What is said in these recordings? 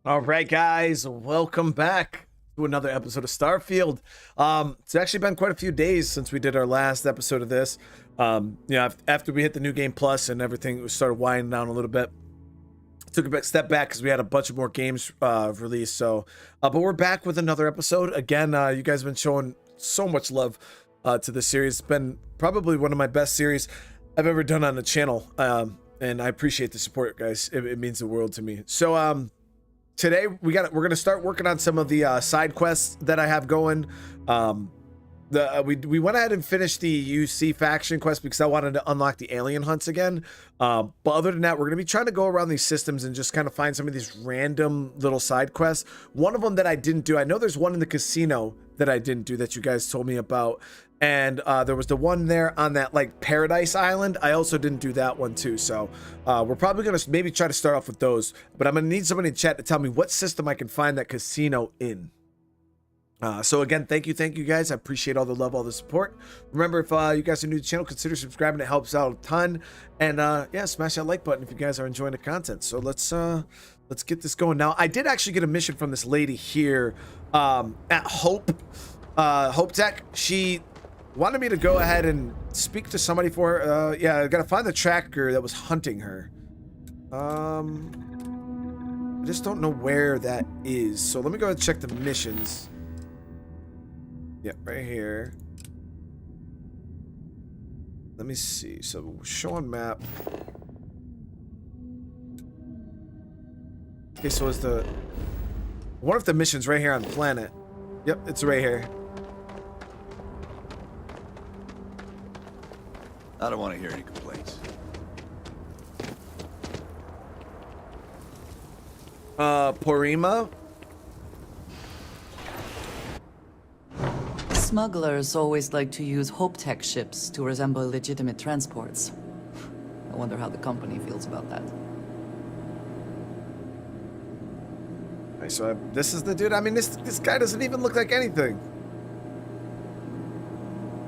All right, guys, welcome back to another episode of Starfield. It's actually been quite a few days since we did our last episode of this. After we hit the new game plus and everything, we started winding down a little bit. Took a step back because we had a bunch of more games released. But we're back with another episode. Again, you guys have been showing so much love to this series. It's been probably one of my best series I've ever done on the channel. And I appreciate the support, guys. It means the world to me. So, today we're gonna start working on some of the side quests that I have going. We went ahead and finished the UC faction quest because I wanted to unlock the alien hunts again. But other than that, we're gonna be trying to go around these systems and just kind of find some of these random little side quests. One of them that I didn't do, I know there's one in the casino that I didn't do that you guys told me about. And there was the one there on that like paradise island. I also didn't do that one too. So we're probably gonna maybe try to start off with those, but I'm gonna need somebody in chat to tell me what system I can find that casino in. So again, thank you guys. I appreciate all the love, all the support. Remember, if you guys are new to the channel, consider subscribing. It helps out a ton. And yeah, smash that like button if you guys are enjoying the content. So let's get this going. Now, I did actually get a mission from this lady here at Hope Tech. She wanted me to go ahead and speak to somebody for her. Yeah, I gotta find the tracker that was hunting her. I just don't know where that is. So let me go ahead and check the missions. Yeah, right here. Let me see. So show on map. Okay, so is the... I wonder if the mission's right here on planet. Yep, it's right here. I don't want to hear any complaints. Porima? Smugglers always like to use Hope Tech ships to resemble legitimate transports. I wonder how the company feels about that. Alright, so this is the dude. I mean, this guy doesn't even look like anything.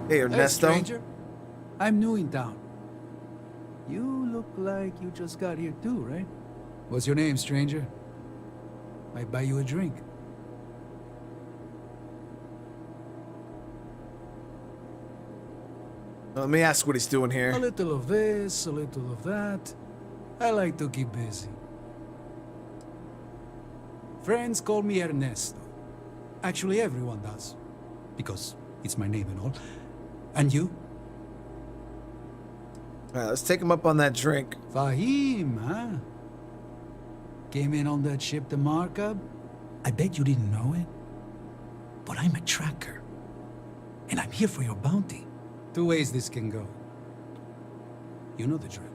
Hey, Ernesto. Hey, stranger. I'm new in town. You look like you just got here too, right? What's your name, stranger? Might buy you a drink. Let me ask what he's doing here. A little of this, a little of that. I like to keep busy. Friends call me Ernesto. Actually, everyone does. Because it's my name and all. And you? Alright, let's take him up on that drink. Fahim, huh? Came in on that ship, the markup? I bet you didn't know it. But I'm a tracker. And I'm here for your bounty. Two ways this can go. You know the drill.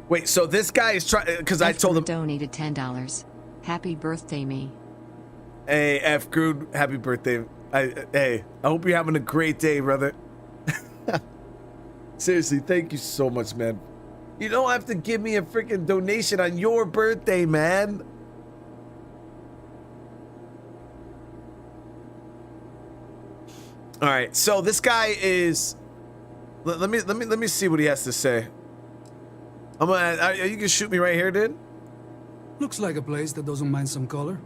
Wait, so this guy is trying... Because I told him... Donated $10. Happy birthday, me. Hey, F. Groot, happy birthday. Hey, I hope you're having a great day, brother. Seriously, thank you so much, man. You don't have to give me a freaking donation on your birthday, man. All right, so this guy is... Let me see what he has to say. I'm gonna... You can shoot me right here, dude. Looks like a place that doesn't mind some color.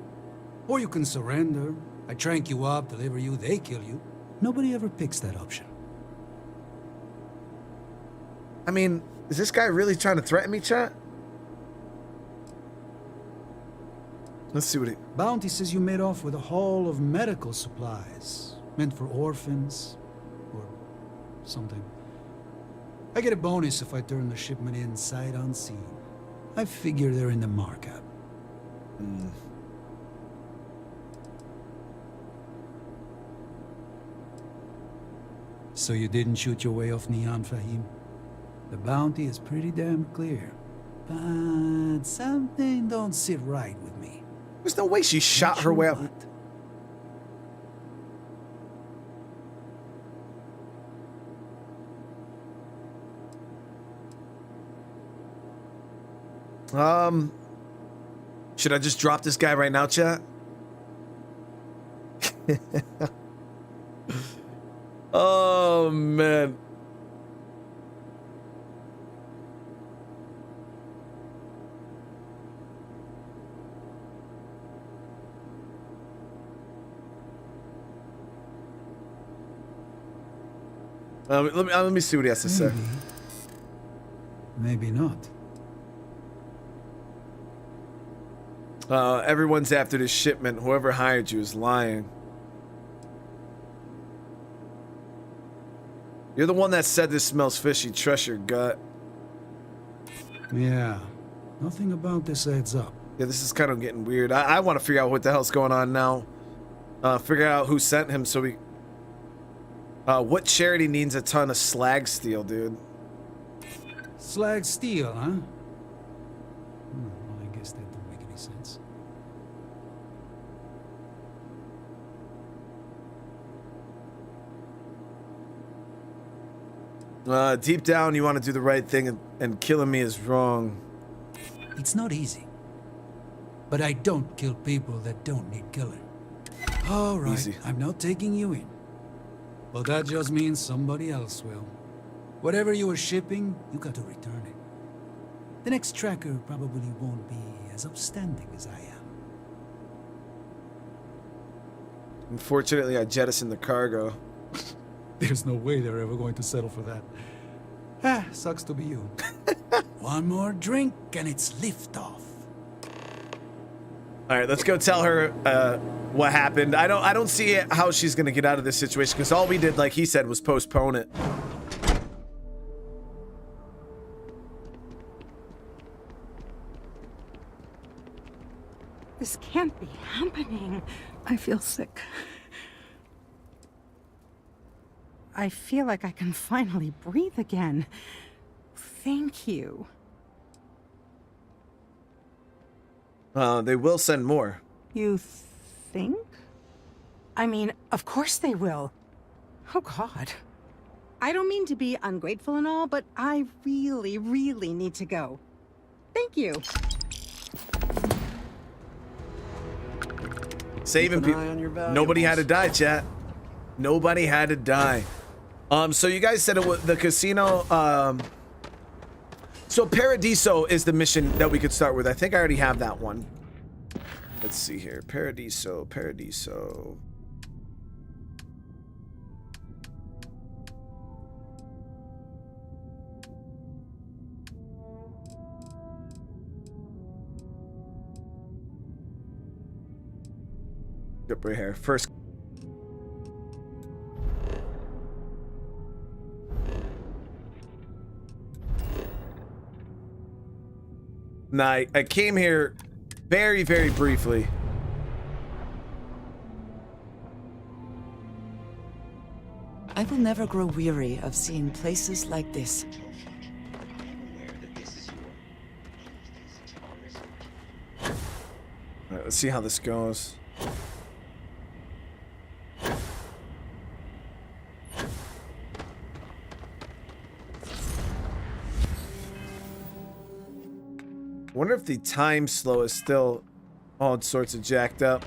Or you can surrender. I trank you up, deliver you, they kill you. Nobody ever picks that option. I mean, is this guy really trying to threaten me, chat? Let's see what he... Bounty says you made off with a haul of medical supplies. Meant for orphans. Or something. I get a bonus if I turn the shipment in sight unseen. I figure they're in the markup. Hmm. So you didn't shoot your way off Neon, Fahim? The bounty is pretty damn clear. But something don't sit right with me. There's no way she shot her way up. Should I just drop this guy right now, chat? Oh, man. Let me see what he has to say. Maybe not. Everyone's after this shipment. Whoever hired you is lying. You're the one that said this smells fishy. Trust your gut. Yeah. Nothing about this adds up. Yeah, this is kind of getting weird. I want to figure out what the hell's going on now. Figure out who sent him so we... what charity needs a ton of slag steel, dude? Slag steel, huh? Well, I guess that don't make any sense. Deep down, you want to do the right thing, and killing me is wrong. It's not easy. But I don't kill people that don't need killing. All right, Easy. I'm not taking you in. But that just means somebody else will. Whatever you were shipping, you got to return it. The next tracker probably won't be as upstanding as I am. Unfortunately, I jettisoned the cargo. There's no way they're ever going to settle for that. Ah, sucks to be you. One more drink and it's liftoff. All right, let's go tell her what happened. I don't see how she's gonna get out of this situation because all we did, like he said, was postpone it. This can't be happening. I feel sick. I feel like I can finally breathe again. Thank you. They will send more. You think? I mean, of course they will. Oh, God. I don't mean to be ungrateful and all, but I really, really need to go. Thank you. Saving Keep an people. eye on your valuables. Nobody had to die, chat. Nobody had to die. So you guys said it was the casino. So Paradiso is the mission that we could start with. I think I already have that one. Let's see here. Paradiso. Yep, right here. First. Now, I came here very, very briefly. I will never grow weary of seeing places like this. All right, let's see how this goes. Wonder if the time slow is still all sorts of jacked up.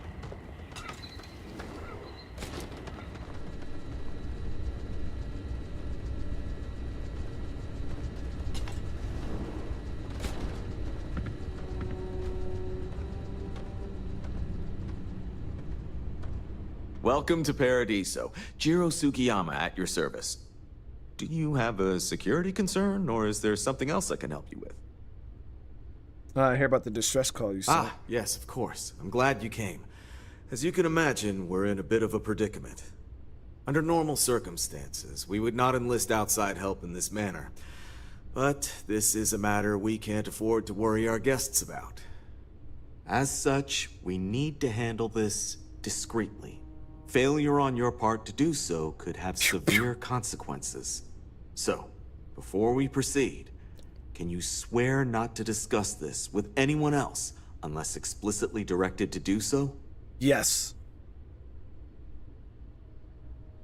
Welcome to Paradiso. Jiro Sugiyama at your service. Do you have a security concern, or is there something else I can help you with? I hear about the distress call you saw. Ah, yes, of course. I'm glad you came. As you can imagine, we're in a bit of a predicament. Under normal circumstances, we would not enlist outside help in this manner. But this is a matter we can't afford to worry our guests about. As such, we need to handle this discreetly. Failure on your part to do so could have severe consequences. So, before we proceed, can you swear not to discuss this with anyone else unless explicitly directed to do so? Yes.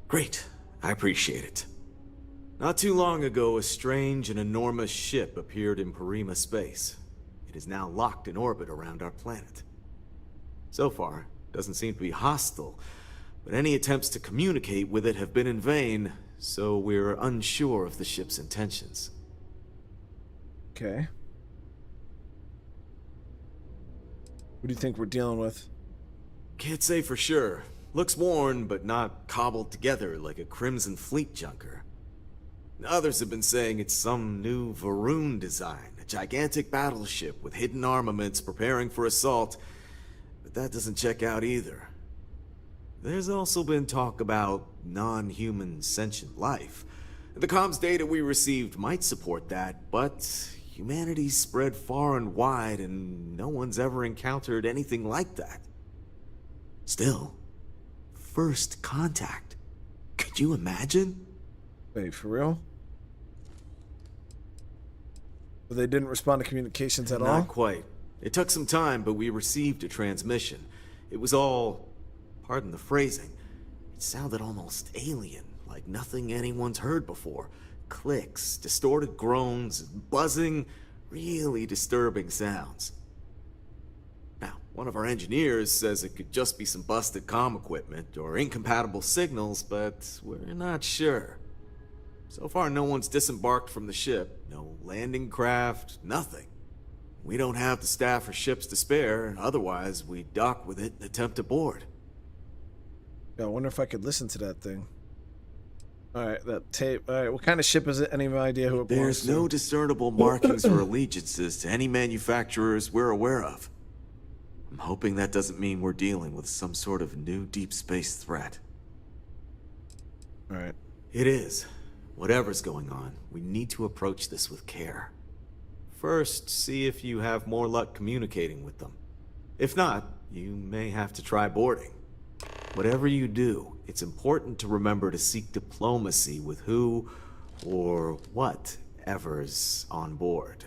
Great. I appreciate it. Not too long ago, a strange and enormous ship appeared in Parima space. It is now locked in orbit around our planet. So far, it doesn't seem to be hostile, but any attempts to communicate with it have been in vain, so we're unsure of the ship's intentions. Okay. What do you think we're dealing with? Can't say for sure. Looks worn, but not cobbled together like a Crimson Fleet junker. Others have been saying it's some new Varun design, a gigantic battleship with hidden armaments preparing for assault, but that doesn't check out either. There's also been talk about non-human sentient life. The comms data we received might support that, but humanity's spread far and wide and no one's ever encountered anything like that. Still, first contact. Could you imagine? Wait, for real? So they didn't respond to communications at all? Not quite. It took some time, but we received a transmission. It was all, pardon the phrasing, it sounded almost alien, like nothing anyone's heard before. Clicks, distorted groans, buzzing, really disturbing sounds. Now, one of our engineers says it could just be some busted comm equipment or incompatible signals, but we're not sure. So far, no one's disembarked from the ship. No landing craft, nothing. We don't have the staff or ships to spare, otherwise we'd dock with it and attempt to board. Yeah, I wonder if I could listen to that thing. Alright, that tape. Alright, what kind of ship is it? Any idea who it belongs There's to? no discernible markings or allegiances to any manufacturers we're aware of. I'm hoping that doesn't mean we're dealing with some sort of new deep space threat. Alright. It is. Whatever's going on, we need to approach this with care. First, see if you have more luck communicating with them. If not, you may have to try boarding. Whatever you do, it's important to remember to seek diplomacy with who or whatever's on board.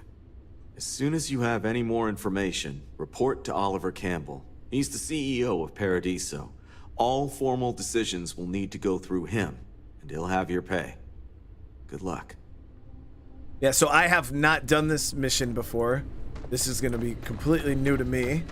As soon as you have any more information, report to Oliver Campbell. He's the CEO of Paradiso. All formal decisions will need to go through him, and he'll have your pay. Good luck. Yeah, so I have not done this mission before. This is going to be completely new to me.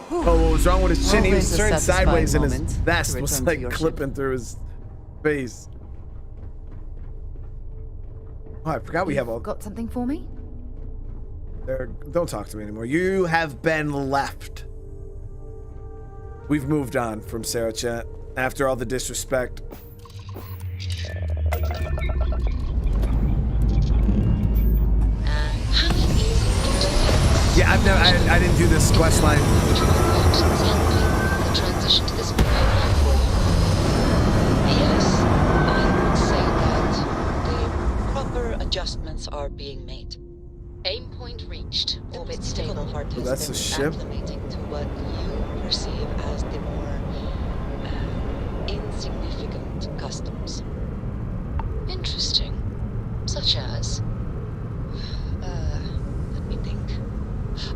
Oh, what was wrong with his chin? He was Always a turned sideways and his satisfying moment vest to was return to like your ship. clipping through his face. Oh, I forgot we have all... Got something for me? There, don't talk to me anymore. You have been left. We've moved on from Sarah Chat after all the disrespect. Yeah, I didn't do this quest line. The transition to this new area for you. Yes, I would say that the proper adjustments are being made. Aim point reached. Orbit stable. Part has that's a been ship? acclimating to what you perceive as the more insignificant customs. Interesting. Such as. Let me think.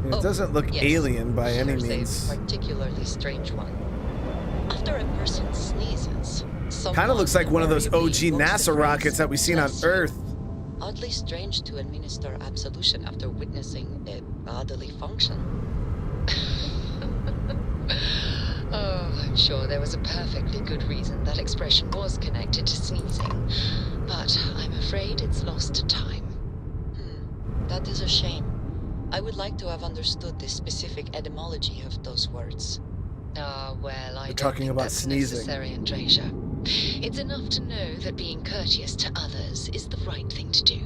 It doesn't look yes. alien by any Here's means. a particularly strange one. After a person sneezes, Kind of looks like one of those OG NASA rockets that we've seen on Earth. Oddly strange to administer absolution after witnessing a bodily function. Oh, I'm sure there was a perfectly good reason that expression was connected to sneezing, but I'm afraid it's lost to time. That is a shame. I would like to have understood the specific etymology of those words. Ah, well, I We're don't talking think about that's sneezing. necessary, Andrasia. It's enough to know that being courteous to others is the right thing to do.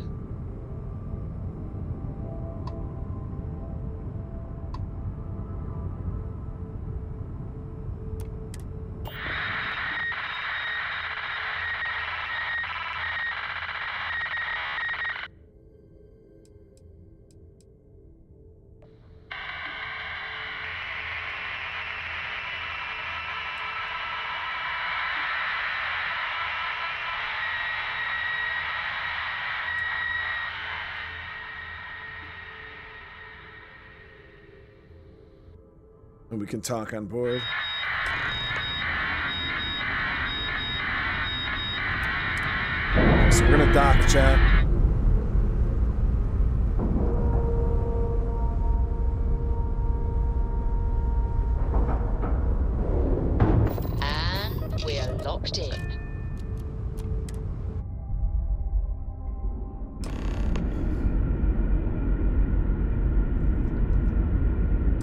And we can talk on board. So we're gonna dock, chat. locked in.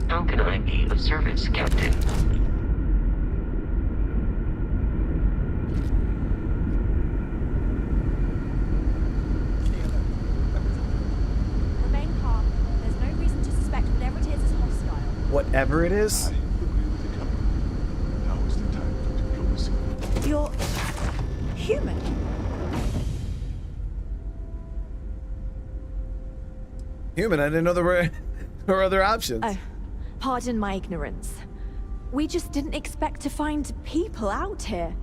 How can I be of service, Captain? Remain calm. There's no reason to suspect whatever it is hostile. Whatever it is. I agree with the Captain. Now is the time for diplomacy. You're human. Human, I didn't know there were other options. Oh, pardon my ignorance. We just didn't expect to find people out here.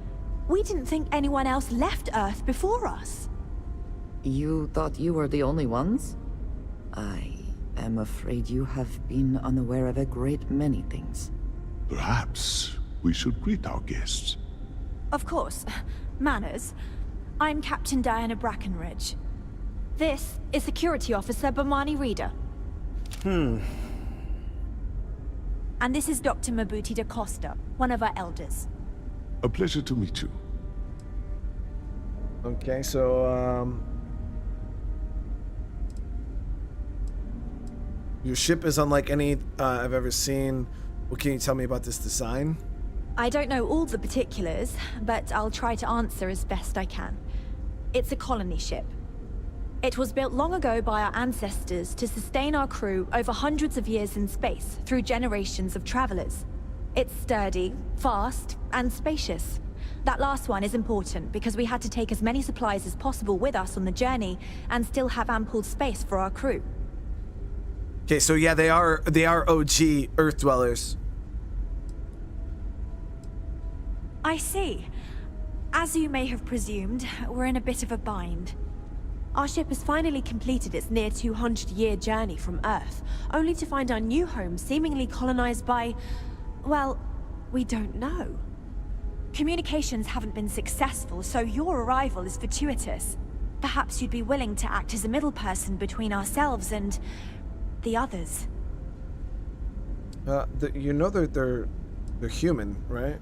We didn't think anyone else left Earth before us. You thought you were the only ones? I am afraid you have been unaware of a great many things. Perhaps we should greet our guests. Of course. Manners. I'm Captain Diana Brackenridge. This is Security Officer Bomani Reader. And this is Dr. Mabuti da Costa, one of our elders. A pleasure to meet you. Okay, so your ship is unlike any I've ever seen. What can you tell me about this design? I don't know all the particulars, but I'll try to answer as best I can. It's a colony ship. It was built long ago by our ancestors to sustain our crew over hundreds of years in space through generations of travelers. It's sturdy, fast, and spacious. That last one is important because we had to take as many supplies as possible with us on the journey and still have ample space for our crew. Okay, so yeah, they are OG Earth dwellers. I see. As you may have presumed, we're in a bit of a bind. Our ship has finally completed its near 200-year journey from Earth, only to find our new home seemingly colonized by, well, we don't know. Communications haven't been successful, so your arrival is fortuitous. Perhaps you'd be willing to act as a middle person between ourselves and the others. You know they're human, right?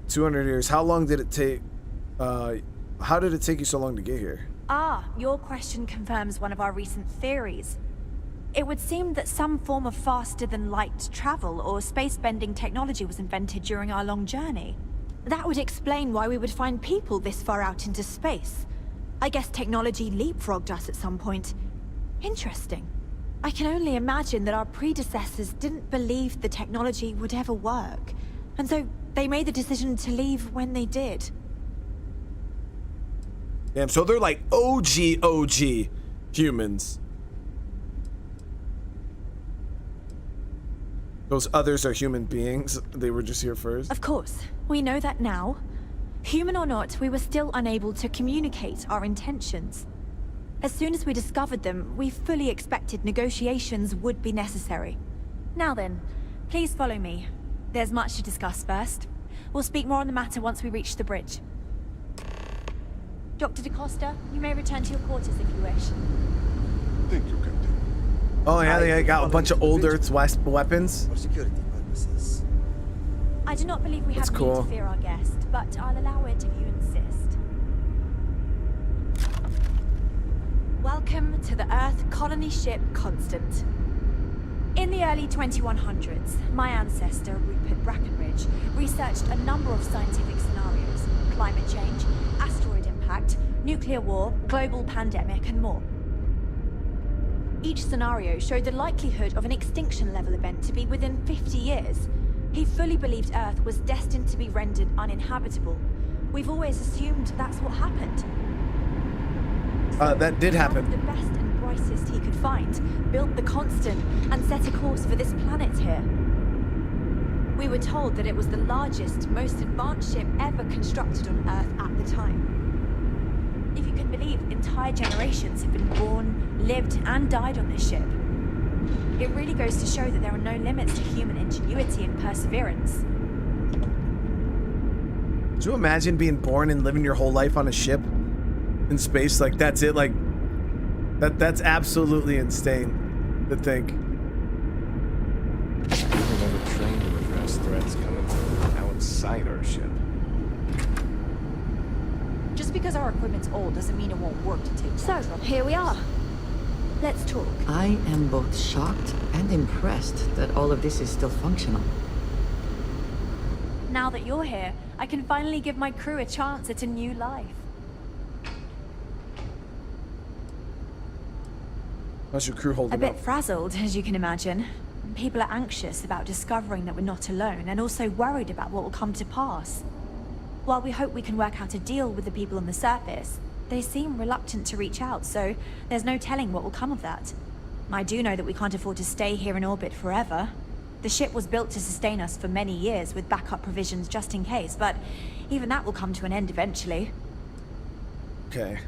200 years. How long did it take? How did it take you so long to get here? Ah, your question confirms one of our recent theories. It would seem that some form of faster-than-light travel or space-bending technology was invented during our long journey. That would explain why we would find people this far out into space. I guess technology leapfrogged us at some point. Interesting. I can only imagine that our predecessors didn't believe the technology would ever work, and so they made the decision to leave when they did. Damn, so they're like OG humans. Those others are human beings. They were just here first. Of course. We know that now. Human or not, we were still unable to communicate our intentions. As soon as we discovered them, we fully expected negotiations would be necessary. Now then, please follow me. There's much to discuss first. We'll speak more on the matter once we reach the bridge. Dr. da Costa, you may return to your quarters if you wish. Thank you, Captain. Oh yeah, they got a bunch of old Earth's weapons. For security purposes. I do not believe we That's have cool. need to fear our guest, but I'll allow it if you insist. Welcome to the Earth colony ship Constant. In the early 2100s, my ancestor, Rupert Brackenridge, researched a number of scientific scenarios: climate change, asteroid impact, nuclear war, global pandemic, and more. Each scenario showed the likelihood of an extinction-level event to be within 50 years. He fully believed Earth was destined to be rendered uninhabitable. We've always assumed that's what happened. That did happen. One of the best and brightest he could find, built the Constant, and set a course for this planet here. We were told that it was the largest, most advanced ship ever constructed on Earth at the time. If you can believe, entire generations have been born, lived, and died on this ship. It really goes to show that there are no limits to human ingenuity and perseverance. Could you imagine being born and living your whole life on a ship in space? Like, that's it? Like, that's absolutely insane to think. We've never trained to address threats coming from outside our ship. because our equipment's old doesn't mean it won't work to take. So, here we are. Let's talk. I am both shocked and impressed that all of this is still functional. Now that you're here, I can finally give my crew a chance at a new life. How's your crew holding A bit up? frazzled, as you can imagine. People are anxious about discovering that we're not alone, and also worried about what will come to pass. While we hope we can work out a deal with the people on the surface, they seem reluctant to reach out, so there's no telling what will come of that. I do know that we can't afford to stay here in orbit forever. The ship was built to sustain us for many years with backup provisions just in case, but even that will come to an end eventually. Okay.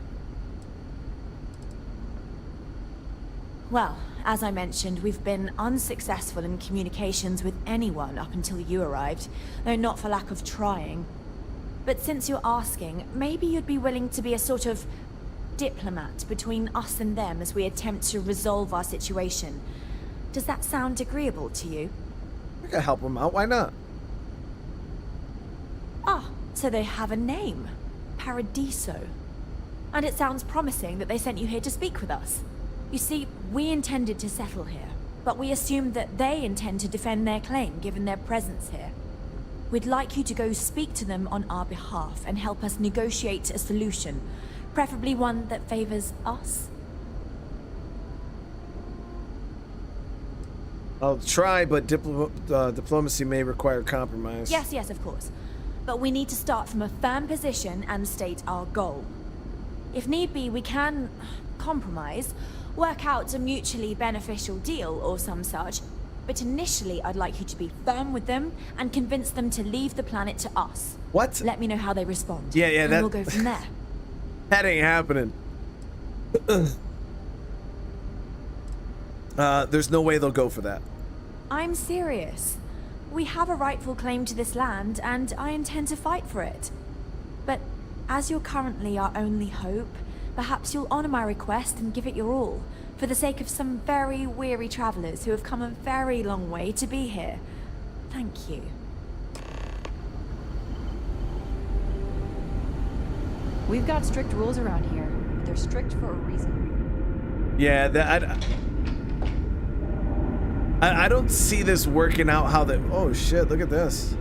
Well, as I mentioned, we've been unsuccessful in communications with anyone up until you arrived, though not for lack of trying. But since you're asking, maybe you'd be willing to be a sort of diplomat between us and them as we attempt to resolve our situation. Does that sound agreeable to you? I can help them out. Why not? Ah, so they have a name. Paradiso. And it sounds promising that they sent you here to speak with us. You see, we intended to settle here, but we assumed that they intend to defend their claim given their presence here. We'd like you to go speak to them on our behalf and help us negotiate a solution, preferably one that favors us. I'll try, but diplomacy may require compromise. Yes, of course. But we need to start from a firm position and state our goal. If need be, we can compromise, work out a mutually beneficial deal or some such. But initially, I'd like you to be firm with them and convince them to leave the planet to us. What? Let me know how they respond. Yeah, and that... we'll go from there. That ain't happening. There's no way they'll go for that. I'm serious. We have a rightful claim to this land, and I intend to fight for it. But as you're currently our only hope, perhaps you'll honor my request and give it your all, for the sake of some very weary travelers who have come a very long way to be here. Thank you. We've got strict rules around here, but they're strict for a reason. Yeah, I don't see this working out how the... Oh shit, look at this.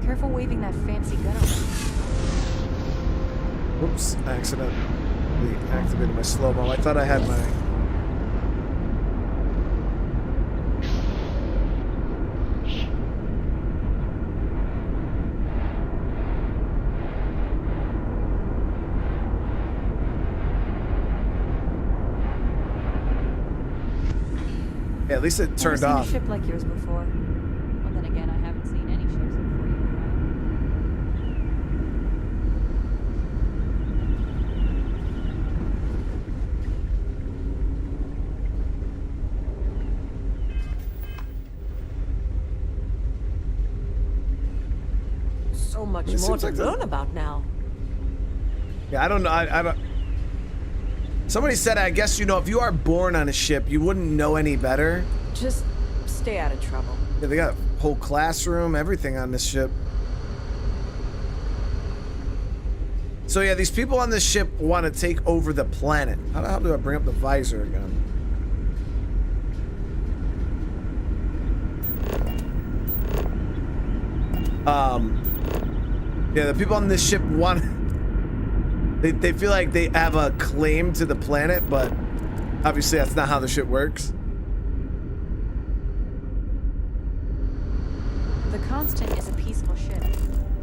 Careful waving that fancy gun around. Whoops, I accidentally activated my slow-mo. I thought I had my... Yeah, at least it turned off. Never seen a ship like yours before. Well, then again, I haven't seen any ships before you arrived. So much more to learn about now. Yeah, I don't know. I don't... Somebody said, I guess, you know, if you are born on a ship, you wouldn't know any better. Just stay out of trouble. Yeah, they got a whole classroom, everything on this ship. So yeah, these people on this ship want to take over the planet. How the hell do I bring up the visor again? Yeah, the people on this ship want... They feel like they have a claim to the planet, but obviously that's not how the ship works. The Constant is a peaceful ship.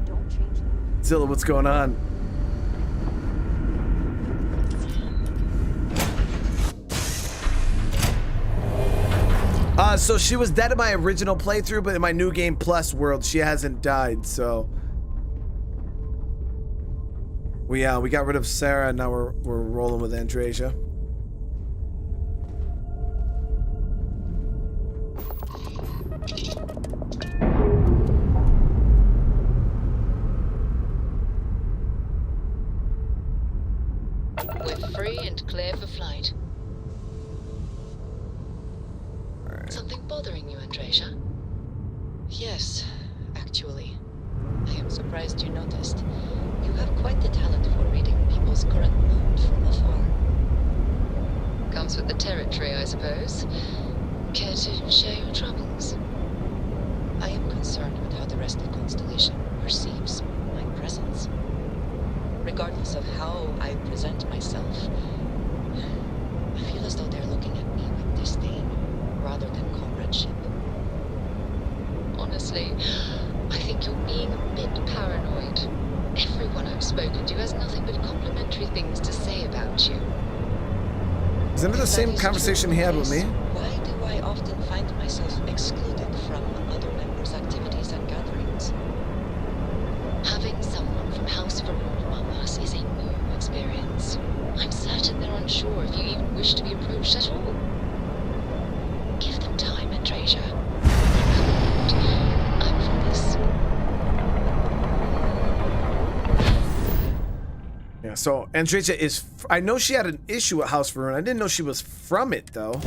Don't change it. Zilla, what's going on? So she was dead in my original playthrough, but in my New Game Plus world, she hasn't died, so... We got rid of Sarah, and now we're rolling with Andresia. Something bothering you, Andreja? Yes, actually. I am surprised you noticed. You have quite the talent for reading people's current mood from afar. Comes with the territory, I suppose. Care to share your troubles? I am concerned with how the rest of Constellation perceives my presence. Regardless of how I present myself, I feel as though they're looking at me with disdain rather than comradeship. Honestly, I think you're being a bit paranoid. Everyone I've spoken to has nothing but complimentary things to say about you. Isn't it the same conversation he had with me? Why do I often find myself excluded from other members' activities and gatherings? Having someone from House Varun among us is a new experience. I'm certain they're unsure if you even wish to be approached at all. Give them time, Andreja. I'm for this. Yeah, so Andreja is... I know she had an issue at House Varun. I didn't know she was from it, though.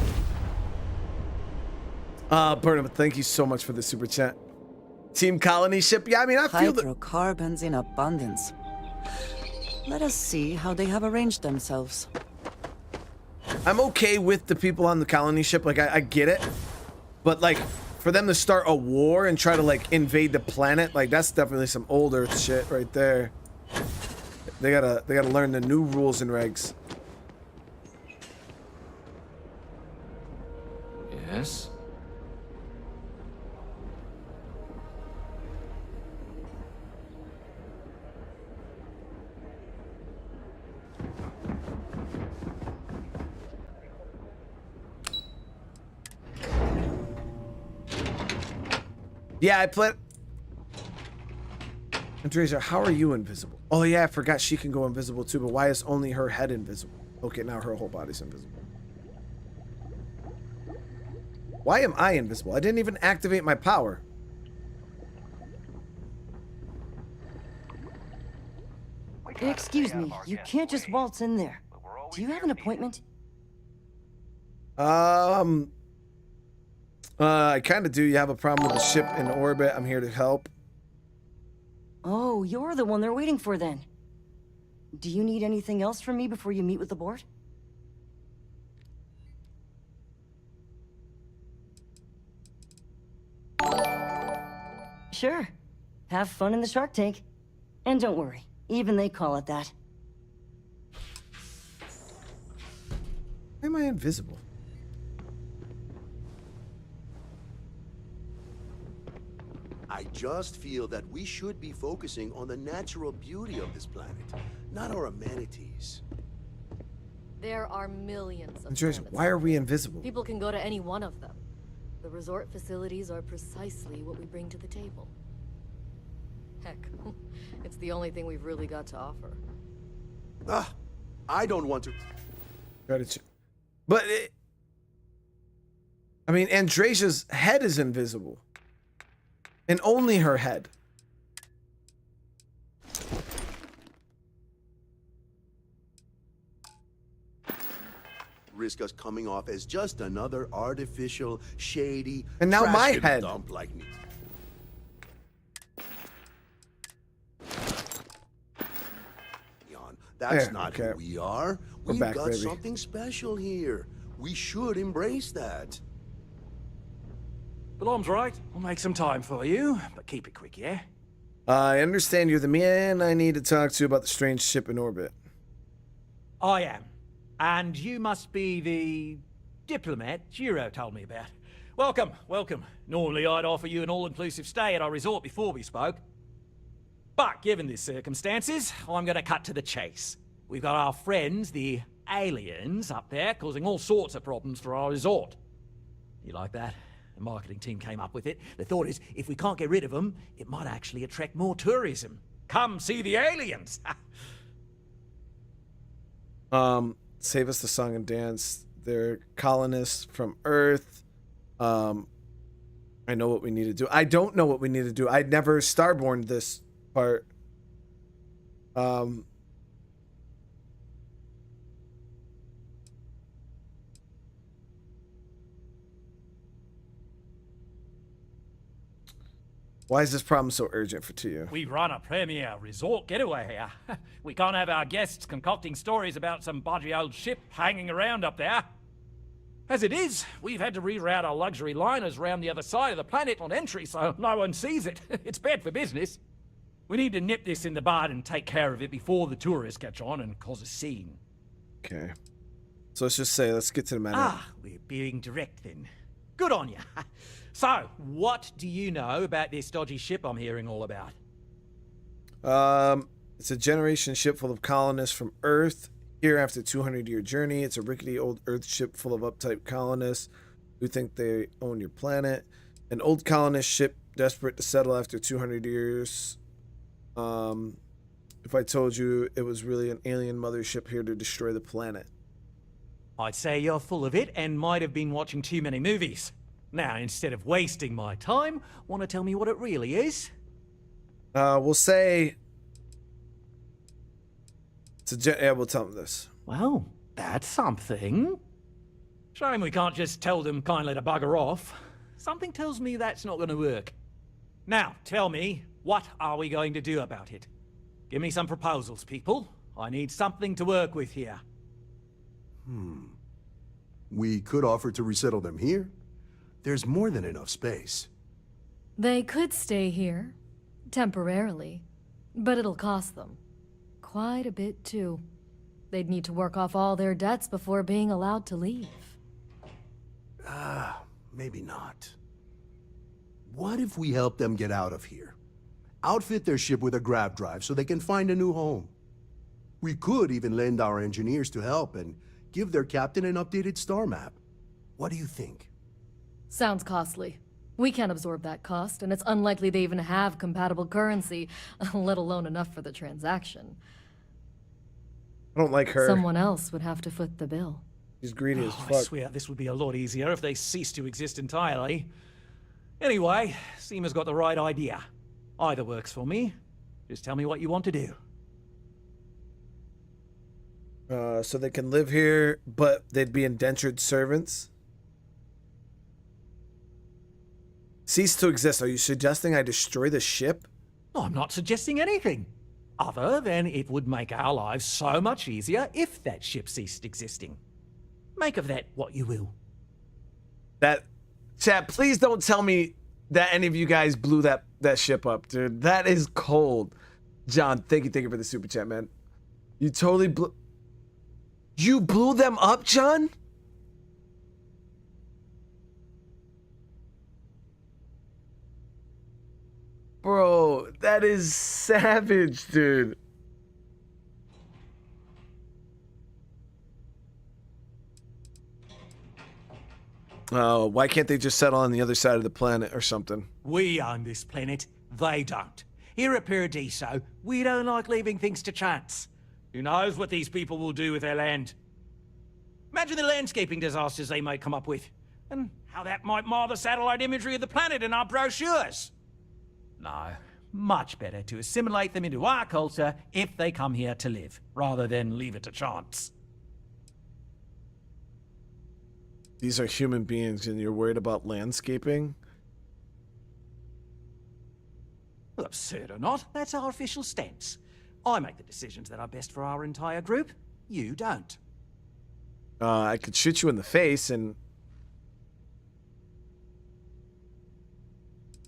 Burnham, thank you so much for the super chat. Team Colony ship? Yeah, I mean, I feel that... Hydrocarbons in abundance. Let us see how they have arranged themselves. I'm okay with the people on the colony ship. Like, I get it. But, like, for them to start a war and try to, like, invade the planet, like, that's definitely some old Earth shit right there. They gotta learn the new rules and regs. Yes? Yeah, I played... Andreja, how are you invisible? Oh yeah, I forgot she can go invisible too, but why is only her head invisible? Okay, now her whole body's invisible. Why am I invisible? I didn't even activate my power. Excuse me, you can't just waltz in there. Do you have an appointment? I kind of do. You have a problem with the ship in orbit. I'm here to help. Oh, you're the one they're waiting for then. Do you need anything else from me before you meet with the board? Sure. Have fun in the shark tank. And don't worry, even they call it that. Why am I invisible? I just feel that we should be focusing on the natural beauty of this planet, not our amenities. There are millions of Andreja, why are we invisible? People can go to any one of them. The resort facilities are precisely what we bring to the table. Heck, it's the only thing we've really got to offer. Ah, I don't want to. But I mean, Andreja's head is invisible. And only her head. Risk us coming off as just another artificial, shady, and now my trash head. Dump like me. That's not who we are. We've back, got baby. something special here. We should embrace that. Alarm's right. I'll make some time for you, but keep it quick, yeah? I understand you're the man I need to talk to about the strange ship in orbit. I am. And you must be the diplomat Giro told me about. Welcome, welcome. Normally I'd offer you an all-inclusive stay at our resort before we spoke. But given the circumstances, I'm going to cut to the chase. We've got our friends, the aliens, up there, causing all sorts of problems for our resort. You like that? The marketing team came up with it. The thought is, if we can't get rid of them, it might actually attract more tourism. Come see the aliens! Save us the song and dance. They're colonists from Earth. I know what we need to do. I don't know what we need to do. I'd never starborned this part. Why is this problem so urgent to you? We run a premier resort getaway here. We can't have our guests concocting stories about some budgy old ship hanging around up there. As it is, we've had to reroute our luxury liners round the other side of the planet on entry so no one sees it. It's bad for business. We need to nip this in the bud and take care of it before the tourists catch on and cause a scene. Okay. So let's just say, let's get to the matter. Ah, we're being direct then. Good on you. So, what do you know about this dodgy ship I'm hearing all about? It's a generation ship full of colonists from Earth. Here after a 200-year journey, it's a rickety old Earth ship full of uptight colonists who think they own your planet. An old colonist ship desperate to settle after 200 years. If I told you it was really an alien mothership here to destroy the planet. I'd say you're full of it and might have been watching too many movies. Now, instead of wasting my time, want to tell me what it really is? We'll say... Yeah, we'll tell them this. Well, that's something. Shame we can't just tell them kindly to bugger off. Something tells me that's not going to work. Now, tell me, what are we going to do about it? Give me some proposals, people. I need something to work with here. We could offer to resettle them here. There's more than enough space. They could stay here, temporarily, but it'll cost them. Quite a bit, too. They'd need to work off all their debts before being allowed to leave. Maybe not. What if we help them get out of here? Outfit their ship with a grav drive so they can find a new home. We could even lend our engineers to help and give their captain an updated star map. What do you think? Sounds costly. We can't absorb that cost, and it's unlikely they even have compatible currency, let alone enough for the transaction. I don't like her. Someone else would have to foot the bill. She's greedy as I fuck. swear this would be a lot easier if they ceased to exist entirely. Anyway, Seema's got the right idea. Either works for me. Just tell me what you want to do. So they can live here, but they'd be indentured servants. Cease to exist. Are you suggesting I destroy the ship? No, I'm not suggesting anything. Other than it would make our lives so much easier if that ship ceased existing. Make of that what you will. Chat, please don't tell me that any of you guys blew that ship up, dude. That is cold. John, thank you for the super chat, man. You totally blew... You blew them up, John? Bro, that is savage, dude. Oh, why can't they just settle on the other side of the planet or something? We own this planet, they don't. Here at Paradiso, we don't like leaving things to chance. Who knows what these people will do with their land? Imagine the landscaping disasters they might come up with, and how that might mar the satellite imagery of the planet in our brochures. No, much better to assimilate them into our culture if they come here to live, rather than leave it to chance. These are human beings and you're worried about landscaping? Well, absurd or not, that's our official stance. I make the decisions that are best for our entire group. You don't. I could shoot you in the face and...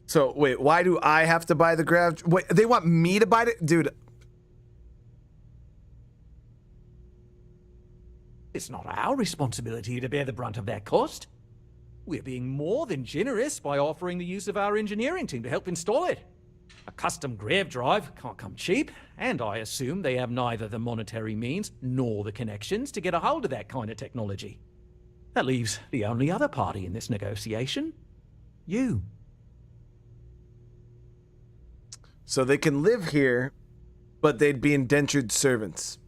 So, wait, why do I have to buy the grav... Wait, they want me to buy it? Dude. It's not our responsibility to bear the brunt of that cost. We're being more than generous by offering the use of our engineering team to help install it. A custom grav drive can't come cheap, and I assume they have neither the monetary means nor the connections to get a hold of that kind of technology. That leaves the only other party in this negotiation. You. So they can live here, but they'd be indentured servants.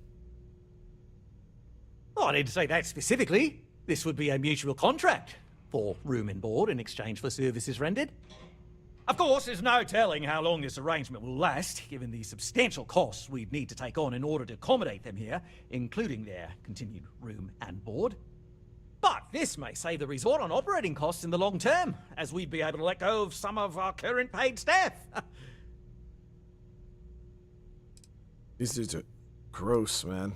Oh, I didn't say that specifically. This would be a mutual contract for room and board in exchange for services rendered. Of course, there's no telling how long this arrangement will last, given the substantial costs we'd need to take on in order to accommodate them here, including their continued room and board. But this may save the resort on operating costs in the long term, as we'd be able to let go of some of our current paid staff. These dudes are gross, man.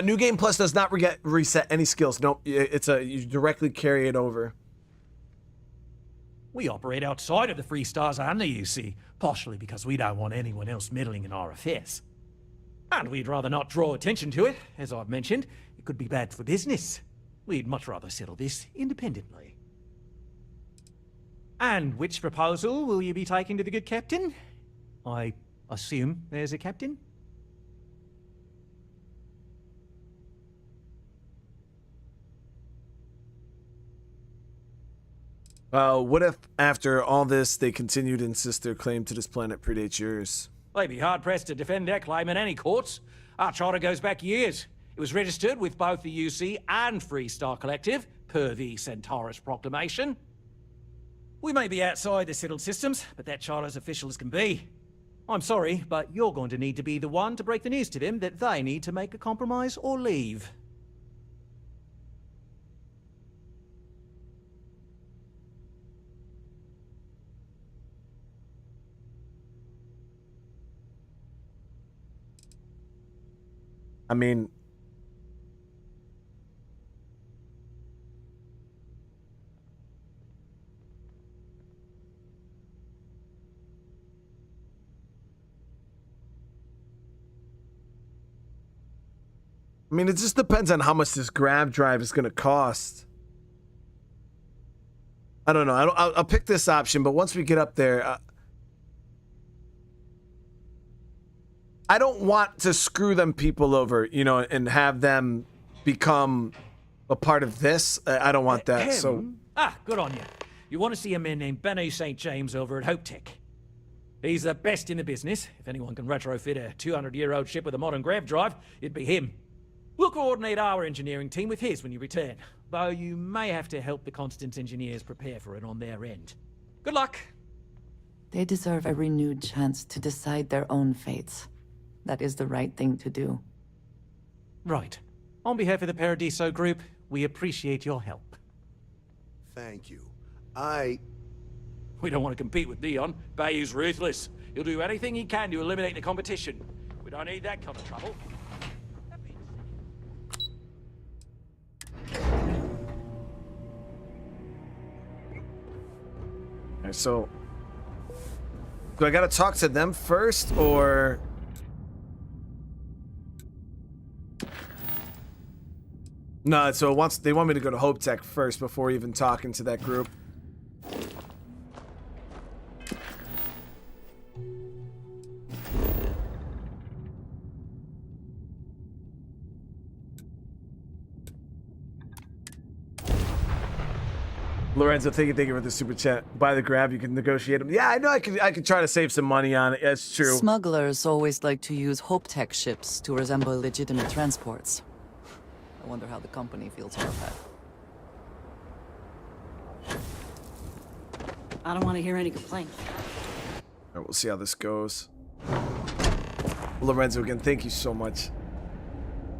New Game Plus does not reset any skills. Nope, you directly carry it over. We operate outside of the Free Stars and the UC, partially because we don't want anyone else meddling in our affairs. And we'd rather not draw attention to it. As I've mentioned, it could be bad for business. We'd much rather settle this independently. And which proposal will you be taking to the good captain? I assume there's a captain? What if, after all this, they continue to insist their claim to this planet predates yours? They'd be hard-pressed to defend their claim in any courts. Our charter goes back years. It was registered with both the UC and Free Star Collective, per the Centaurus Proclamation. We may be outside the settled systems, but that charter's official as can be. I'm sorry, but you're going to need to be the one to break the news to them that they need to make a compromise or leave. I mean, it just depends on how much this grab drive is going to cost. I don't know. I'll pick this option, but once we get up there, I don't want to screw them people over, you know, and have them become a part of this. I don't want that. So, good on you. You want to see a man named Benny St. James over at Hope Tech. He's the best in the business. If anyone can retrofit a 200-year-old ship with a modern grav drive, it'd be him. We'll coordinate our engineering team with his when you return, though you may have to help the Constance engineers prepare for it on their end. Good luck. They deserve a renewed chance to decide their own fates. That is the right thing to do. Right. On behalf of the Paradiso Group, we appreciate your help. Thank you. We don't want to compete with Dion. Bayou's ruthless. He'll do anything he can to eliminate the competition. We don't need that kind of trouble. Okay, so do I gotta talk to them first, or? No, so they want me to go to Hope Tech first before even talking to that group. Lorenzo, thank you for the super chat. Buy the grab, you can negotiate them. Yeah, I know I could try to save some money on it. That's true. Smugglers always like to use Hope Tech ships to resemble legitimate transports. I wonder how the company feels about that. I don't want to hear any complaints. All right, we'll see how this goes. Lorenzo, again, thank you so much.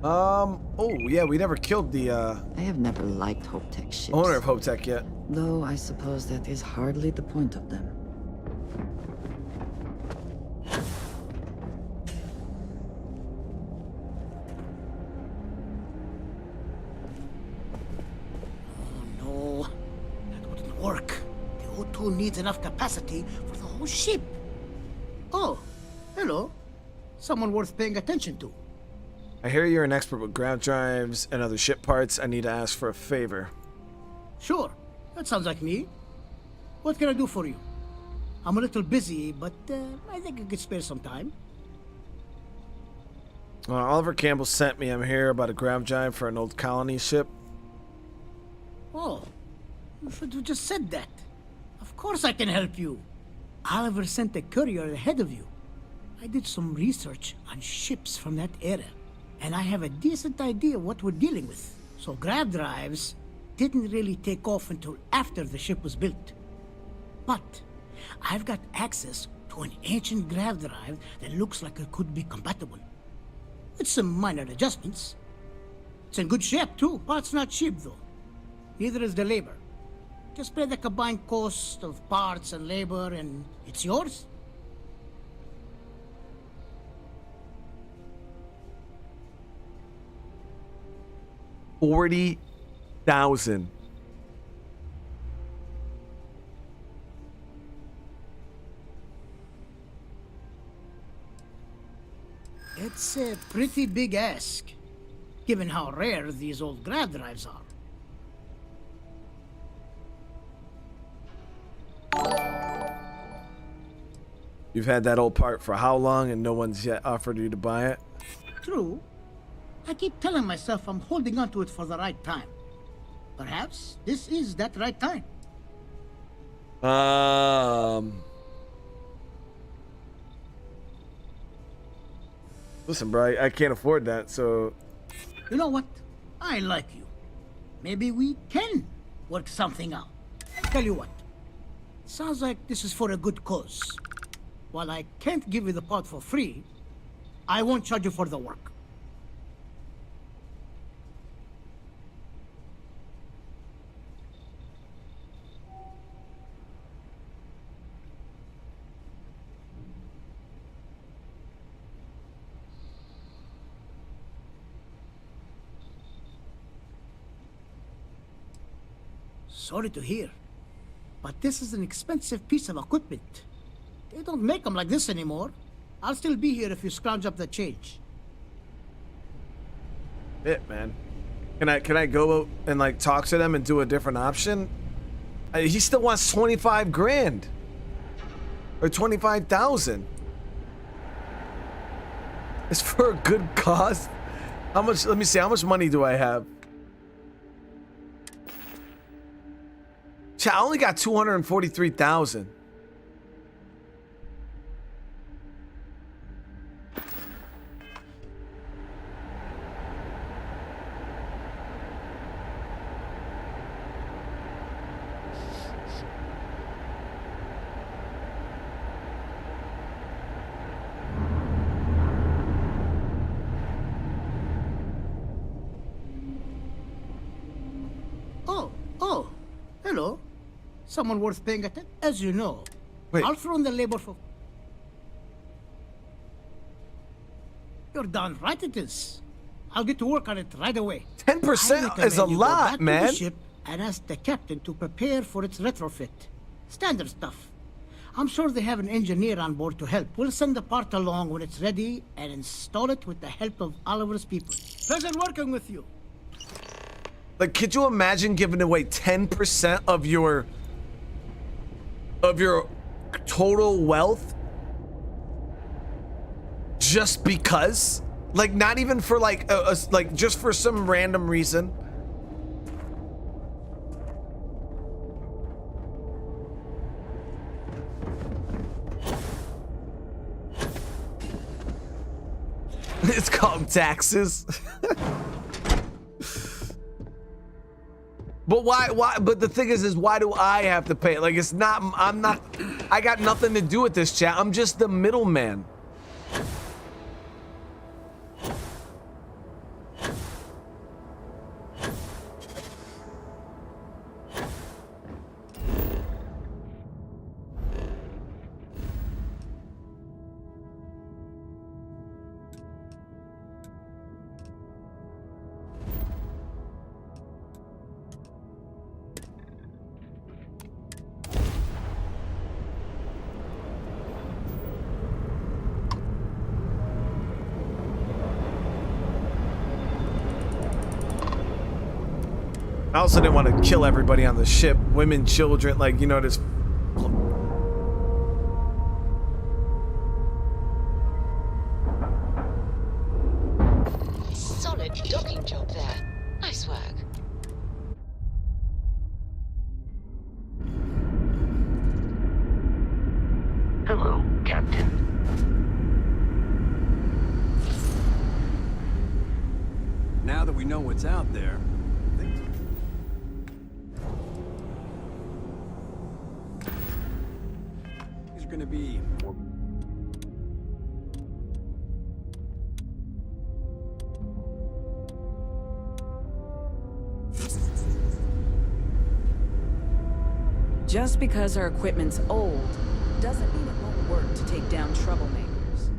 Oh yeah, we never killed the I have never liked Hope Tech ships. owner of Hope Tech yet. Though I suppose that is hardly the point of them. No, that wouldn't work. The O2 needs enough capacity for the whole ship. Oh, hello. Someone worth paying attention to. I hear you're an expert with grav drives and other ship parts. I need to ask for a favor. Sure, that sounds like me. What can I do for you? I'm a little busy, but I think I could spare some time. Oliver Campbell sent me. I'm here about a grav drive for an old colony ship. Oh, you should have just said that. Of course I can help you. Oliver sent a courier ahead of you. I did some research on ships from that era, and I have a decent idea what we're dealing with. So grav drives didn't really take off until after the ship was built. But I've got access to an ancient grav drive that looks like it could be compatible, with some minor adjustments. It's in good shape, too. Parts not cheap, though. Neither is the labor. Just pay the combined cost of parts and labor, and it's yours. $40,000. It's a pretty big ask, given how rare these old grav drives are. You've had that old part for how long and no one's yet offered you to buy it? True. I keep telling myself I'm holding on to it for the right time. Perhaps this is that right time. Listen, bro, I can't afford that, so... You know what? I like you. Maybe we can work something out. Tell you what. Sounds like this is for a good cause. While I can't give you the part for free, I won't charge you for the work. Sorry to hear, but this is an expensive piece of equipment. They don't make them like this anymore. I'll still be here if you scrounge up the change. It, man. Can I go and like talk to them and do a different option? He still wants 25 grand or 25,000. It's for a good cause. How much? Let me see. How much money do I have? I only got 243,000. Oh, hello. Someone worth paying attention. As you know, I'll throw in the labor for... You're done right it is. I'll get to work on it right away. 10% is a lot, man. To the ship and ask the captain to prepare for its retrofit. Standard stuff. I'm sure they have an engineer on board to help. We'll send the part along when it's ready and install it with the help of Oliver's people. Pleasure working with you. Like, could you imagine giving away 10% of your total wealth just because? Like, not even for like like just for some random reason. It's called taxes. But why? But the thing is why do I have to pay? Like, it's not, I got nothing to do with this, chat. I'm just the middleman. I also didn't want to kill everybody on the ship. Women, children, like, you know, this. Solid docking job there. Nice work. Hello, Captain. Now that we know what's out there, going to be Just because our equipment's old doesn't mean it won't work to take down troublemakers.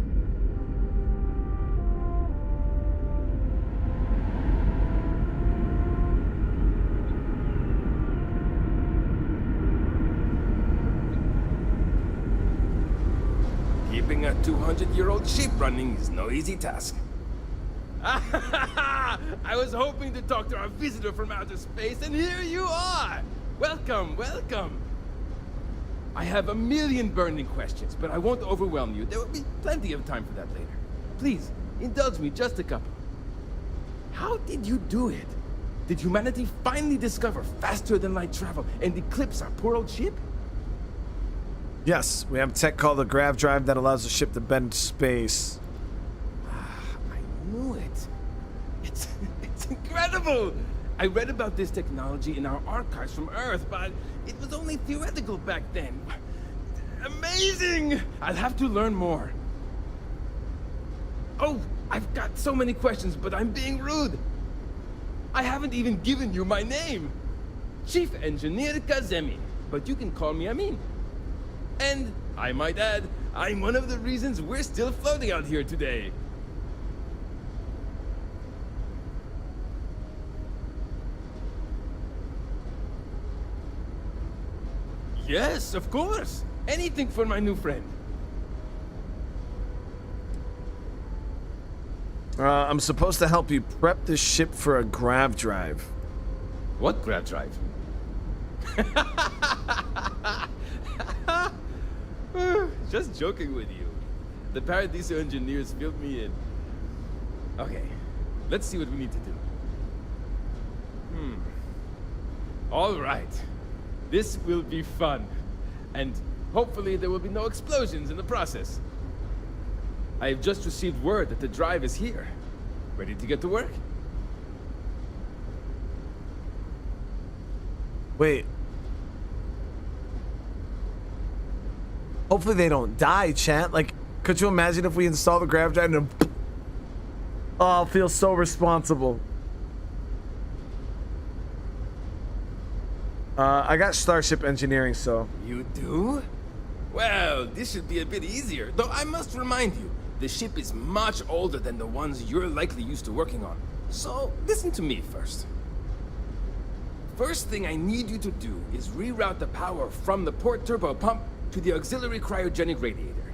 Keeping a 200-year-old ship running is no easy task. I was hoping to talk to our visitor from outer space, and here you are! Welcome, welcome! I have a million burning questions, but I won't overwhelm you. There will be plenty of time for that later. Please, indulge me just a couple. How did you do it? Did humanity finally discover faster-than-light travel and eclipse our poor old ship? Yes, we have tech called the grav drive that allows the ship to bend space. I knew it. It's incredible! I read about this technology in our archives from Earth, but it was only theoretical back then. Amazing! I'll have to learn more. Oh, I've got so many questions, but I'm being rude. I haven't even given you my name. Chief Engineer Kazemi, but you can call me Amin. And, I might add, I'm one of the reasons we're still floating out here today. Yes, of course. Anything for my new friend. I'm supposed to help you prep the ship for a grav drive. What grav drive? Just joking with you. The Paradiso engineers filled me in. Okay, let's see what we need to do. All right. This will be fun. And hopefully there will be no explosions in the process. I have just received word that the drive is here. Ready to get to work? Wait. Hopefully they don't die, chat. Like, could you imagine if we install the grav drive and oh, it feels so responsible. I got Starship Engineering, so. You do? Well, this should be a bit easier. Though I must remind you, the ship is much older than the ones you're likely used to working on. So, listen to me first. First thing I need you to do is reroute the power from the port turbo pump to the auxiliary cryogenic radiator.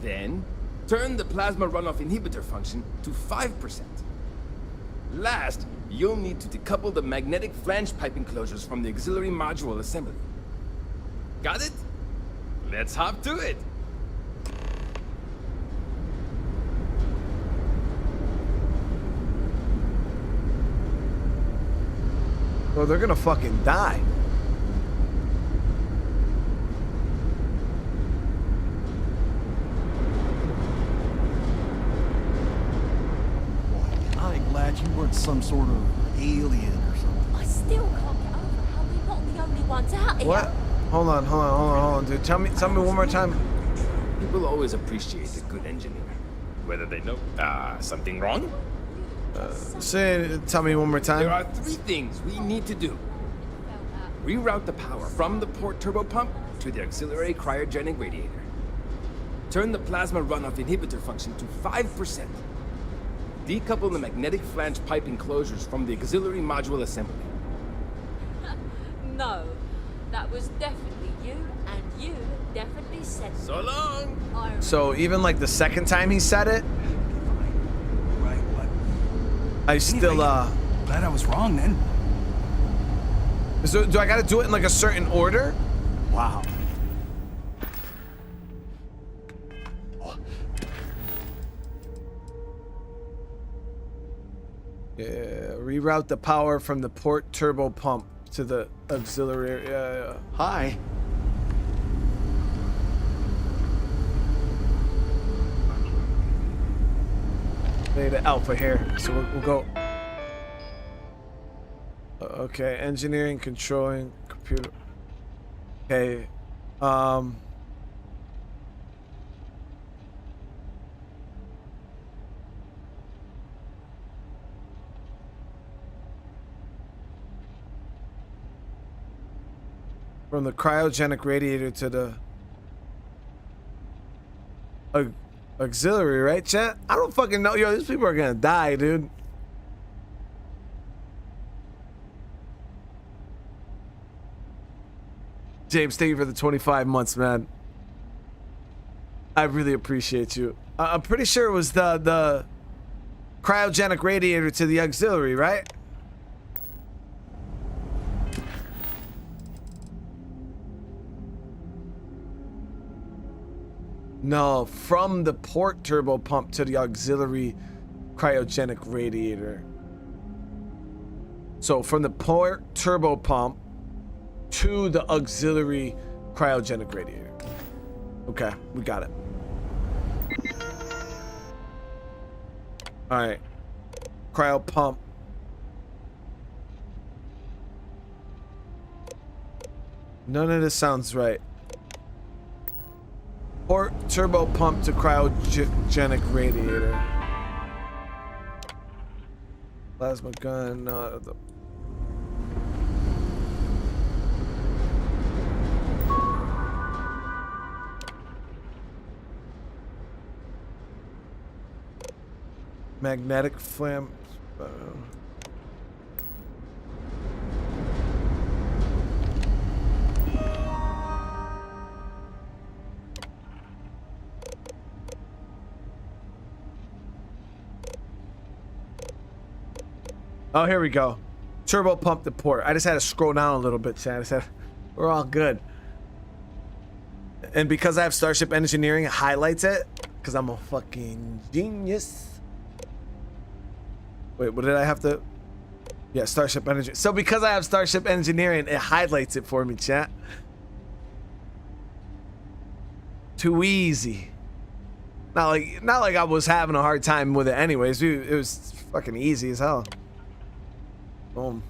Then, turn the plasma runoff inhibitor function to 5%. Last, you'll need to decouple the magnetic flange pipe enclosures from the auxiliary module assembly. Got it? Let's hop to it! Well, they're gonna fucking die. I'm glad you weren't some sort of alien or something. I still can't get over how we're not the only ones out here. What? Hold on, dude. Tell me one more time. People always appreciate a good engineer, whether they know something wrong. Tell me one more time. There are 3 things we need to do. Reroute the power from the port turbo pump to the auxiliary cryogenic radiator. Turn the plasma runoff inhibitor function to 5%. Decouple the magnetic flange pipe enclosures from the auxiliary module assembly. No, that was definitely you, and you definitely said it. So long! So even like the second time he said it, Right, what? I still Glad I was wrong then. So do I gotta do it in like a certain order? Wow. Yeah, reroute the power from the port turbo pump to the auxiliary. Hi. Beta Alpha here, so we'll go. Okay, engineering, controlling, computer. Okay, From the cryogenic radiator to the auxiliary, right, chat? I don't fucking know. Yo, these people are gonna die, dude. James, thank you for the 25 months, man. I really appreciate you. I'm pretty sure it was the cryogenic radiator to the auxiliary, right? No, from the port turbo pump to the auxiliary cryogenic radiator. So from the port turbo pump to the auxiliary cryogenic radiator. Okay, we got it. All right, cryo pump. None of this sounds right. Port turbo pump to cryogenic radiator. Plasma gun. Magnetic flam. Oh, here we go. Turbo pump to port. I just had to scroll down a little bit, chat. I said, we're all good. And because I have Starship Engineering, it highlights it. Because I'm a fucking genius. Wait, what did I have to? Yeah, Starship Engineering. So because I have Starship Engineering, it highlights it for me, chat. Too easy. Not like I was having a hard time with it anyways. It was fucking easy as hell. Boom.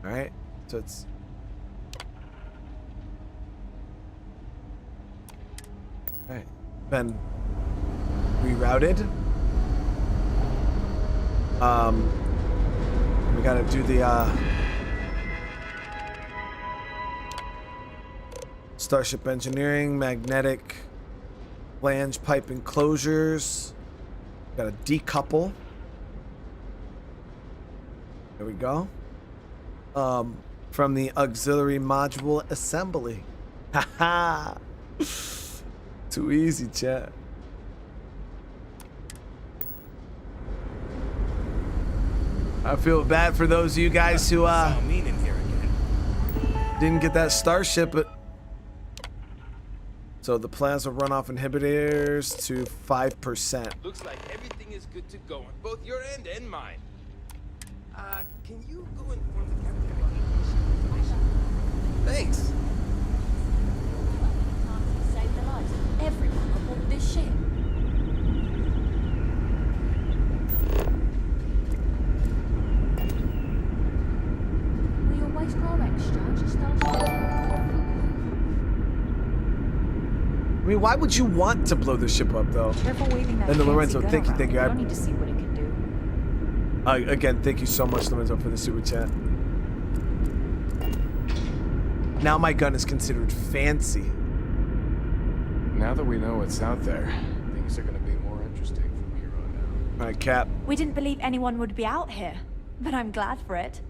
All right, so it's all right. Been rerouted. We gotta do the Starship Engineering, magnetic flange pipe enclosures. Gotta decouple. There we go. From the auxiliary module assembly. Haha. Too easy, chat. I feel bad for those of you guys who didn't get that starship, but so the plasma runoff inhibitors to 5%. Looks like everything is good to go on both your end and mine. Can you go inform the captain about the situation? Thanks. Saved the lives of everyone aboard this ship. We always grow extra, just I mean, why would you want to blow the ship up, though? Careful waving that And the Lorenzo, fancy gun thank you. around. We don't need to see what it can do. Again, thank you so much, Lorenzo, for the super chat. Now my gun is considered fancy. Now that we know what's out there, things are going to be more interesting from here on out. All right, Cap. We didn't believe anyone would be out here, but I'm glad for it.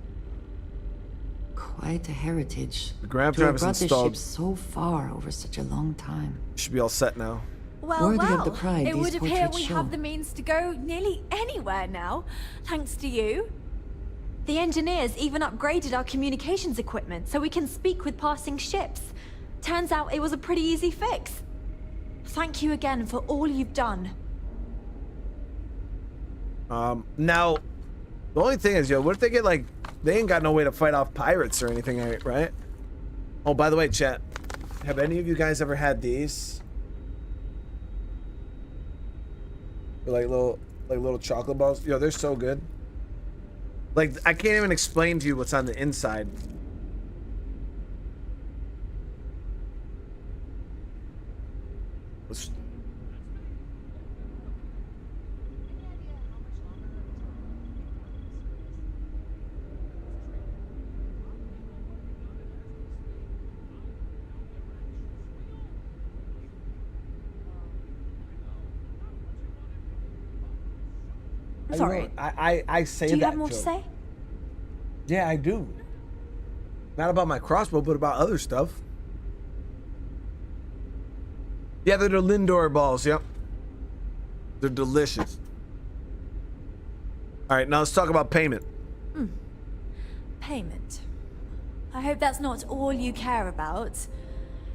Quite a heritage. The grav to have drive is brought this installed. ship so far over such a long time. Should be all set now. Worthy of the pride it these would appear portraits we show. have the means to go nearly anywhere now, thanks to you. The engineers even upgraded our communications equipment so we can speak with passing ships. Turns out it was a pretty easy fix. Thank you again for all you've done. Now, the only thing is, yo, what if they get like, they ain't got no way to fight off pirates or anything, right? Oh, by the way, chat, have any of you guys ever had these? They're like little chocolate balls. Yo, they're so good. Like, I can't even explain to you what's on the inside. Let's... Sorry. I say that. Do you have more to joke. say? Yeah, I do. Not about my crossbow, but about other stuff. Yeah, they're the Lindor balls, yep. They're delicious. All right, now let's talk about payment. Payment. I hope that's not all you care about.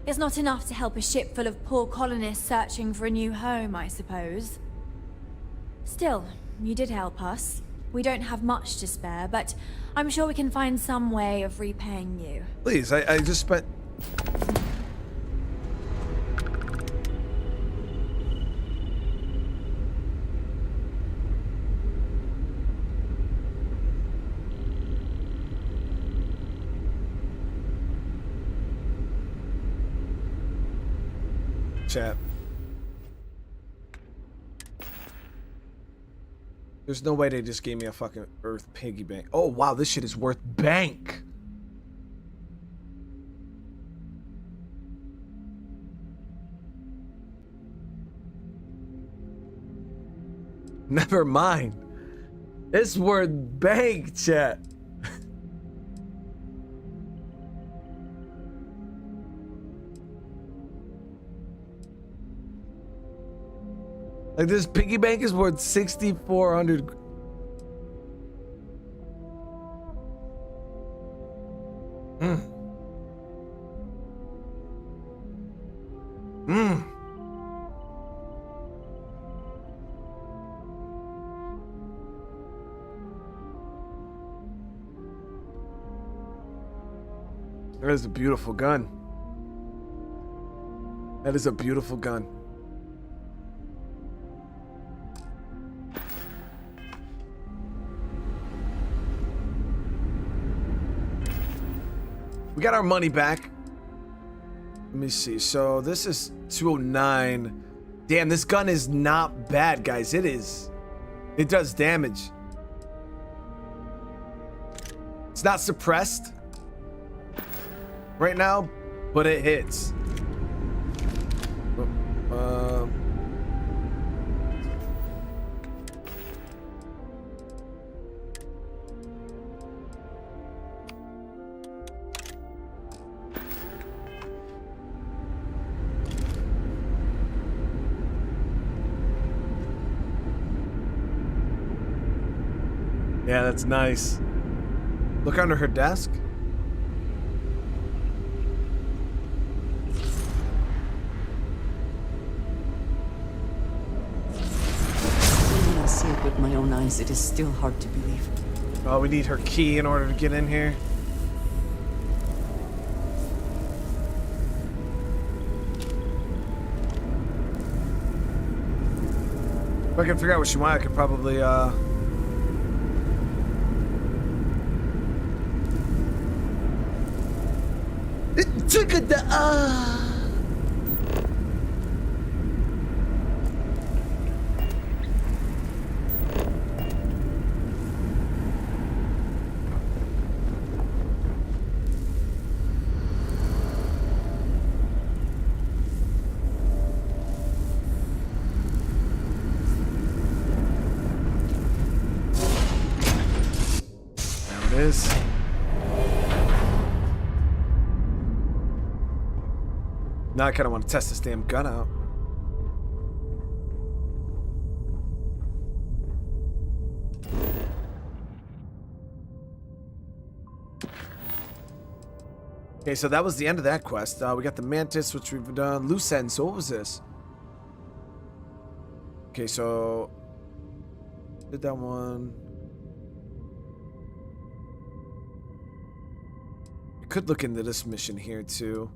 It's not enough to help a ship full of poor colonists searching for a new home, I suppose. Still, you did help us. We don't have much to spare, but I'm sure we can find some way of repaying you. Please, I just spent... Chat. There's no way they just gave me a fucking Earth piggy bank. Oh wow, this shit is worth bank. Never mind. It's worth bank, chat. Like this piggy bank is worth 6,400. That is a beautiful gun. That is a beautiful gun. We got our money back. Let me see. So this is 209. Damn, this gun is not bad, guys. It is. It does damage. It's not suppressed right now, but it hits. Yeah, that's nice. Look under her desk. When I see it with my own eyes, it is still hard to believe. Oh, we need her key in order to get in here. If I can figure out what she wants, I could probably, There it is. Now I kind of want to test this damn gun out. Okay, so that was the end of that quest. We got the Mantis, which we've done. Loose ends. So what was this? Okay, so did that one. I could look into this mission here too.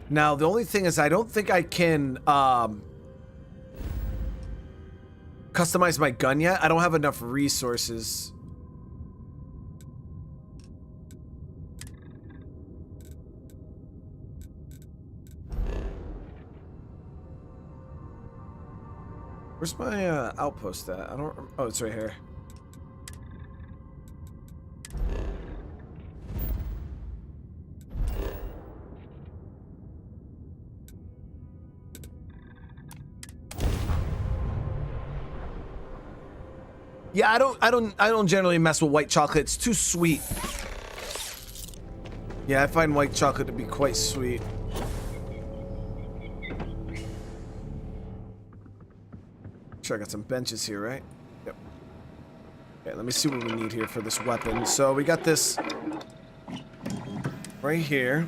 Now, the only thing is I don't think I can customize my gun yet. I don't have enough resources. Where's my outpost at? I don't... Oh, it's right here. Yeah, I don't generally mess with white chocolate. It's too sweet. Yeah, I find white chocolate to be quite sweet. Sure, I got some benches here, right? Yep. Okay, let me see what we need here for this weapon. So we got this right here.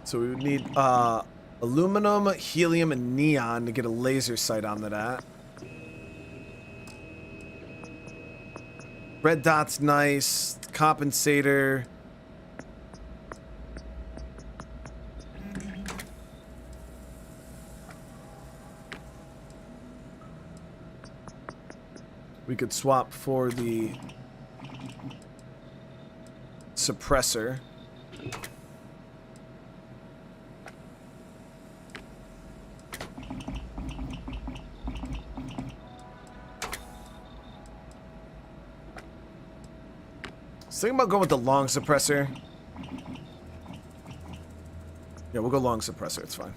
So we would need aluminum, helium, and neon to get a laser sight onto that. Red dot's nice. Compensator. We could swap for the suppressor. I was thinking about going with the long suppressor. Yeah, we'll go long suppressor. It's fine.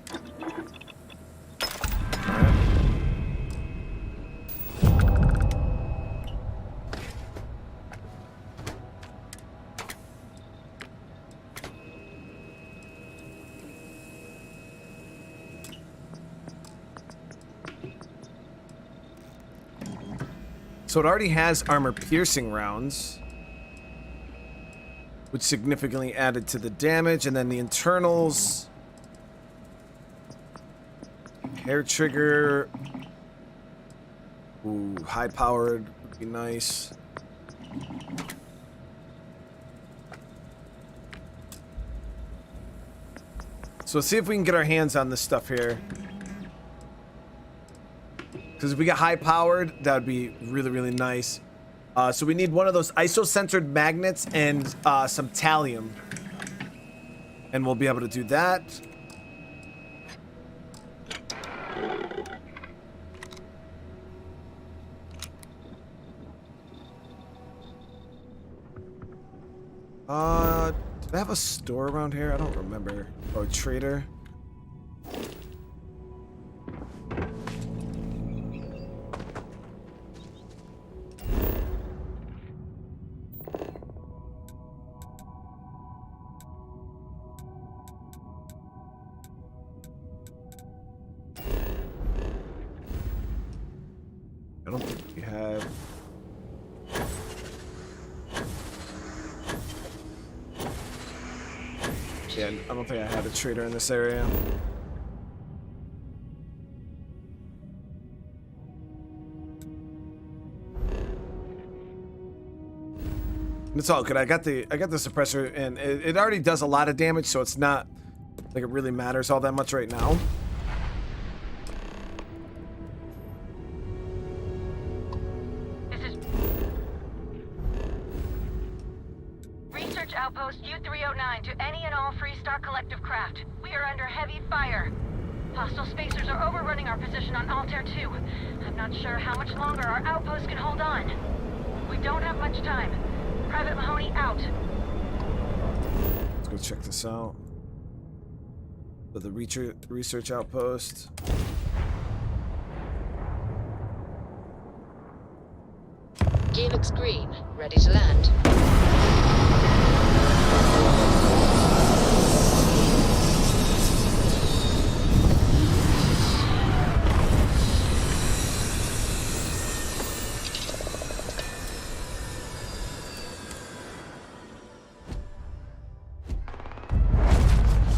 So it already has armor-piercing rounds, which significantly added to the damage, and then the internals. Hair trigger. Ooh, high-powered would be nice. So let's see if we can get our hands on this stuff here. Because if we get high-powered, that would be really, really nice. So we need one of those iso-centered magnets and some thallium. And we'll be able to do that. Did I have a store around here? I don't remember. Or a trader. I don't think we have. Yeah, I don't think I had a trader in this area. It's all good. I got the suppressor, and it already does a lot of damage, so it's not like it really matters all that much right now. Research Outpost U-309 to any and all Freestar Collective craft. We are under heavy fire. Hostile spacers are overrunning our position on Altair 2. I'm not sure how much longer our outpost can hold on. We don't have much time. Private Mahoney out. Let's go check this out. So the research outpost. Galix Green, ready to land.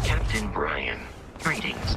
Captain Brian, greetings.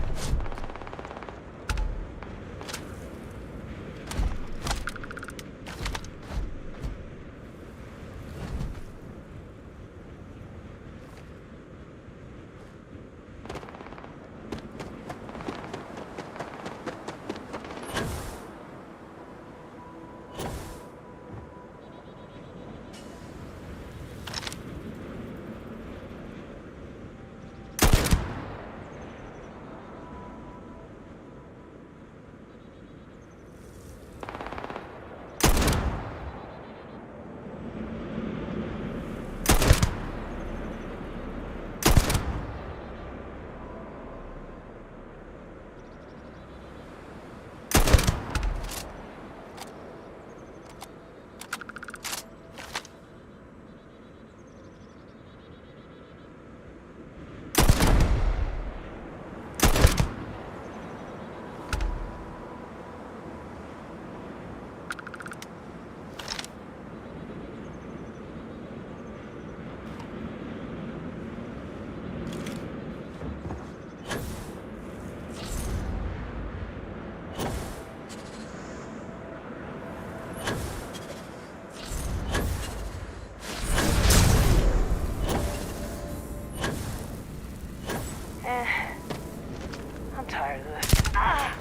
tired of this. Ah!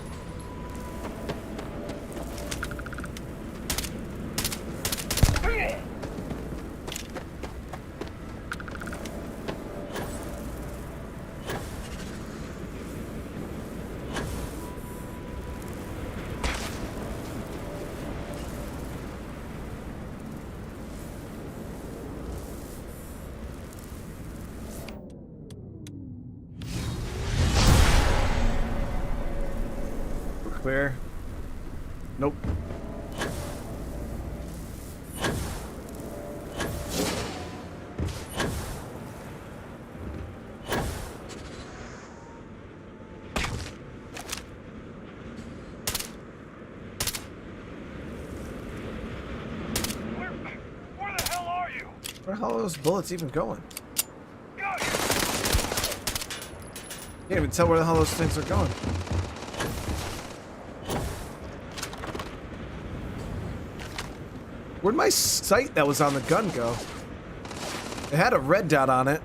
Clear. Nope. Where the hell are you? Where the hell are those bullets even going? Can't even tell where the hell those things are going. Where'd my sight that was on the gun go? It had a red dot on it.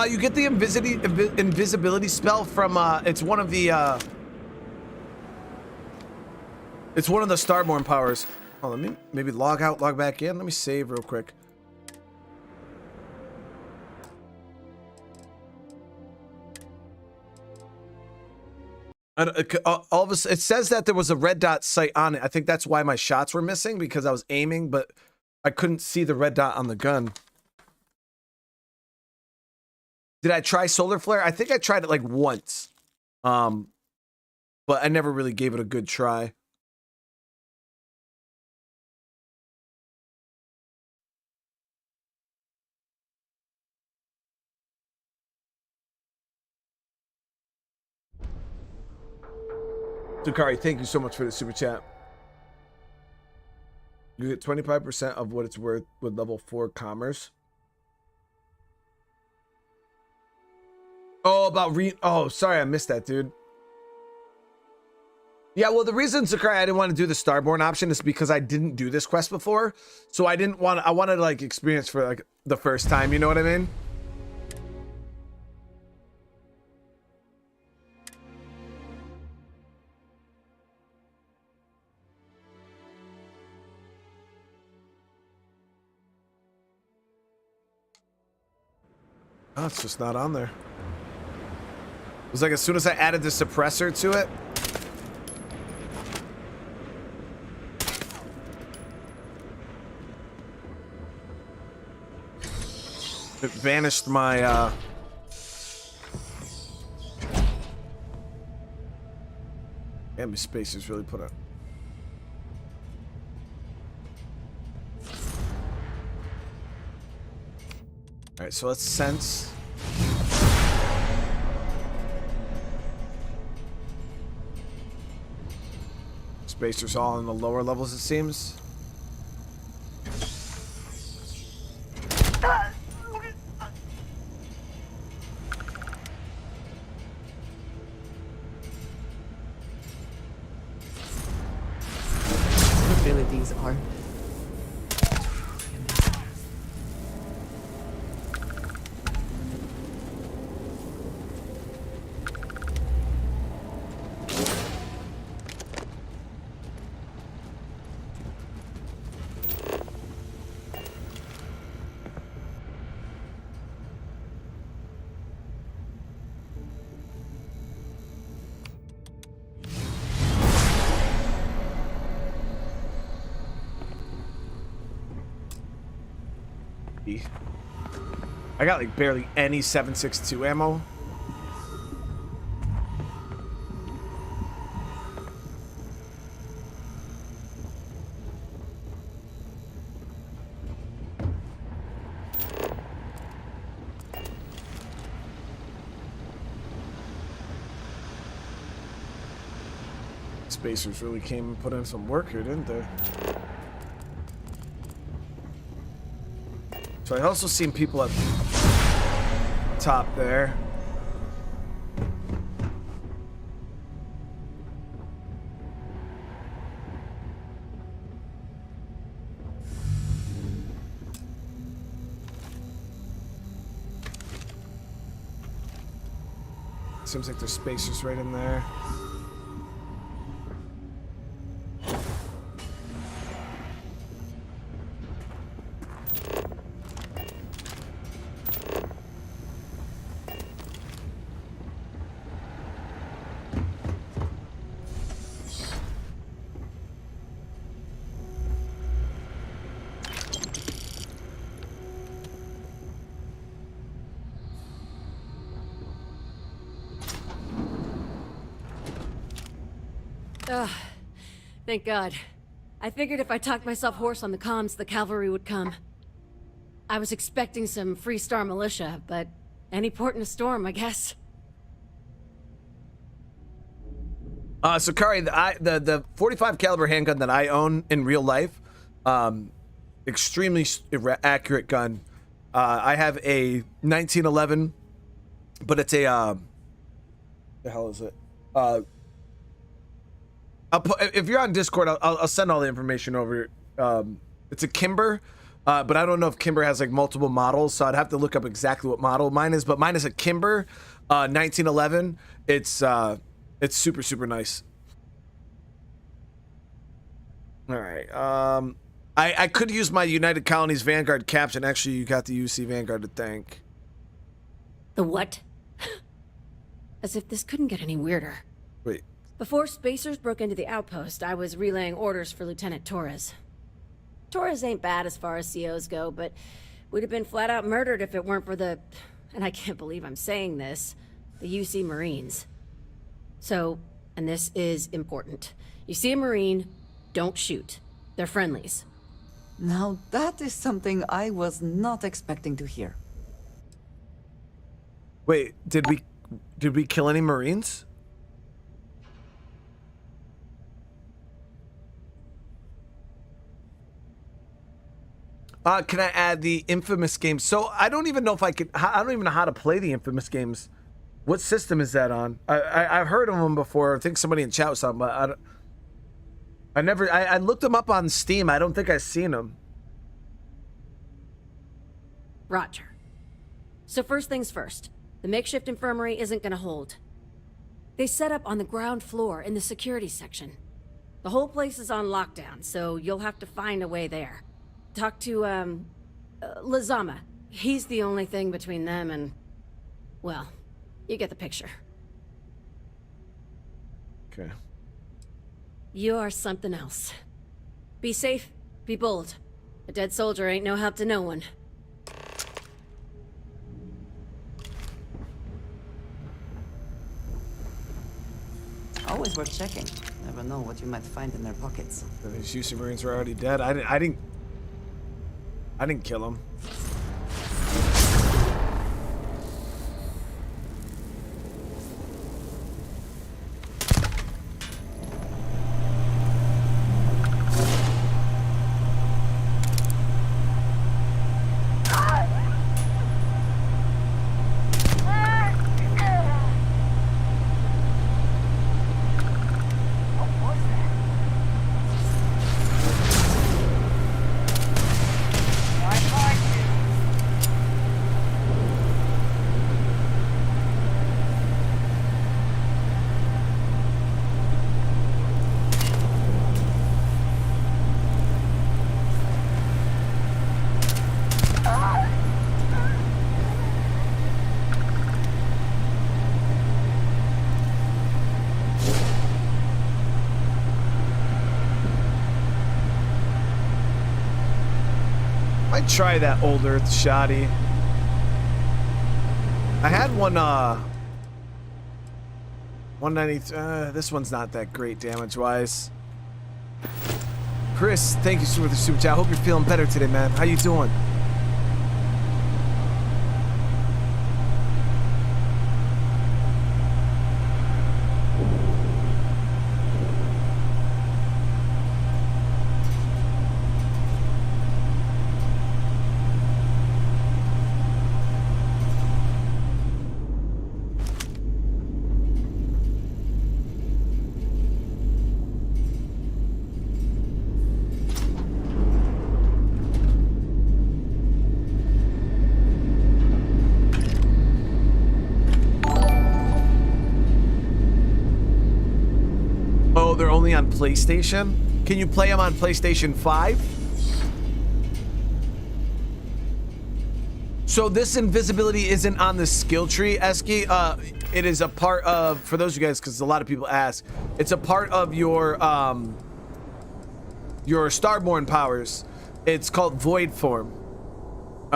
You get the invisibility spell from, it's one of the Starborn powers. Oh, let me maybe log out, log back in. Let me save real quick. All of us, it says that there was a red dot sight on it. I think that's why my shots were missing, because I was aiming, but I couldn't see the red dot on the gun. Did I try solar flare? I think I tried it like once. But I never really gave it a good try. Sukari, thank you so much for the super chat. You get 25% of what it's worth with level 4 commerce. Oh, about oh, sorry, I missed that, dude. Yeah, well, the reason, Sakurai, I didn't want to do the Starborn option is because I didn't do this quest before. So I didn't want to, I wanted to, like, experience for, like, the first time, you know what I mean? Oh, it's just not on there. It was like as soon as I added the suppressor to it. It vanished my, yeah, my spacers really put it. Alright, so let's sense. Spacers all in the lower levels, it seems. Abilities are I got like barely any 7.62 ammo. Spacers really came and put in some work here, didn't they? So I also seen people at top there. Seems like there's spacers right in there. Thank God. I figured if I talked myself hoarse on the comms, the cavalry would come. I was expecting some Freestar militia, but any port in a storm, I guess. So Kari, the 45 caliber handgun that I own in real life, extremely accurate gun. I have a 1911, but it's a the hell is it? If you're on Discord, I'll send all the information over. It's a Kimber, but I don't know if Kimber has like multiple models, so I'd have to look up exactly what model mine is. But mine is a Kimber 1911. It's super, super nice. All right. I could use my United Colonies Vanguard caption. Actually, you got the UC Vanguard to thank. The what? As if this couldn't get any weirder. Wait. Before Spacers broke into the outpost, I was relaying orders for Lieutenant Torres. Torres ain't bad as far as COs go, but we'd have been flat out murdered if it weren't for the, and I can't believe I'm saying this, the UC Marines. So, and this is important, you see a Marine, don't shoot. They're friendlies. Now that is something I was not expecting to hear. Wait, did we kill any Marines? Can I add the Infamous games? So I don't even know if I could. I don't even know how to play the Infamous games. What system is that on? I've heard of them before. I think somebody in chat was something, but I looked them up on Steam. I don't think I've seen them. Roger. So first things first, the makeshift infirmary isn't gonna hold. They set up on the ground floor in the security section. The whole place is on lockdown, so you'll have to find a way there. Talk to, Lazama. He's the only thing between them and... well, you get the picture. Okay. You are something else. Be safe, be bold. A dead soldier ain't no help to no one. Always worth checking. Never know what you might find in their pockets. These UC Marines were already dead. I didn't kill them. Might try that old Earth shoddy. I had one 190. This one's not that great damage wise. Chris, thank you for the super chat. I hope you're feeling better today, man. How you doing? on PlayStation. Can you play them on PlayStation 5? So this invisibility isn't on the skill tree, Eski. It is a part of, for those of you guys, because a lot of people ask, it's a part of your Starborn powers. It's called Void Form.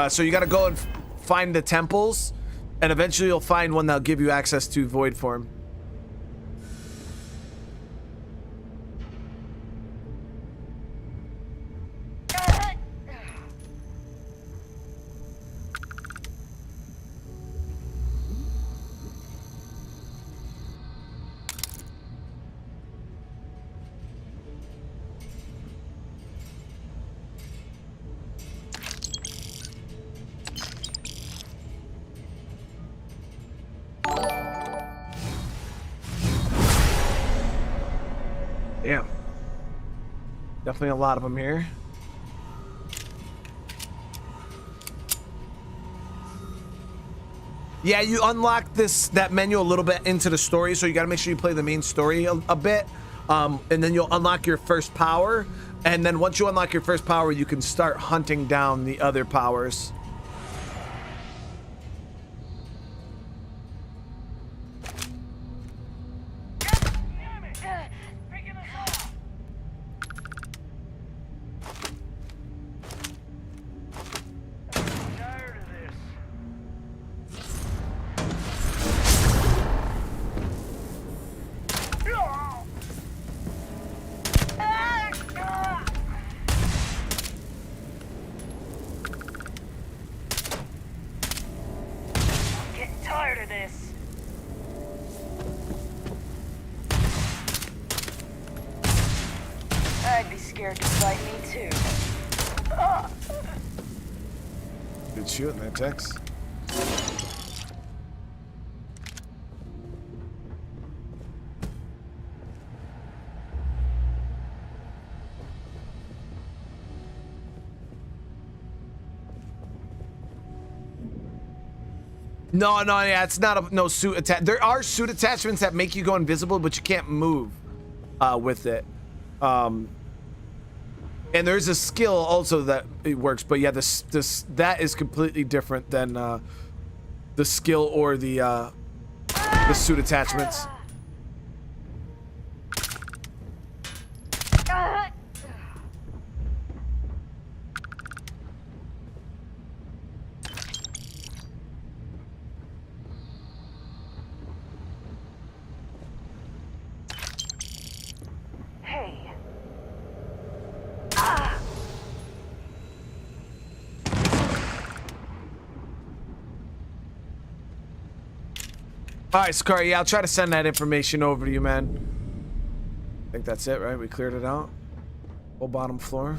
So you got to go and find the temples, and eventually you'll find one that'll give you access to Void Form. Damn. Definitely a lot of them here. Yeah, you unlock that menu a little bit into the story, so you gotta make sure you play the main story a bit. And then you'll unlock your first power. And then once you unlock your first power, you can start hunting down the other powers. Good shooting there, Tex. No, yeah, it's not no suit attach. There are suit attachments that make you go invisible, but you can't move with it. And there's a skill also that it works, but yeah, that is completely different than the skill or the suit attachments. All right, Scar, yeah, I'll try to send that information over to you, man. I think that's it, right? We cleared it out. Whole bottom floor.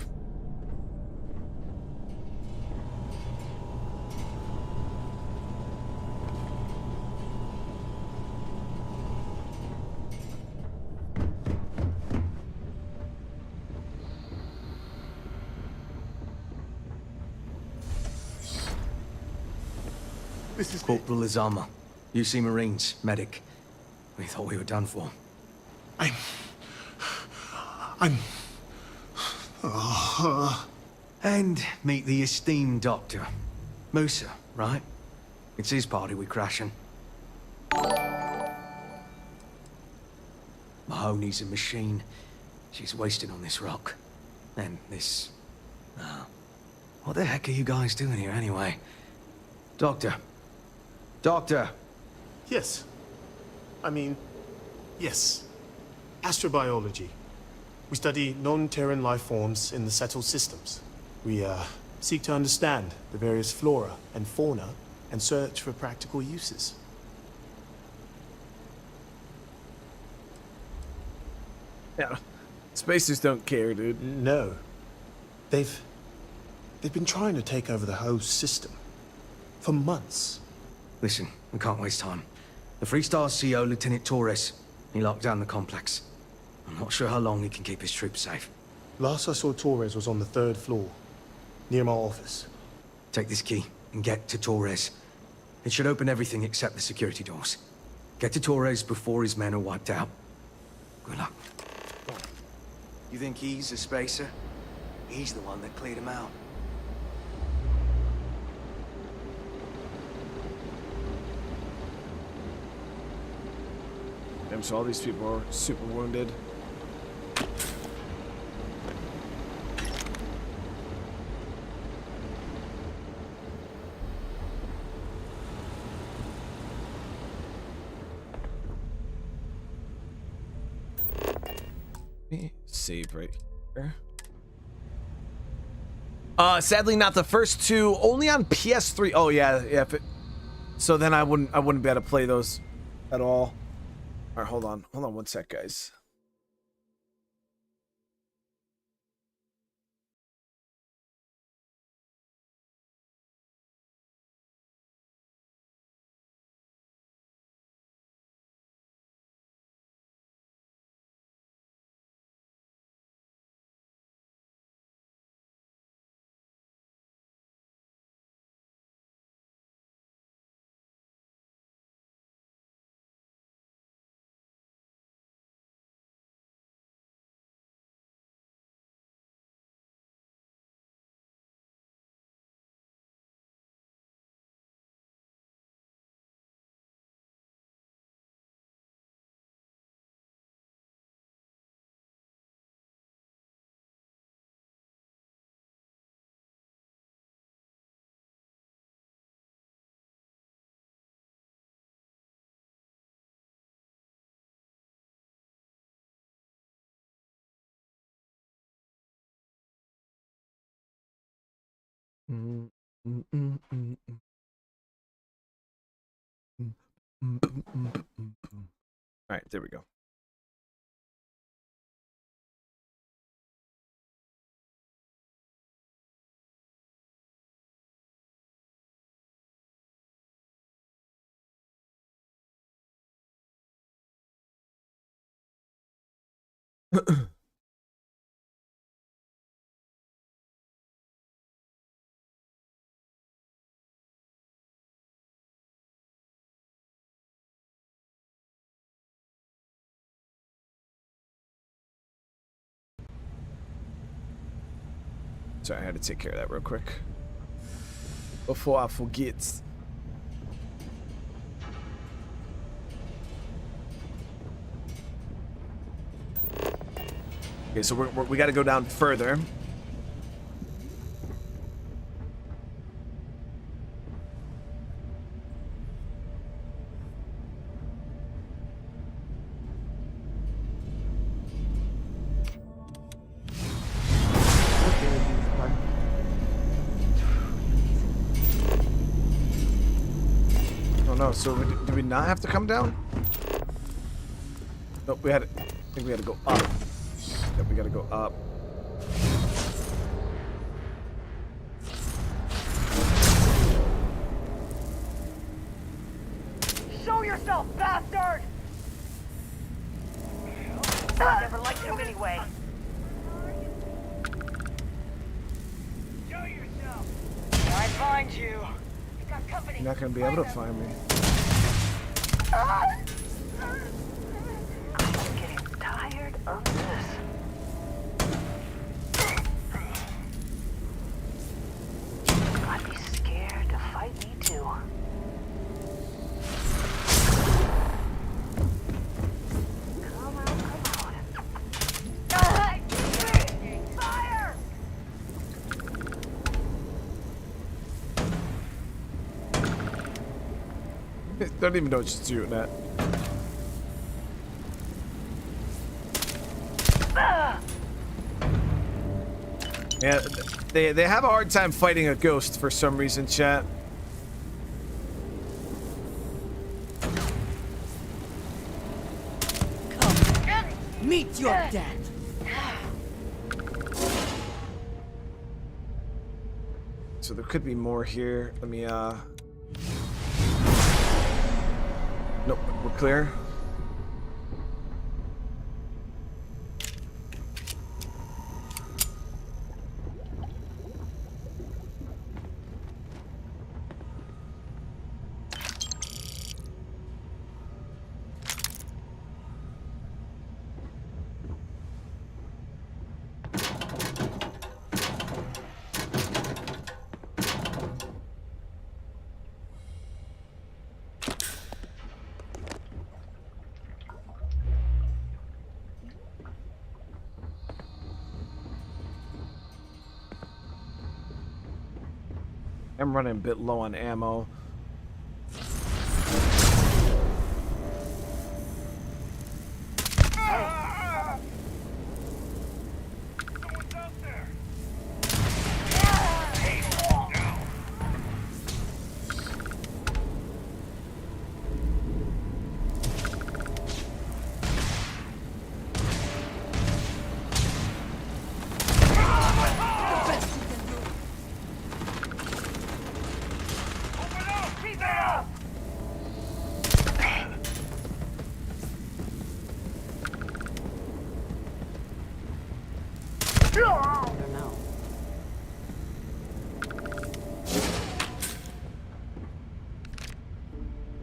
This is Corporal Izama. UC Marines, medic. We thought we were done for. And meet the esteemed doctor. Musa, right? It's his party we're crashing. Mahoney's a machine. She's wasted on this rock. And this... what the heck are you guys doing here anyway? Doctor. Doctor! Yes. Yes. Astrobiology. We study non-Terran life forms in the settled systems. We, seek to understand the various flora and fauna and search for practical uses. Yeah. Spacers don't care, dude. No. They've been trying to take over the whole system. For months. Listen, we can't waste time. The Freestar CO, Lieutenant Torres, he locked down the complex. I'm not sure how long he can keep his troops safe. Last I saw Torres was on the 3rd floor, near my office. Take this key and get to Torres. It should open everything except the security doors. Get to Torres before his men are wiped out. Good luck. You think he's a spacer? He's the one that cleared him out. Damn, so all these people are super wounded. Save right here. Sadly not the first two, only on PS3. Oh yeah, yeah. So then I wouldn't be able to play those at all. All right, hold on 1 sec, guys. All right, there we go. Sorry, I had to take care of that real quick before I forget. Okay, so we got to go down further. So do we not have to come down? Nope, I think we had to go up. Yep, we gotta go up. Show yourself, bastard! I never liked him anyway. Show yourself! I find you. You're not gonna be able to find me. I'm getting tired of this. I'd be scared to fight me too. Come on. Fire! Don't even know what you're shooting at. Yeah, they have a hard time fighting a ghost for some reason, chat. Come, meet your death. So there could be more here. Let me nope, we're clear. I'm running a bit low on ammo.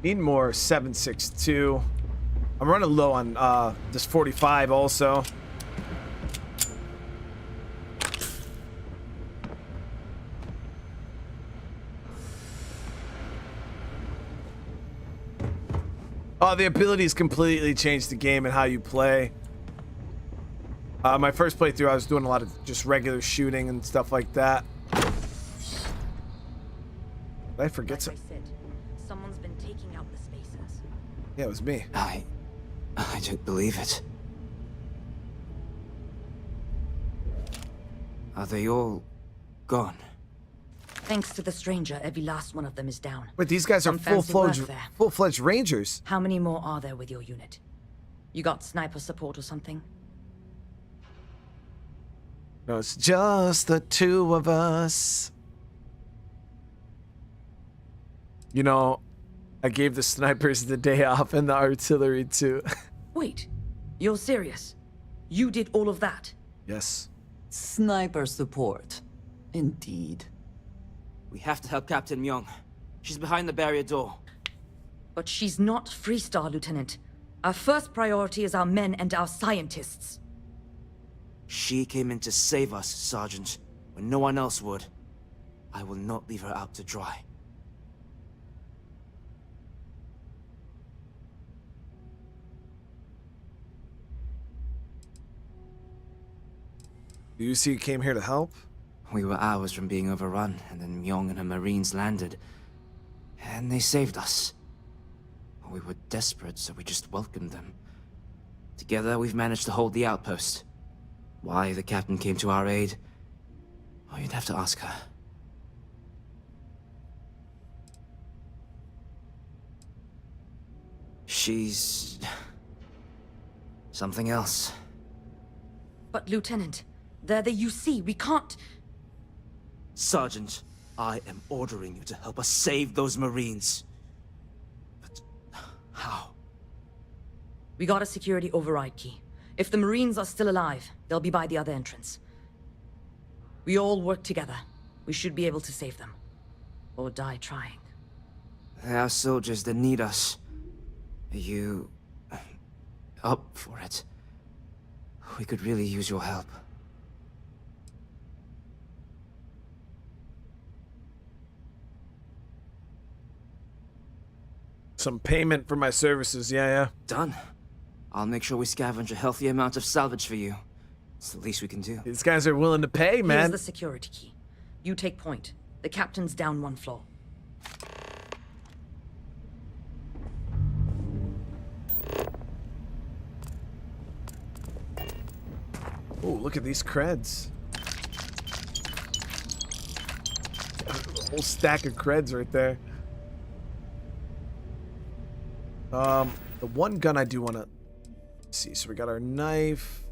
Need more 7.62. I'm running low on this 45 also. Oh, the abilities completely changed the game and how you play. My first playthrough, I was doing a lot of just regular shooting and stuff like that. Did I forget something? Someone's been taking out the spacers. Yeah, it was me. I don't believe it. Are they all gone? Thanks to the stranger, every last one of them is down. Wait, these guys are full-fledged rangers. How many more are there with your unit? You got sniper support or something? No, it's just the two of us. You know, I gave the snipers the day off and the artillery too. Wait, you're serious? You did all of that? Yes. Sniper support. Indeed. We have to help Captain Myung. She's behind the barrier door. But she's not Freestar, Lieutenant. Our first priority is our men and our scientists. She came in to save us, Sergeant, when no one else would. I will not leave her out to dry. You see, you came here to help? We were hours from being overrun, and then Myung and her Marines landed. And they saved us. We were desperate, so we just welcomed them. Together, we've managed to hold the outpost. Why the captain came to our aid? Oh, you'd have to ask her. She's... something else. But, Lieutenant, they're the UC. We can't... Sergeant, I am ordering you to help us save those Marines. But how? We got a security override key. If the Marines are still alive, they'll be by the other entrance. We all work together. We should be able to save them. Or die trying. There are soldiers that need us. Are you... up for it? We could really use your help. Some payment for my services, yeah. Done. I'll make sure we scavenge a healthy amount of salvage for you. It's the least we can do. These guys are willing to pay, man. Here's the security key. You take point. The captain's down one floor. Oh, look at these creds. A whole stack of creds right there. The one gun I do want to see. So we got our knife.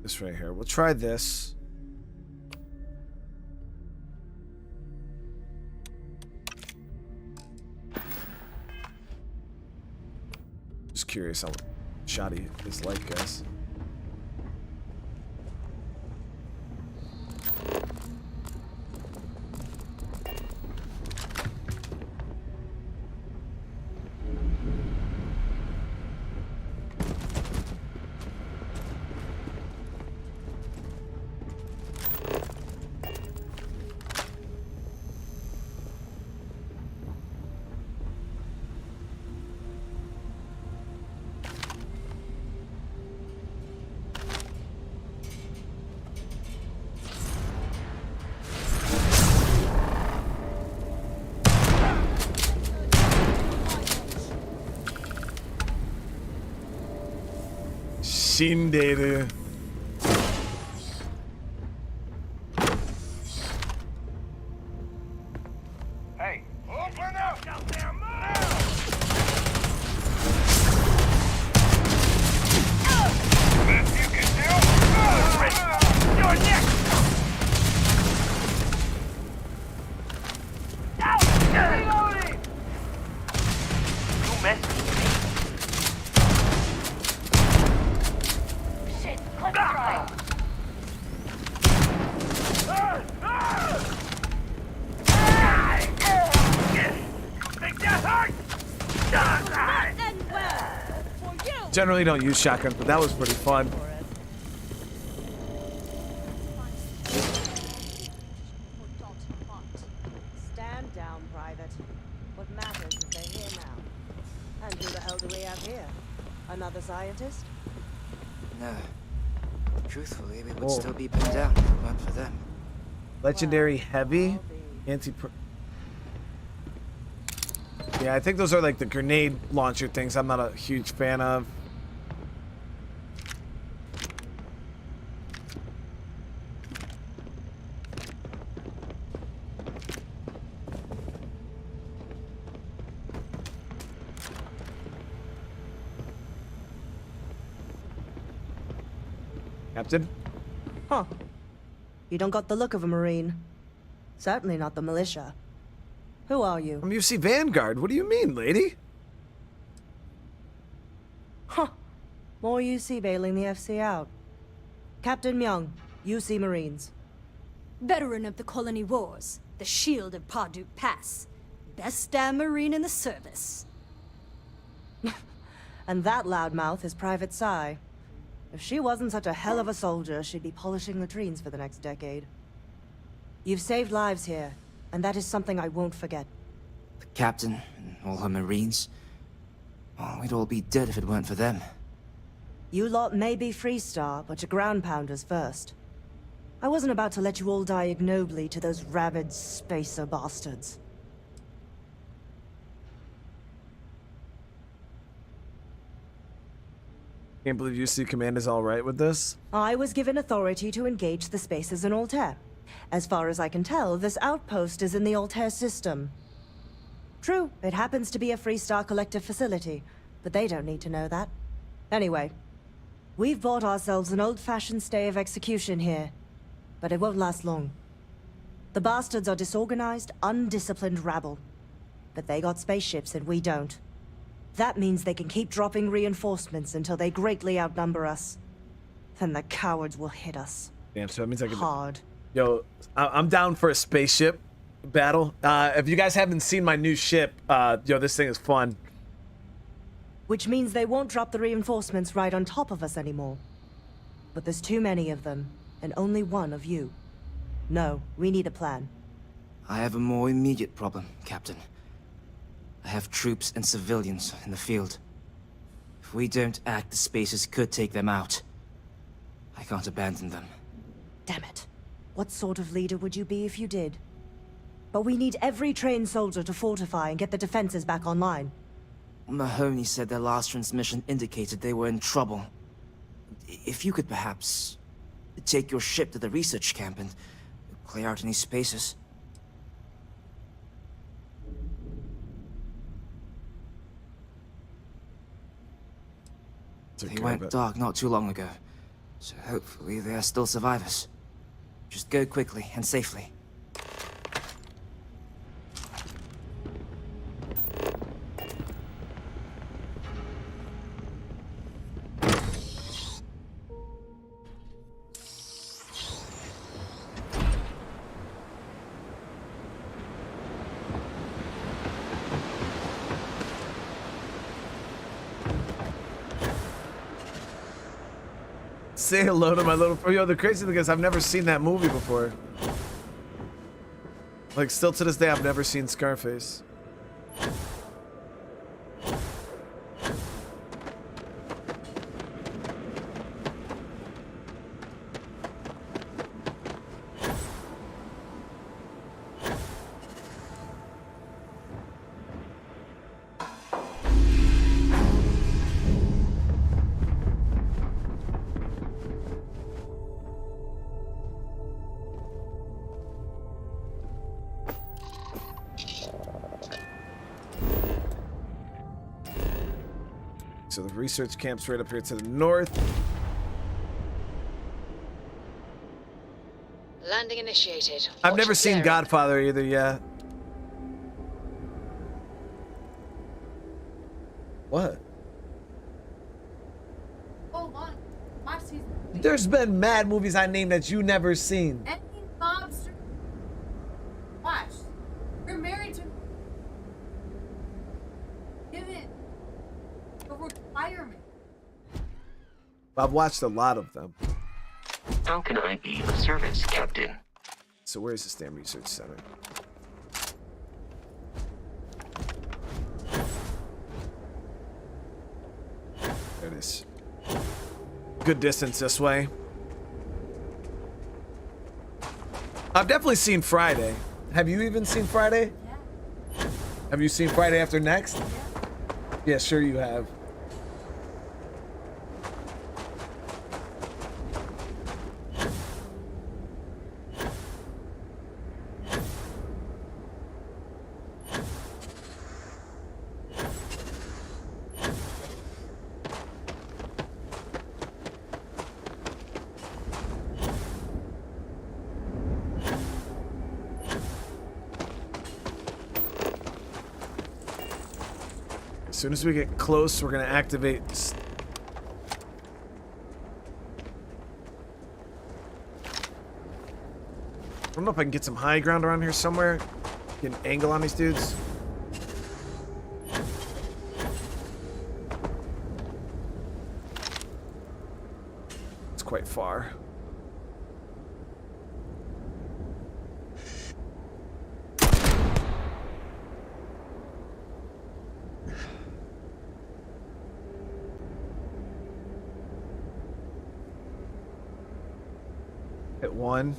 This right here. We'll try this. Just curious how shoddy is like, guys. Shinderu. Hey, open up! Goddamn best you can do? You're next! Reloading! You messed with me. Shit, click try. Think that hurt? Generally don't use shotguns, but that was pretty fun. Stand down, Private. What matters is they're here now. And who the hell do we have here? Another scientist? No. Truthfully, we would Whoa. still be pinned down if it weren't for them. Legendary heavy anti. Yeah, I think those are like the grenade launcher things. I'm not a huge fan of. Captain? Huh. You don't got the look of a Marine. Certainly not the militia. Who are you? I'm UC Vanguard. What do you mean, lady? Huh. More UC bailing the FC out. Captain Myung, UC Marines. Veteran of the Colony Wars, the shield of Parduk Pass. Best damn Marine in the service. And that loudmouth is Private Sai. If she wasn't such a hell of a soldier, she'd be polishing latrines for the next decade. You've saved lives here, and that is something I won't forget. The captain and all her Marines. Oh, we'd all be dead if it weren't for them. You lot may be Freestar, but you're ground pounders first. I wasn't about to let you all die ignobly to those rabid spacer bastards. Can't believe UC Command is all right with this. I was given authority to engage the spaces in Altair. As far as I can tell, this outpost is in the Altair system. True, it happens to be a Freestar Collective facility, but they don't need to know that. Anyway, we've bought ourselves an old-fashioned stay of execution here, but it won't last long. The bastards are disorganized, undisciplined rabble. But they got spaceships and we don't. That means they can keep dropping reinforcements until they greatly outnumber us. Then the cowards will hit us. Damn, so that means I can... Hard. Yo, I'm down for a spaceship battle. If you guys haven't seen my new ship, yo, this thing is fun. Which means they won't drop the reinforcements right on top of us anymore. But there's too many of them, and only one of you. No, we need a plan. I have a more immediate problem, Captain. I have troops and civilians in the field. If we don't act, the spaces could take them out. I can't abandon them. Damn it. What sort of leader would you be if you did? But we need every trained soldier to fortify and get the defenses back online. Mahoney said their last transmission indicated they were in trouble. If you could perhaps take your ship to the research camp and clear out any spaces. They went dark not too long ago, so hopefully they are still survivors. Just go quickly and safely. Say hello to my little... Yo, the crazy thing is I've never seen that movie before. Like, still to this day, I've never seen Scarface. So the research camp's right up here to the north. Landing initiated. I've never seen Godfather either yet. What? Hold on. Watch these. There's been mad movies I named that you never seen. Any mobster. Watch. You're married to. Give it. A requirement. I've watched a lot of them. How can I be of service, Captain? So where's the STAM Research Center? There it is. Good distance this way. I've definitely seen Friday. Have you even seen Friday? Yeah. Have you seen Friday After Next? Yeah, sure you have. As soon as we get close, we're gonna activate. I don't know if I can get some high ground around here somewhere. Get an angle on these dudes. It's quite far. Hit one.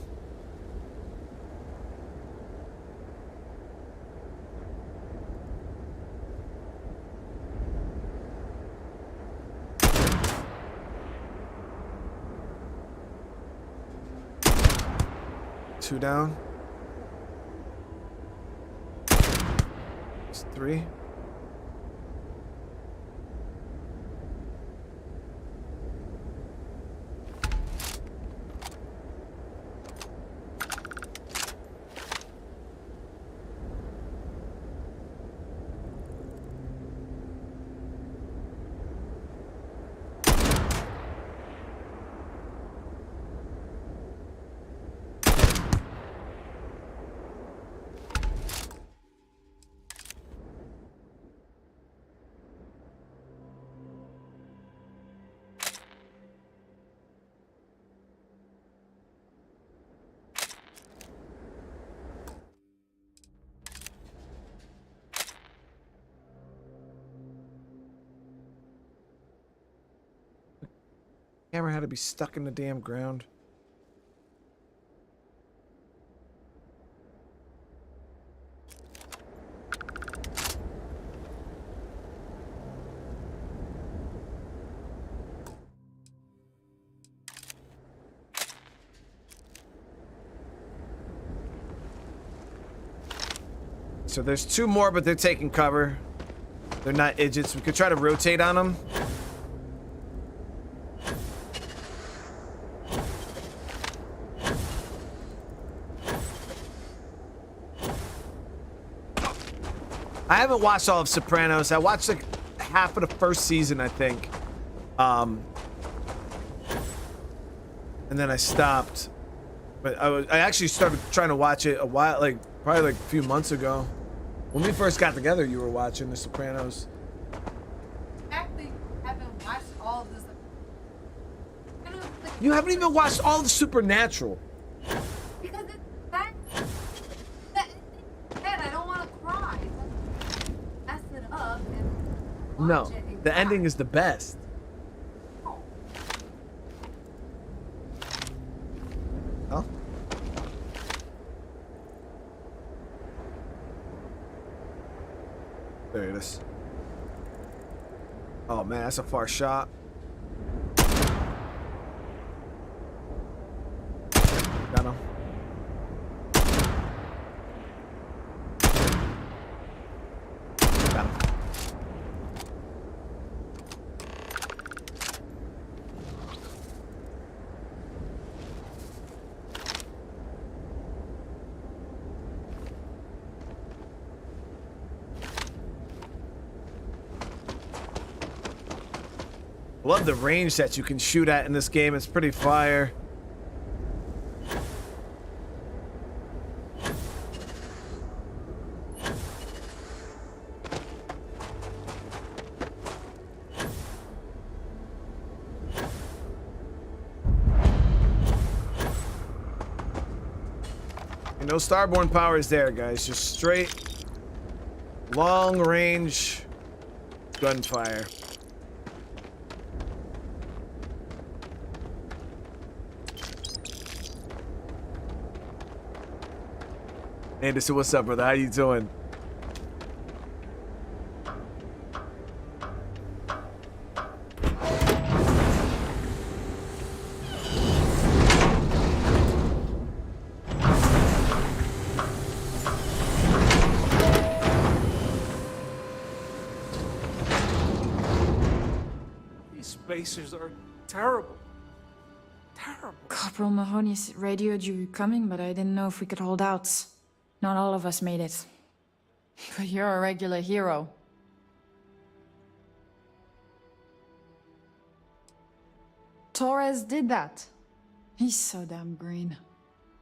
Two down. It's three. Camera had to be stuck in the damn ground. So there's two more, but they're taking cover. They're not idiots. We could try to rotate on them. I haven't watched all of Sopranos. I watched like half of the first season, I think. And then I stopped. But I actually started trying to watch it a while, probably like a few months ago. When we first got together, you were watching The Sopranos. Actually, haven't watched all of this. You haven't even watched all of Supernatural. Because it's that I don't want to cry. Mess it up and No, the ending is the best. Oh. There it is. Oh man, that's a far shot. Got him. Got him. Love the range that you can shoot at in this game. It's pretty fire. No starborn powers there, guys. Just straight, long range gunfire. Anderson, what's up, brother? How you doing? Spacers are terrible. Terrible. Corporal Mahoney radioed you coming, but I didn't know if we could hold out. Not all of us made it. But you're a regular hero. Torres did that. He's so damn green.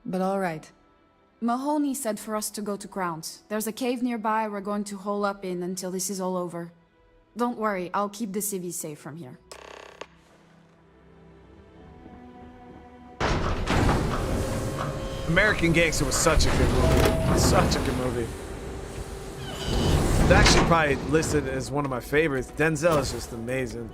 But alright. Mahoney said for us to go to Crowns. There's a cave nearby we're going to hole up in until this is all over. Don't worry, I'll keep the civvies safe from here. American Gangster was such a good movie. Such a good movie. It's actually probably listed as one of my favorites. Denzel is just amazing.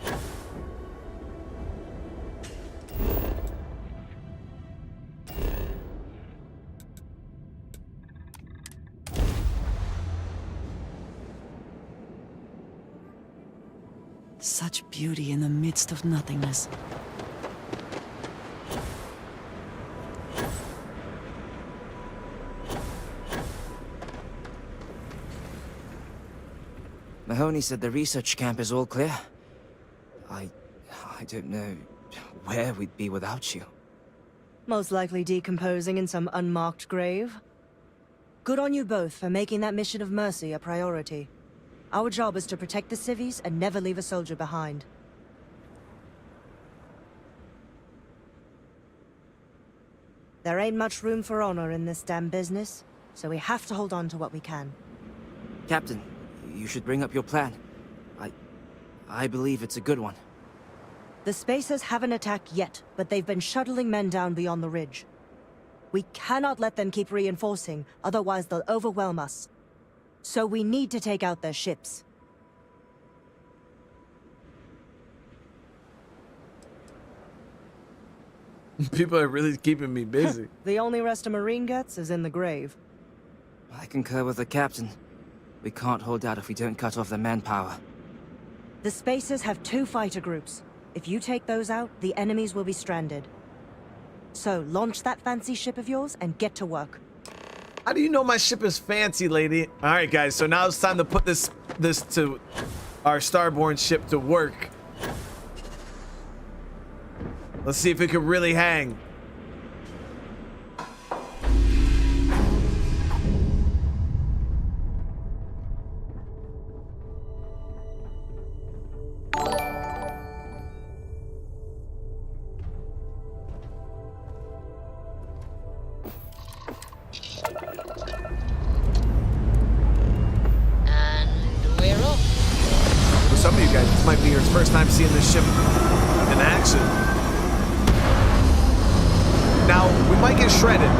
Such beauty in the midst of nothingness. Mahoney said the research camp is all clear. I don't know where we'd be without you. Most likely decomposing in some unmarked grave. Good on you both for making that mission of mercy a priority. Our job is to protect the civvies and never leave a soldier behind. There ain't much room for honor in this damn business, so we have to hold on to what we can. Captain, you should bring up your plan. I believe it's a good one. The Spacers haven't attacked yet, but they've been shuttling men down beyond the ridge. We cannot let them keep reinforcing, otherwise they'll overwhelm us. So we need to take out their ships. People are really keeping me busy. The only rest a Marine gets is in the grave. I concur with the captain. We can't hold out if we don't cut off their manpower. The Spacers have 2 fighter groups. If you take those out, the enemies will be stranded. So launch that fancy ship of yours and get to work. How do you know my ship is fancy, lady? All right, guys. So now it's time to put this to our starborn ship to work. Let's see if it can really hang. Some of you guys, this might be your first time seeing this ship in action. Now, we might get shredded.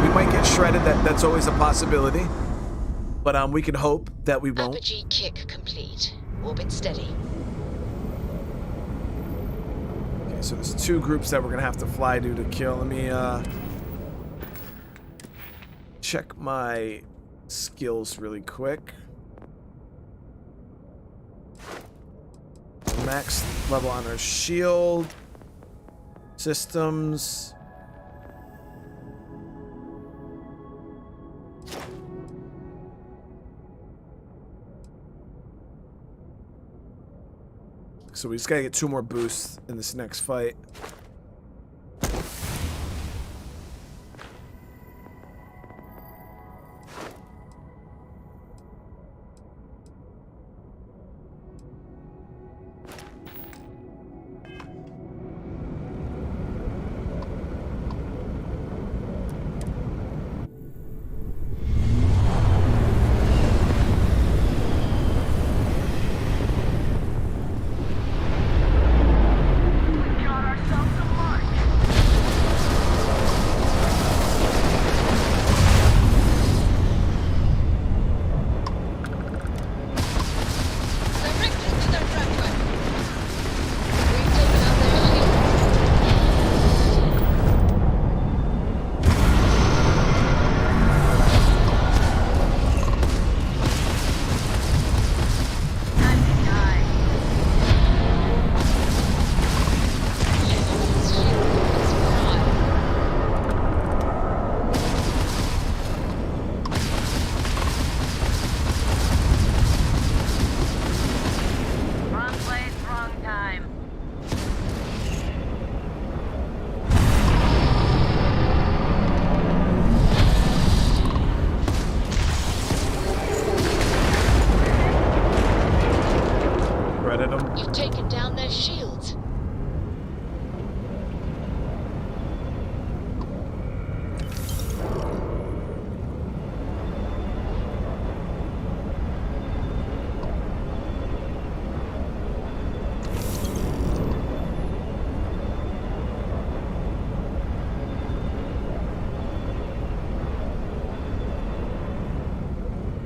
We might get shredded. That's always a possibility. But we can hope that we won't. Apogee kick complete. Orbit steady. Okay, so there's 2 groups that we're gonna have to fly to kill. Let me check my skills really quick. Max level on our shield. Systems. So we just gotta get 2 more boosts in this next fight.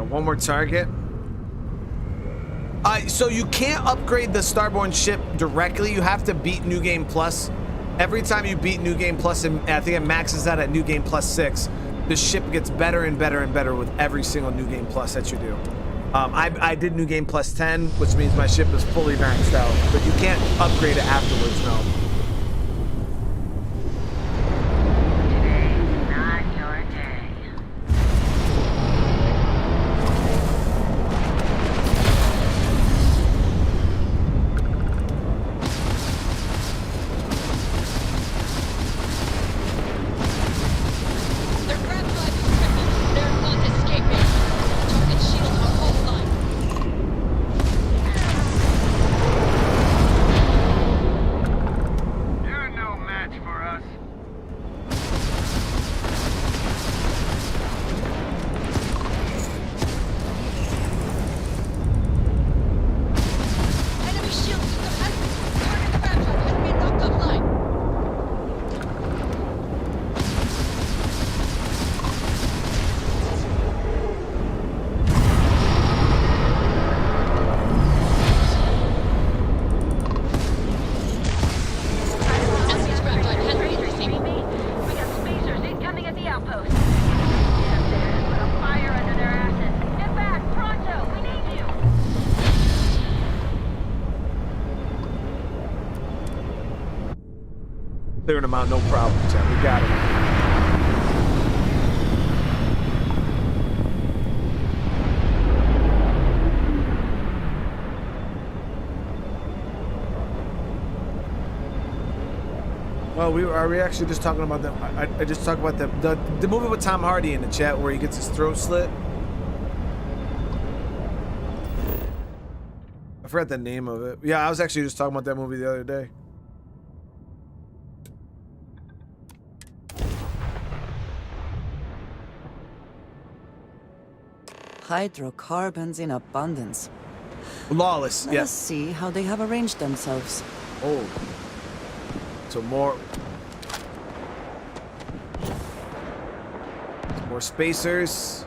one more target. So you can't upgrade the Starborn ship directly. You have to beat New Game Plus. Every time you beat New Game Plus, and I think it maxes out at New Game Plus 6, the ship gets better and better and better with every single New Game Plus that you do. I did New Game Plus 10, which means my ship is fully maxed out, but you can't upgrade it afterwards, no. Clearing them out, no problem, Chad. We got it. Well, are we actually just talking about the? I just talked about the movie with Tom Hardy in the chat where he gets his throat slit. I forgot the name of it. Yeah, I was actually just talking about that movie the other day. Hydrocarbons in abundance. Lawless, Let us see how they have arranged themselves. Oh. So more spacers.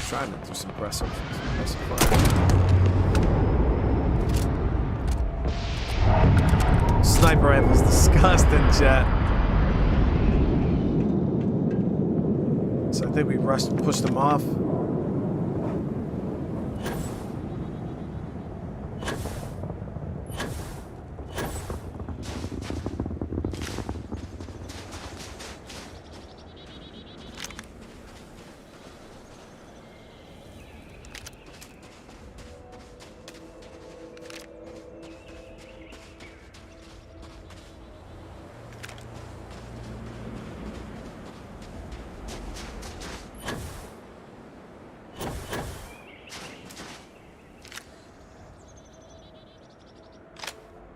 Trying to do some aggressive fire. Sniper rifle's disgusting, chat. So I think we pushed them off.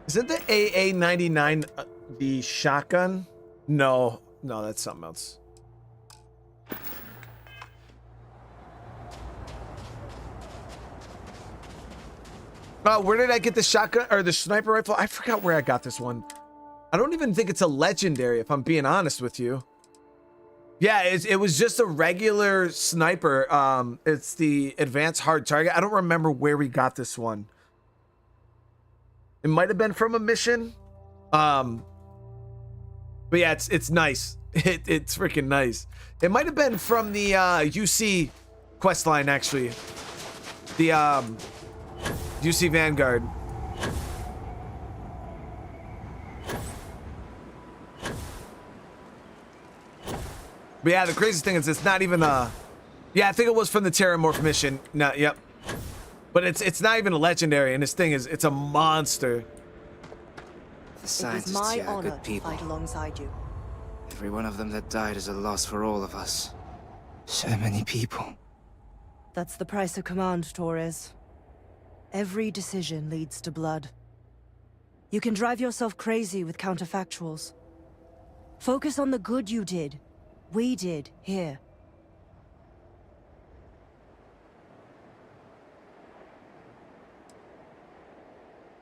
Isn't the AA-99 the shotgun? No, that's something else. Where did I get the shotgun or the sniper rifle? I forgot where I got this one. I don't even think it's a legendary, if I'm being honest with you. Yeah, it was just a regular sniper. It's the advanced hard target. I don't remember where we got this one. It might have been from a mission. But yeah, it's nice. It's freaking nice. It might have been from the UC quest line, actually. The UC Vanguard. But yeah, the craziest thing is it's not even a... Yeah, I think it was from the Terramorph mission. No, yep. But it's not even a legendary, and this thing it's a monster. The scientists it was my here are honor good people. to fight alongside you. Every one of them that died is a loss for all of us. So many people. That's the price of command, Torres. Every decision leads to blood. You can drive yourself crazy with counterfactuals. Focus on the good you did. We did here.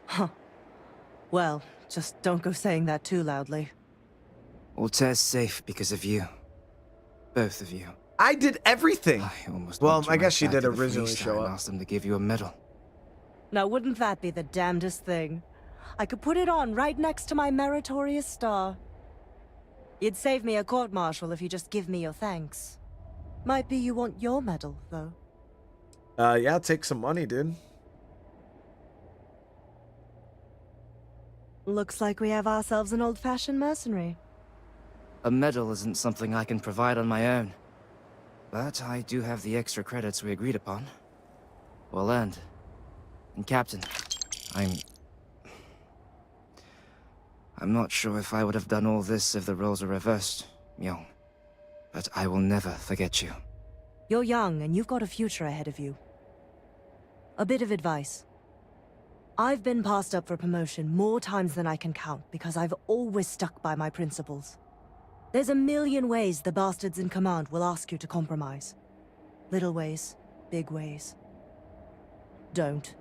Huh. Well, just don't go saying that too loudly. Altair's safe because of you. Both of you. I did everything. Well, I guess she did originally show up. I asked them to give you a medal. Now, wouldn't that be the damnedest thing? I could put it on right next to my meritorious star. You'd save me a court-martial if you just give me your thanks. Might be you want your medal, though. Yeah, I'll take some money, dude. Looks like we have ourselves an old-fashioned mercenary. A medal isn't something I can provide on my own. But I do have the extra credits we agreed upon. Well earned. And Captain, I'm not sure if I would have done all this if the roles were reversed, Myung. But I will never forget you. You're young, and you've got a future ahead of you. A bit of advice. I've been passed up for promotion more times than I can count because I've always stuck by my principles. There's a million ways the bastards in command will ask you to compromise. Little ways, big ways. Don't.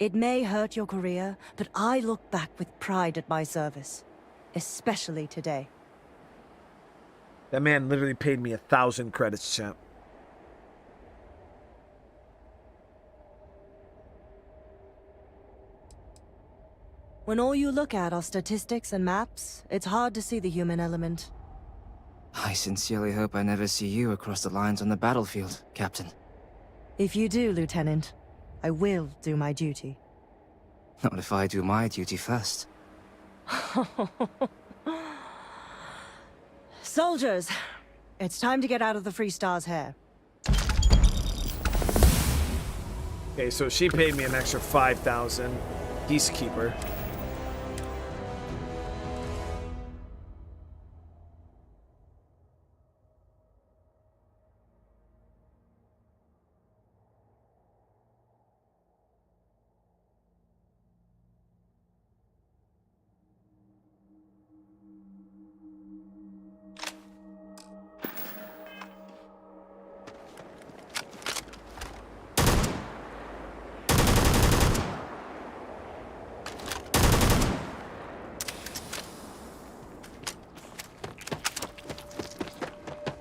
It may hurt your career, but I look back with pride at my service. Especially today. That man literally paid me 1,000 credits, champ. When all you look at are statistics and maps, it's hard to see the human element. I sincerely hope I never see you across the lines on the battlefield, Captain. If you do, Lieutenant, I will do my duty. Not if I do my duty first. Soldiers, it's time to get out of the Free Star's hair. Okay, so she paid me an extra 5,000. Peacekeeper.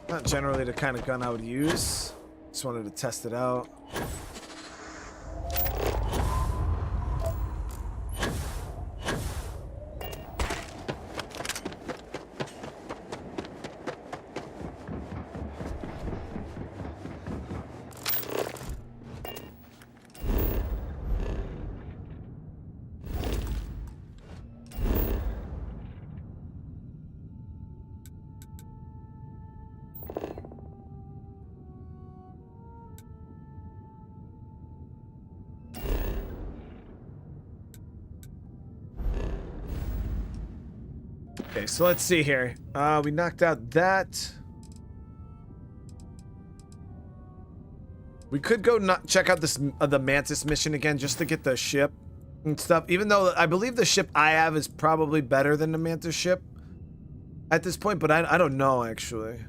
Not generally the kind of gun I would use. Just wanted to test it out. Okay, so let's see here. We knocked out that. We could go check out this the Mantis mission again just to get the ship and stuff. Even though I believe the ship I have is probably better than the Mantis ship at this point, but I don't know actually.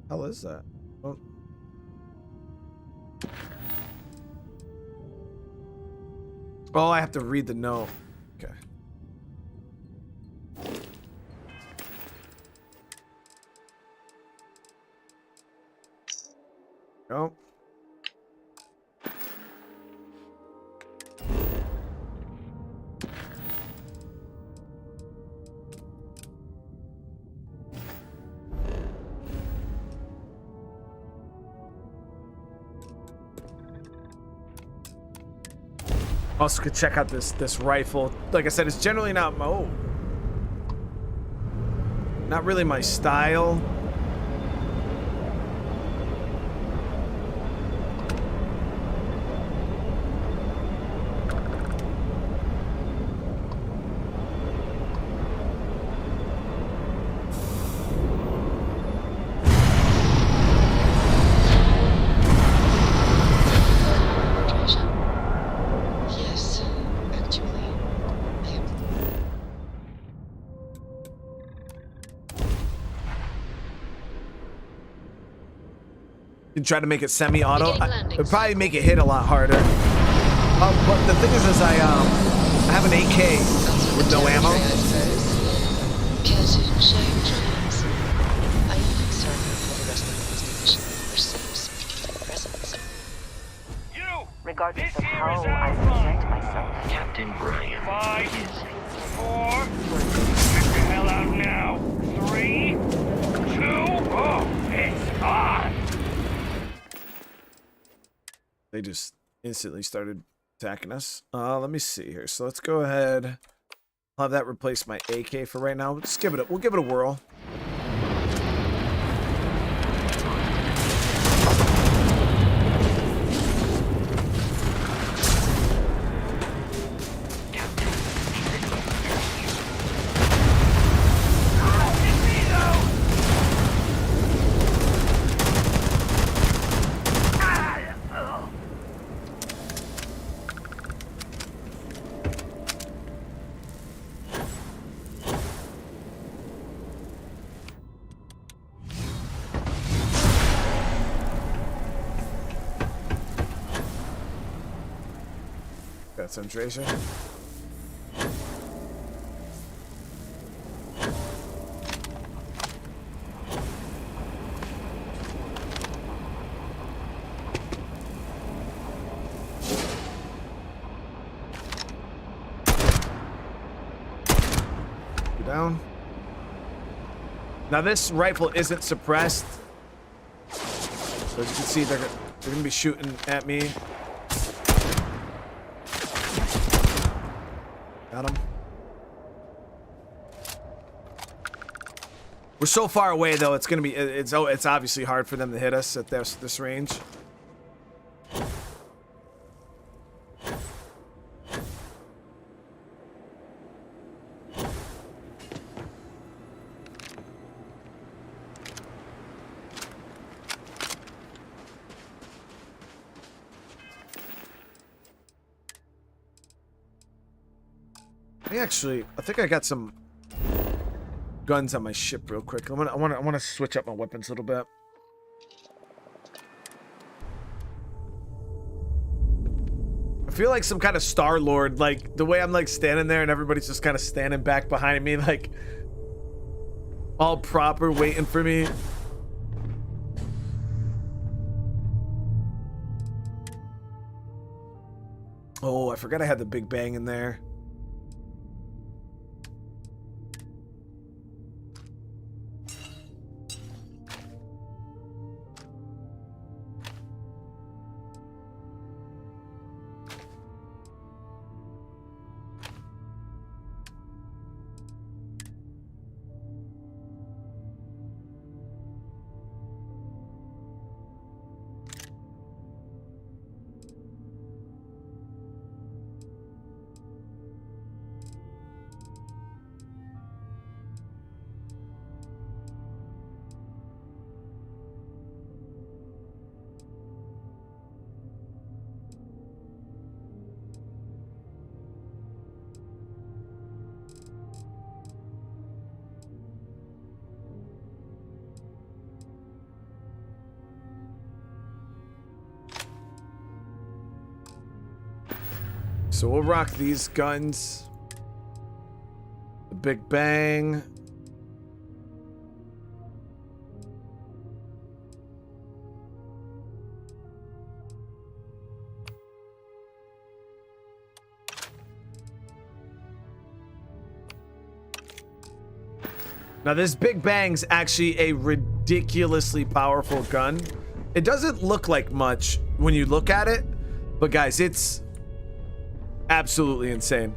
How is that? Oh. Oh, I have to read the note. Okay. Go. Also could check out this rifle. Like I said, it's generally not not really my style. Try to make it semi-auto. It would probably make it hit a lot harder. But the thing is I have an AK with no ammo. Regardless of how I present myself. Captain Brian. 5, 4. Get the hell out now. 3, 2. Oh, it's on. They just instantly started attacking us. Let me see here. So let's go ahead. I'll have that replace my AK for right now. We'll give it a whirl. Concentration. Down. Now this rifle isn't suppressed, so as you can see, they're gonna be shooting at me. Got him. We're so far away though, it's gonna be it's obviously hard for them to hit us at this range. I think I got some guns on my ship real quick. I want to switch up my weapons a little bit. I feel like some kind of Star-Lord, like the way I'm like standing there and everybody's just kind of standing back behind me, like all proper, waiting for me. Oh, I forgot I had the Big Bang in there. So we'll rock these guns. The Big Bang. Now this Big Bang's actually a ridiculously powerful gun. It doesn't look like much when you look at it, but guys, it's absolutely insane.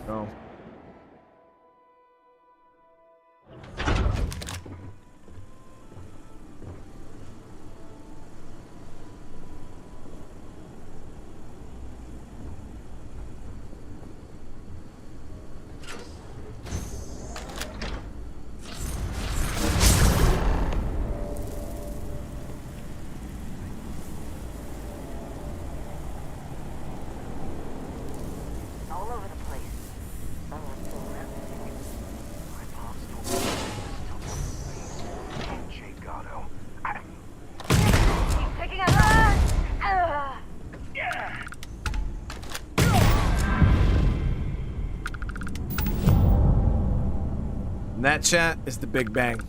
Oh. And that, chat, is the Big Bang.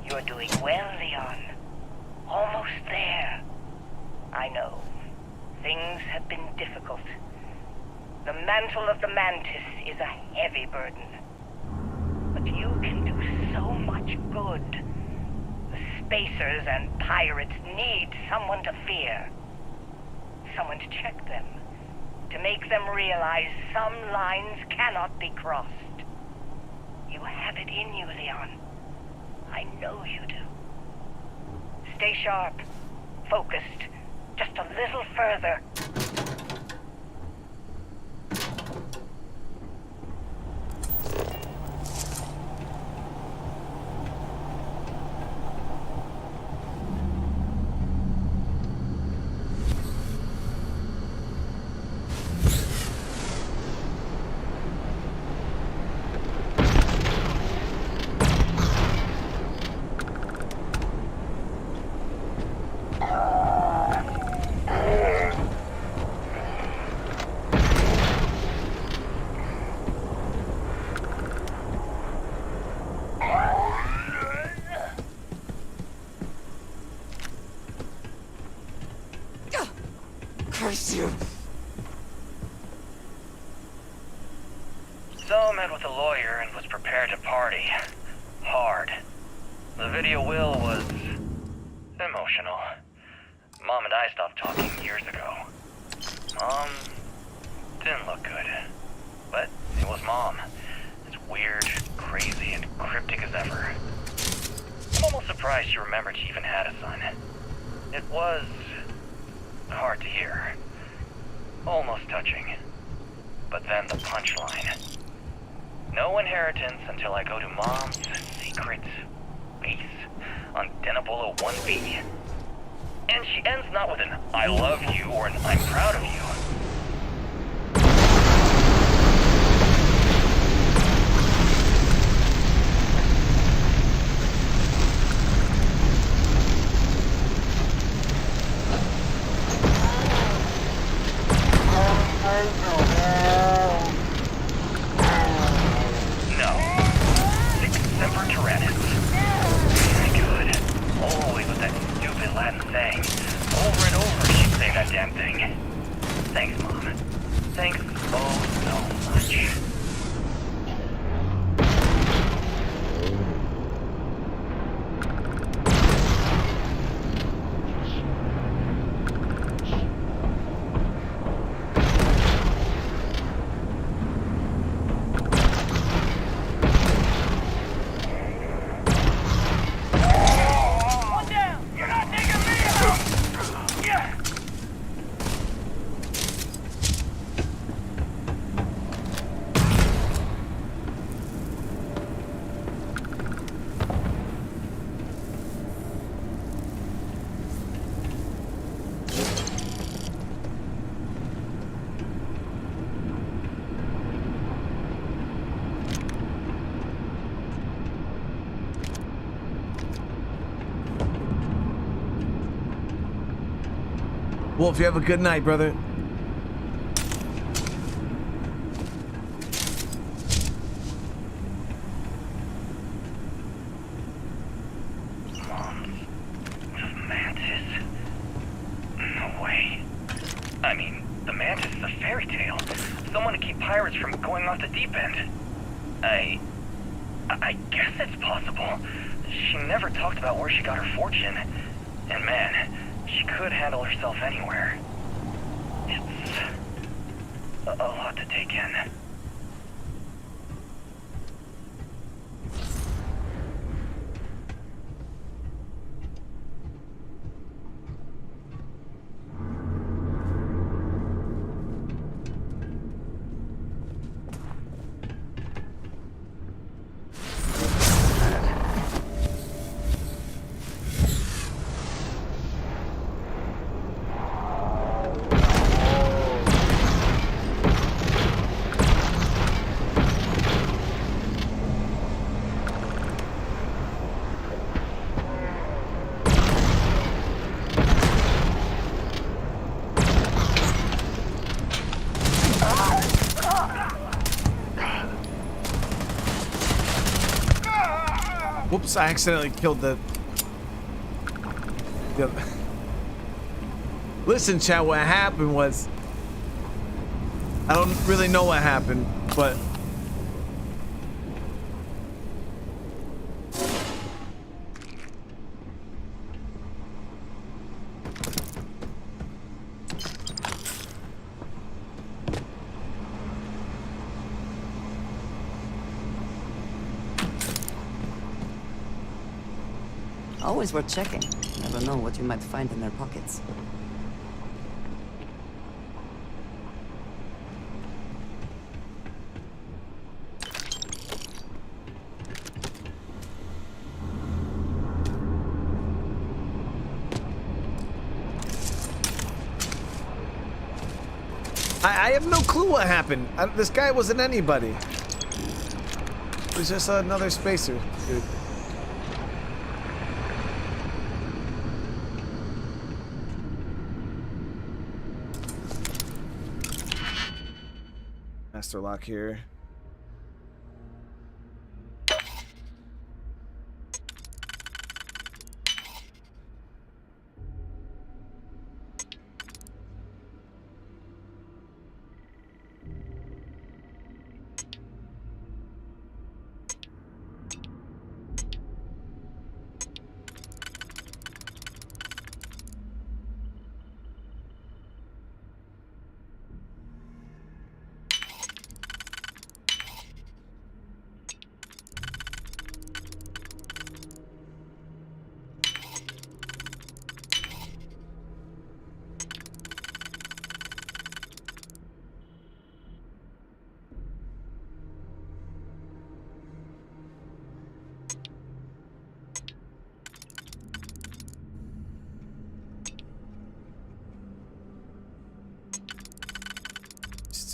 You're doing well, Leon. Almost there. I know. Things have been difficult. The mantle of the Mantis is a heavy burden. But you can do so much good. The Spacers and pirates need someone to fear. Someone to check them. To make them realize some lines cannot be crossed. You have it in you, Leon. I know you do. Stay sharp, focused, just a little further. Curse you! So I met with a lawyer and was prepared to party. Hard. The video will was emotional. Mom and I stopped talking years ago. Mom didn't look good. But it was Mom. As weird, crazy, and cryptic as ever. I'm almost surprised she remembered she even had a son. It was hard to hear. Almost touching. But then the punchline. No inheritance until I go to Mom's secret base on Denebola 1B. And she ends not with an I love you or an I'm proud of you. Wolf, you have a good night, brother. Mantis? No way. I mean, the Mantis is a fairy tale. Someone to keep pirates from going off the deep end. I guess it's possible. She never talked about where she got her fortune. And man, she could handle herself anywhere. It's a lot to take in. Whoops, I accidentally killed the... Listen, chat, what happened was... I don't really know what happened, but... Always worth checking. Never know what you might find in their pockets. I have no clue what happened. This guy wasn't anybody. He was just another spacer, dude. Master lock here.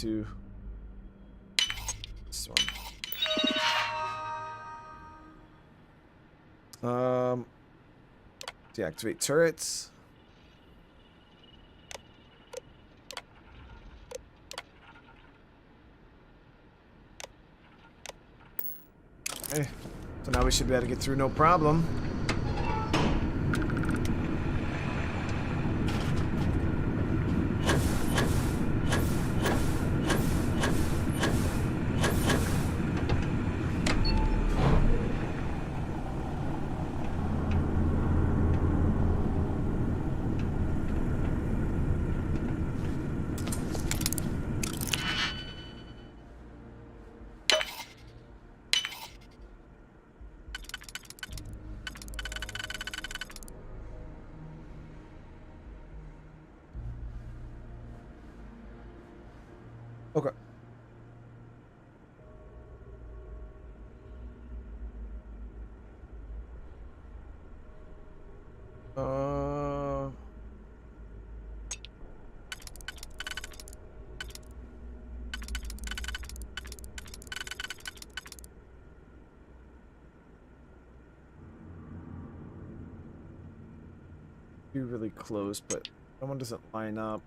To this one. Deactivate turrets. Okay, so now we should be able to get through no problem. Okay. Be really close, but Someone doesn't line up.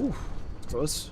Ooh, close.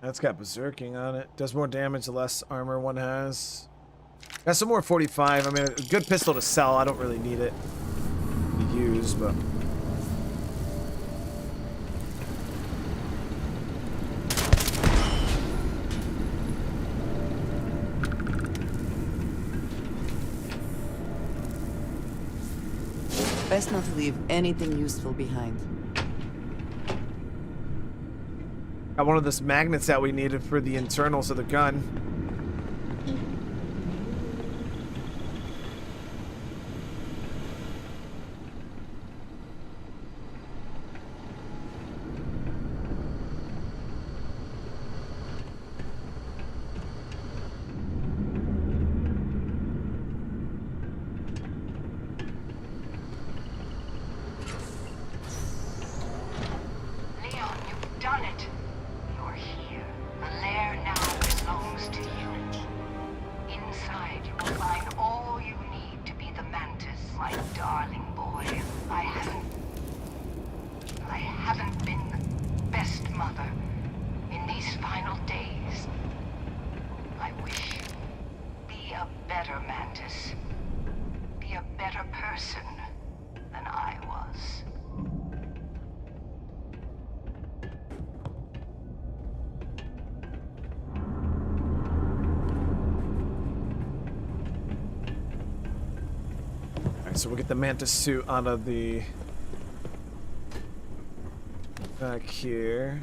That's got berserking on it. Does more damage the less armor one has. Got some more 45. I mean, a good pistol to sell. I don't really need it to use, but... Best not to leave anything useful behind. Got one of those magnets that we needed for the internals of the gun. So we'll get the mantis suit out of the back here.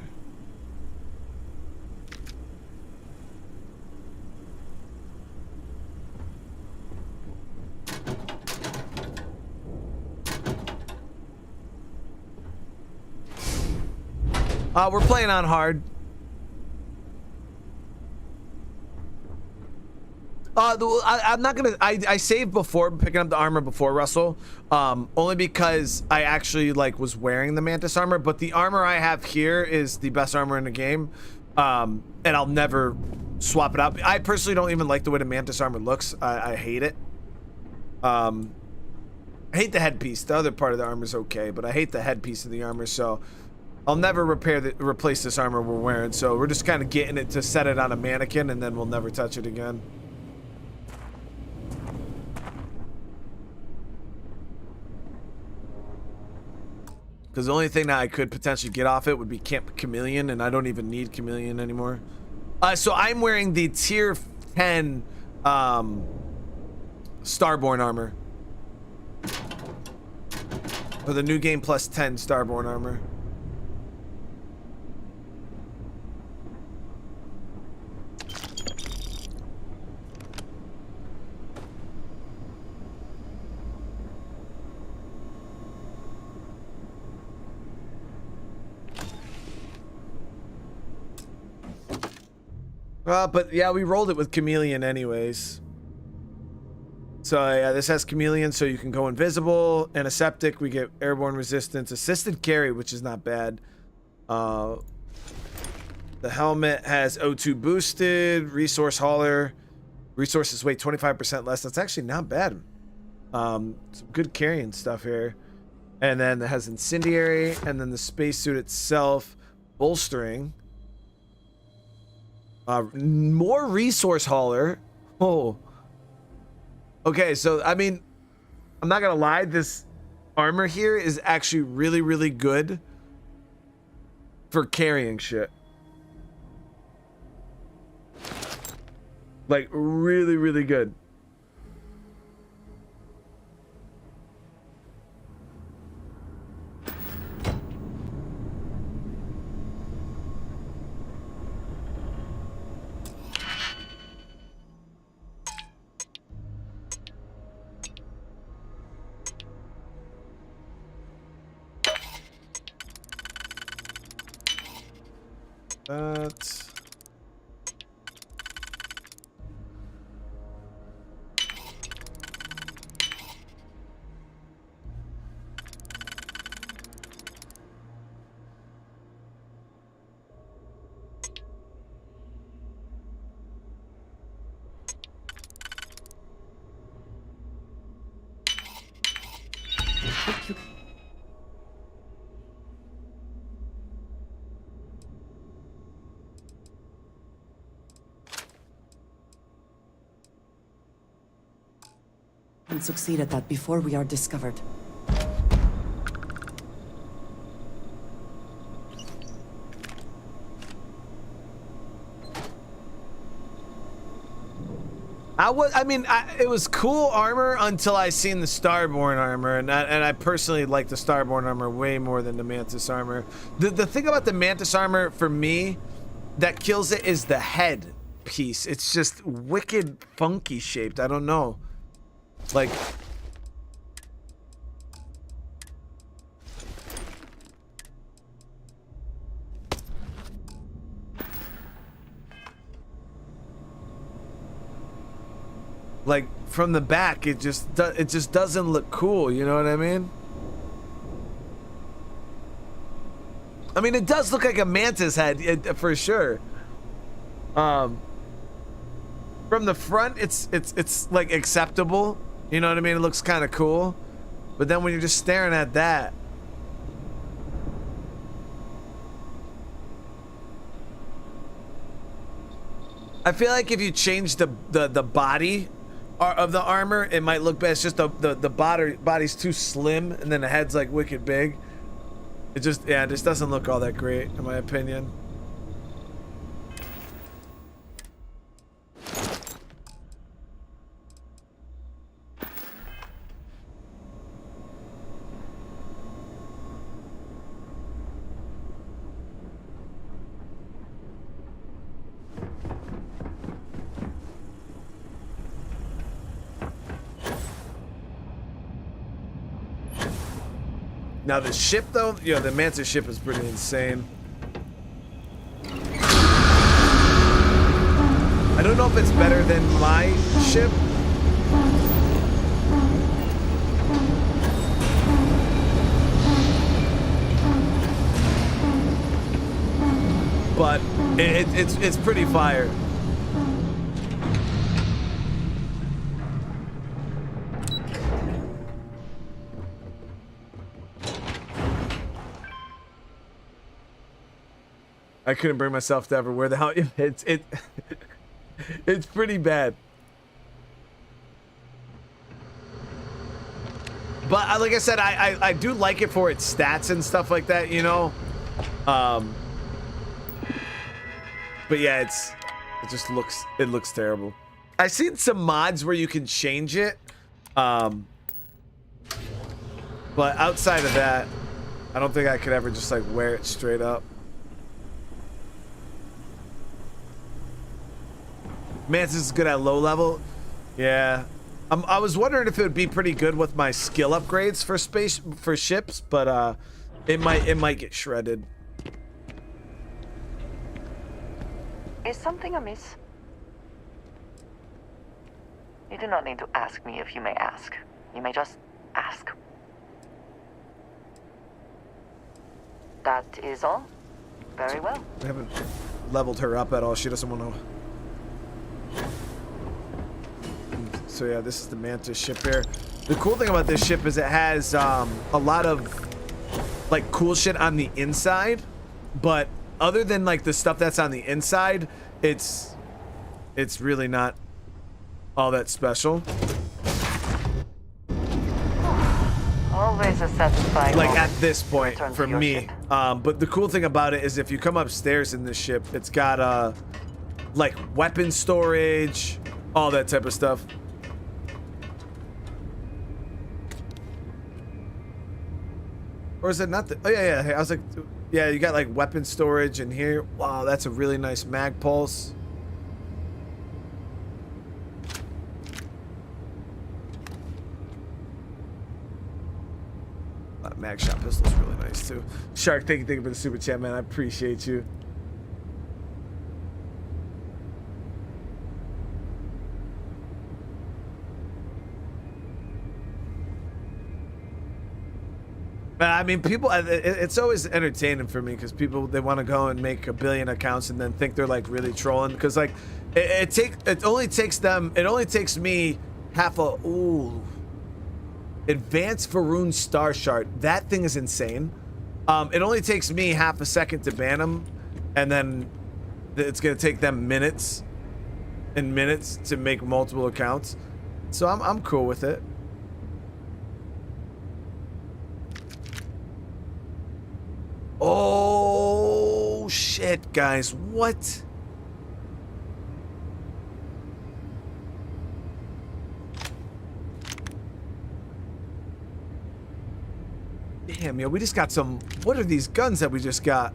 We're playing on hard. I'm not gonna. I saved before picking up the armor before Russell, only because I actually was wearing the mantis armor. But the armor I have here is the best armor in the game, and I'll never swap it out. I personally don't even like the way the mantis armor looks. I hate it. I hate the headpiece. The other part of the armor is okay, but I hate the headpiece of the armor. So I'll never replace this armor we're wearing. So we're just kind of getting it to set it on a mannequin, and then we'll never touch it again. Because the only thing that I could potentially get off it would be Camp Chameleon, and I don't even need Chameleon anymore. So I'm wearing the tier 10 Starborn armor. Or the new game plus 10 Starborn armor. But yeah, we rolled it with chameleon anyways. So yeah, this has chameleon, so you can go invisible. Antiseptic, we get airborne resistance. Assisted carry, which is not bad. The helmet has O2 boosted. Resource hauler. Resources weigh 25% less. That's actually not bad. Some good carrying stuff here. And then it has incendiary, and then the spacesuit itself, bolstering. More resource hauler. Oh. Okay, so I mean, I'm not gonna lie, this armor here is actually really, really good for carrying shit. Like, really, really good. That. We'll succeed at that before we are discovered. It was cool armor until I seen the Starborn armor, and I personally like the Starborn armor way more than the Mantis armor. The thing about the Mantis armor for me that kills it is the head piece. It's just wicked funky shaped. I don't know. Like, from the back, it just doesn't look cool. You know what I mean? I mean, it does look like a mantis head for sure. From the front, it's like acceptable. You know what I mean? It looks kind of cool. But then when you're just staring at that, I feel like if you change the body of the armor, it might look better. It's just the body's too slim, and then the head's like wicked big. It just doesn't look all that great, in my opinion. Now the ship though, the Mantis ship is pretty insane. I don't know if it's better than my ship. But it's pretty fire. I couldn't bring myself to ever wear the helmet. It's pretty bad. But like I said, I do like it for its stats and stuff like that, you know. But yeah, it looks terrible. I've seen some mods where you can change it. But outside of that, I don't think I could ever just like wear it straight up. Mantis is good at low level. Yeah. I was wondering if it would be pretty good with my skill upgrades for ships, but it might get shredded. Is something amiss? You do not need to ask me if you may ask. You may just ask. That is all. Very well. We haven't leveled her up at all. She doesn't want to. So yeah, this is the Mantis ship here. The cool thing about this ship is it has a lot of like cool shit on the inside, but other than like the stuff that's on the inside, it's really not all that special. Always a satisfying like moment. at this point Return for to your me. ship. But the cool thing about it is if you come upstairs in this ship, it's got like weapon storage, all that type of stuff. Or is it not the, oh yeah, I was like, yeah, you got like weapon storage in here. Wow, that's a really nice mag pulse. Mag shot pistol's really nice too. Shark, thank you for the super chat, man. I appreciate you. I mean, people, it's always entertaining for me because people, they want to go and make 1 billion accounts and then think they're like really trolling because like it only takes me half a advanced Varun star shard. That thing is insane. It only takes me half a second to ban them, and then it's gonna take them minutes and minutes to make multiple accounts. So I'm cool with it. Oh shit, guys, what? Damn, yo, we just got some. What are these guns that we just got?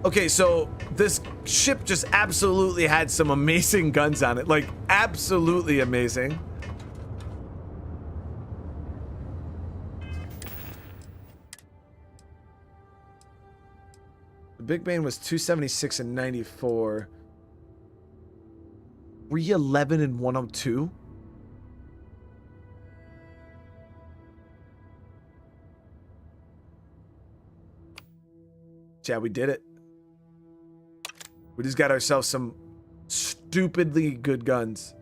Okay, so this ship just absolutely had some amazing guns on it. Like, absolutely amazing. The Big Bang was 276 and 94. 311 and 102. Yeah, we did it. We just got ourselves some stupidly good guns.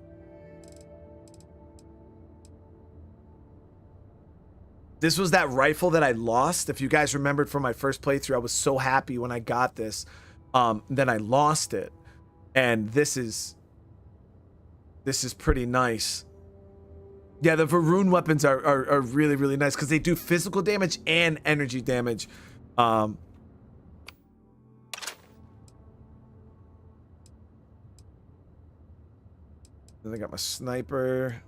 This was that rifle that I lost. If you guys remembered from my first playthrough, I was so happy when I got this. Then I lost it. And this is pretty nice. Yeah, the Varun weapons are really, really nice because they do physical damage and energy damage. Then I got my sniper.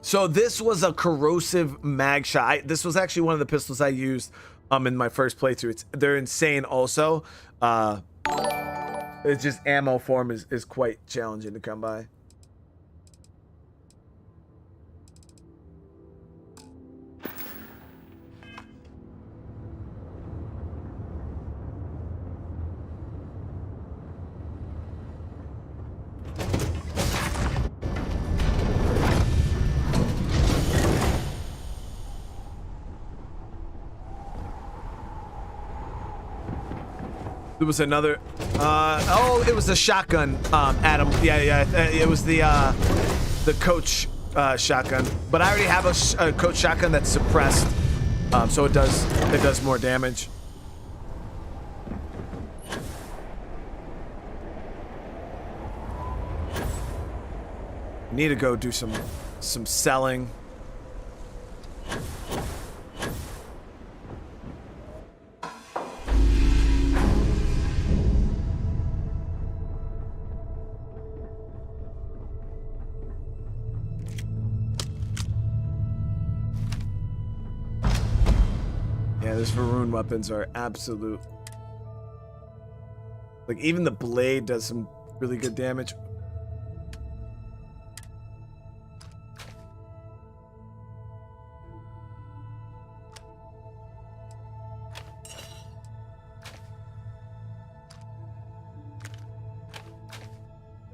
So this was a corrosive mag shot. This was actually one of the pistols I used in my first playthrough. They're insane also. It's just ammo form is quite challenging to come by. There was another, it was a shotgun, Adam. Yeah, it was the coach shotgun. But I already have a coach shotgun that's suppressed, so it does more damage. Need to go do some selling. Yeah, those Varun weapons are absolute. Like, even the blade does some really good damage.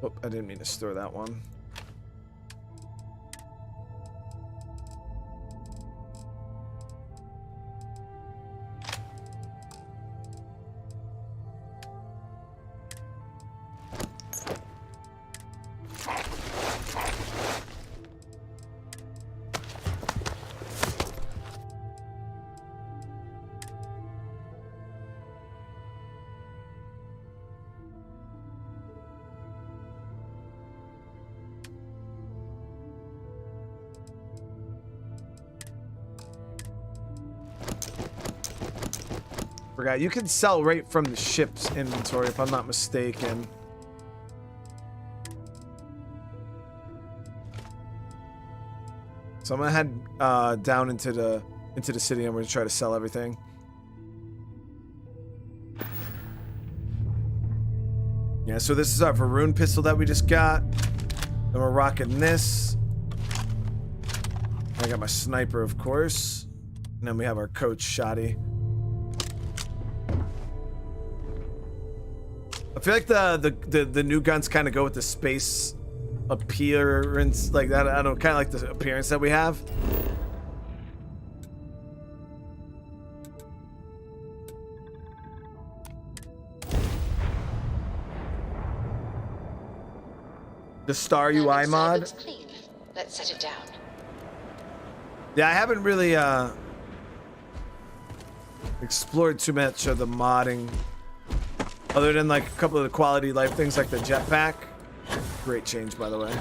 Oh, I didn't mean to store that one. Forgot you can sell right from the ship's inventory if I'm not mistaken. So I'm gonna head down into the city and I'm gonna try to sell everything. Yeah, so this is our Varun pistol that we just got. Then we're rocking this. I got my sniper, of course. And then we have our coach Shoddy. I feel like the new guns kind of go with the space appearance, like that. I don't kind of like the appearance that we have. The Star UI mod. Looks clean. Let's set it down. Yeah, I haven't really explored too much of the modding. Other than like a couple of the quality of life things like the jetpack. Great change, by the way.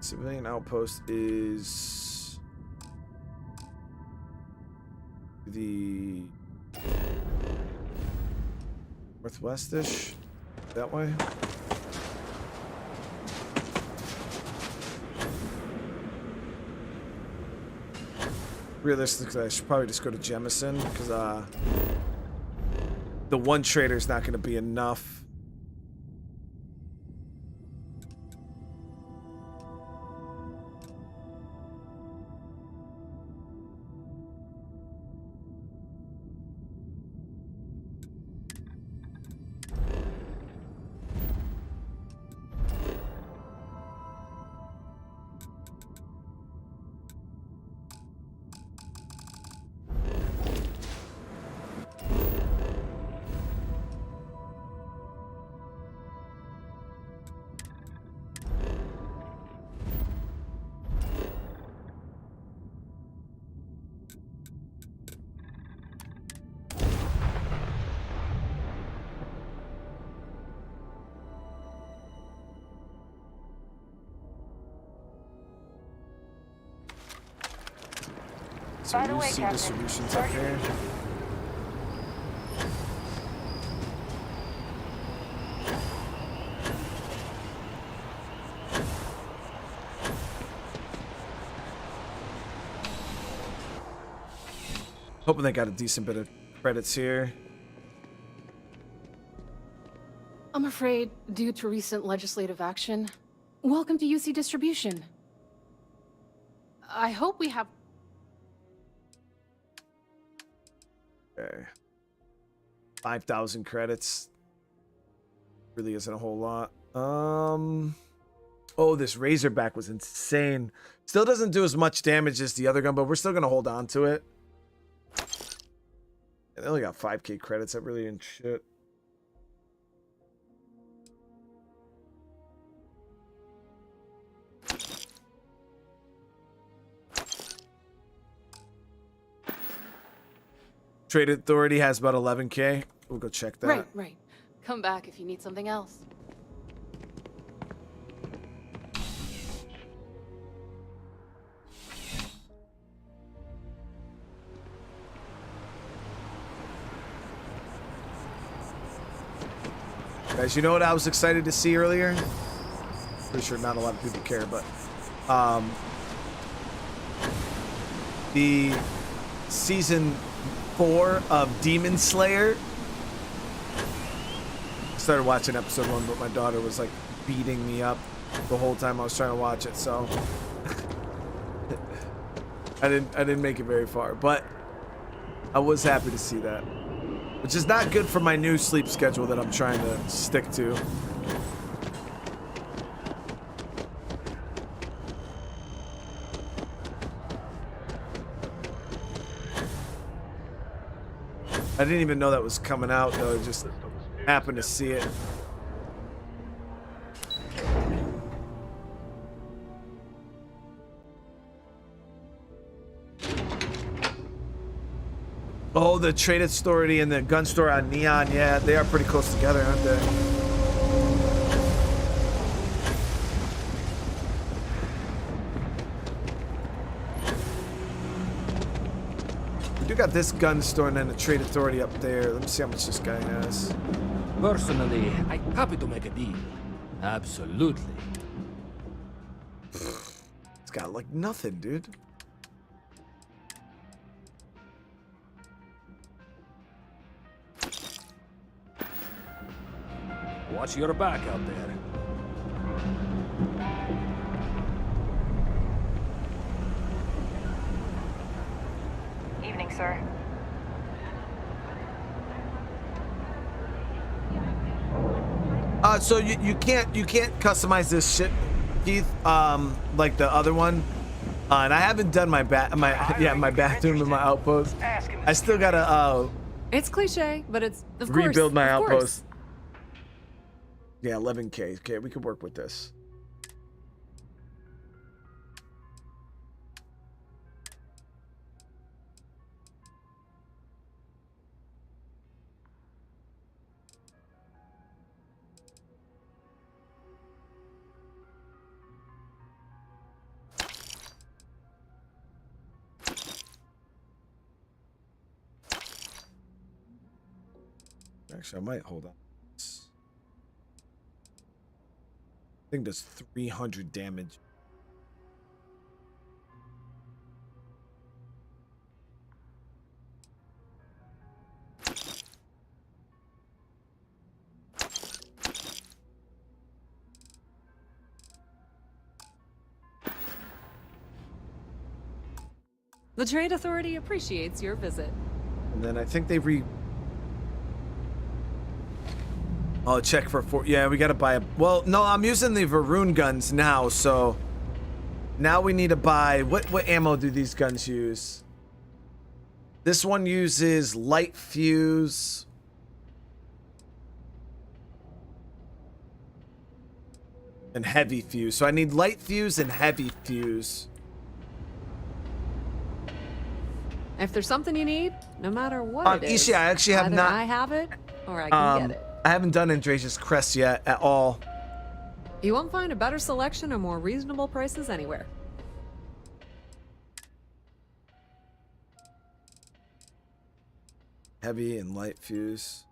Civilian outpost is the northwest-ish, that way. Realistically, I should probably just go to Jemison because the one trader is not going to be enough. So By the you way, see Captain, distributions up there. Hoping they got a decent bit of credits here. I'm afraid, due to recent legislative action, welcome to UC Distribution. I hope we have... Okay. 5,000 credits. Really isn't a whole lot. Oh, this Razorback was insane. Still doesn't do as much damage as the other gun, but we're still gonna hold on to it. They only got 5k credits. That really ain't shit. Trade Authority has about 11k. We'll go check that. Right. Come back if you need something else. Guys, you know what I was excited to see earlier? Pretty sure not a lot of people care, but the season 4 of Demon Slayer. I started watching episode 1, but my daughter was like beating me up the whole time I was trying to watch it, so I didn't make it very far. But I was happy to see that. Which is not good for my new sleep schedule that I'm trying to stick to. I didn't even know that was coming out, though. I just happened to see it. Oh, the traded story and the gun store on Neon. Yeah, they are pretty close together, aren't they? We do got this gun store and then the trade authority up there. Let me see how much this guy has. Personally, I'm happy to make a deal. Absolutely. It's got like nothing, dude. Watch your back out there. Evening, sir. So you can't customize this shit, Keith, like the other one. And I haven't done my bathroom and my outpost. I still gotta It's cliche, but it's rebuild my of course. outpost. Yeah, 11K. Okay, we could work with this. Actually, I might hold on. I think does 300 damage. The Trade Authority appreciates your visit. And then I think they Oh, check for 4. Yeah, we gotta buy a. Well, no, I'm using the Varun guns now, so now we need to buy. What ammo do these guns use? This one uses light fuse. And heavy fuse. So I need light fuse and heavy fuse. If there's something you need, no matter what it is, Ishi, I actually have either not. I have it, or I can get it. I haven't done Andrasia's Crest yet at all. You won't find a better selection or more reasonable prices anywhere. Heavy and light fuse.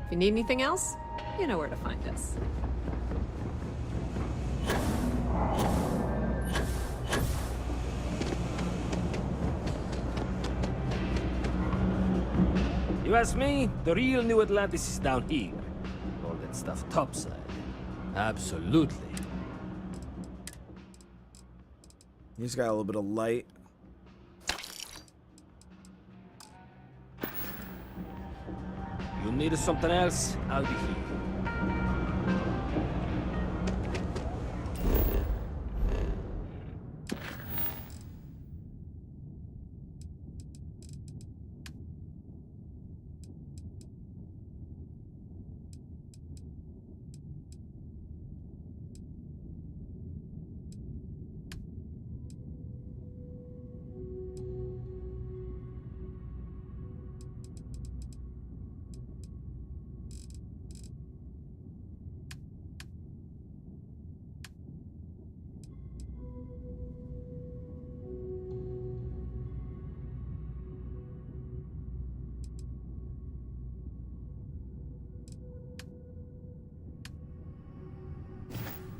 If you need anything else, you know where to find us. You ask me, the real New Atlantis is down here. All that stuff topside. Absolutely. He's got a little bit of light. You need something else, I'll be here.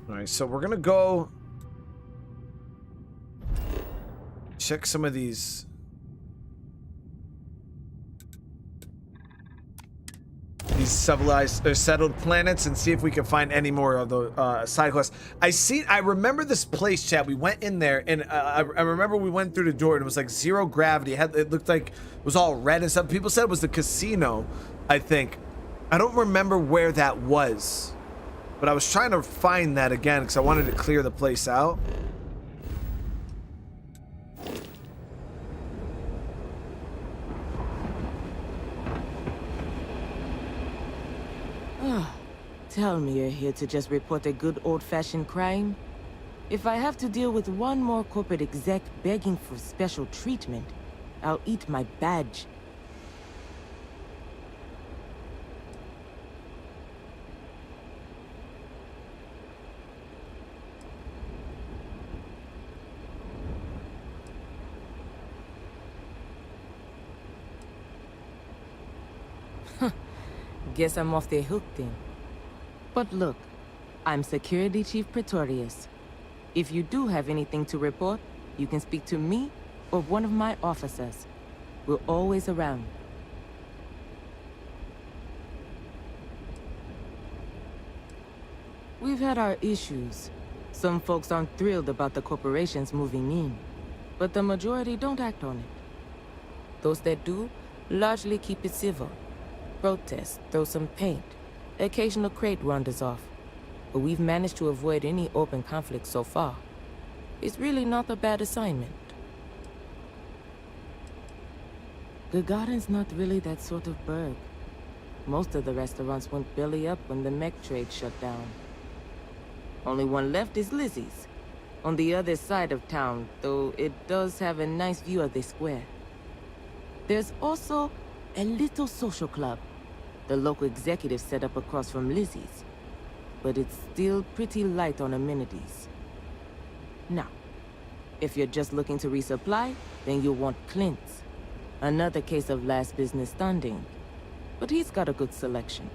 Alright, so we're gonna go check some of these civilized or settled planets and see if we can find any more of the side quests. I remember this place, chat. We went in there, and I remember we went through the door, and it was like zero gravity. It looked like it was all red and stuff. People said it was the casino, I think. I don't remember where that was, but I was trying to find that again because I wanted to clear the place out. Tell me you're here to just report a good old-fashioned crime? If I have to deal with one more corporate exec begging for special treatment, I'll eat my badge. Guess I'm off the hook then. But look, I'm Security Chief Pretorius. If you do have anything to report, you can speak to me or one of my officers. We're always around. We've had our issues. Some folks aren't thrilled about the corporations moving in, but the majority don't act on it. Those that do largely keep it civil. Protest, throw some paint. Occasional crate wanders off, but we've managed to avoid any open conflict so far. It's really not a bad assignment. The Garden's not really that sort of burg. Most of the restaurants went belly up when the mech trade shut down. Only one left is Lizzie's, on the other side of town, though it does have a nice view of the square. There's also a little social club the local executive set up across from Lizzie's, but it's still pretty light on amenities. Now, if you're just looking to resupply, then you'll want Clint's. Another case of last business standing, but he's got a good selection.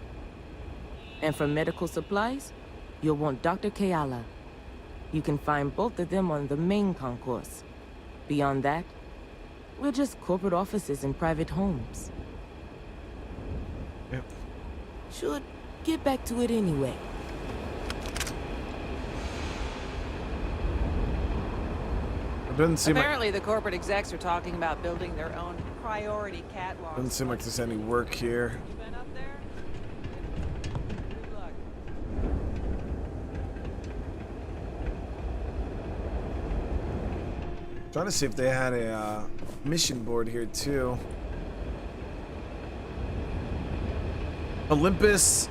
And for medical supplies, you'll want Dr. Kayala. You can find both of them on the main concourse. Beyond that, we're just corporate offices and private homes. Yep. Should get back to it anyway. Apparently, the corporate execs are talking about building their own priority catwalks. Doesn't seem like there's any work here. You been up there? Good luck. Trying to see if they had a mission board here too. Olympus.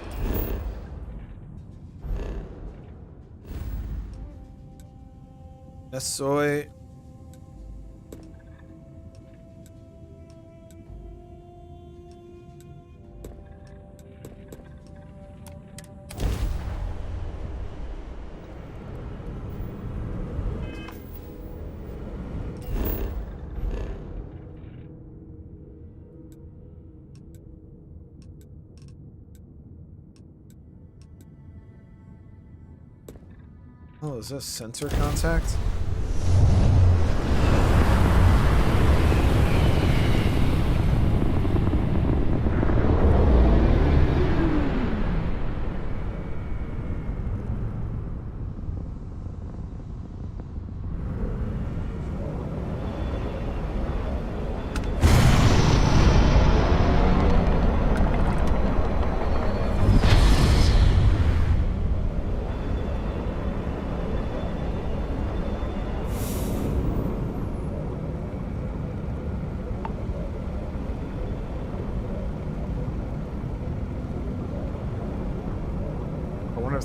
Soy. Oh, is this sensor contact?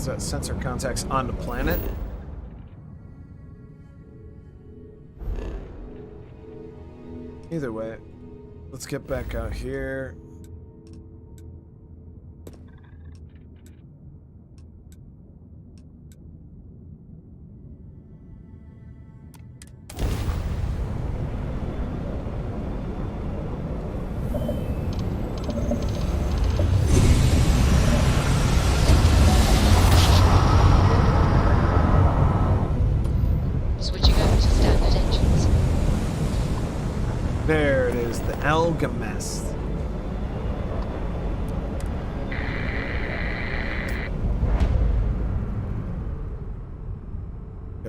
That sensor contacts on the planet. Either way, let's get back out here.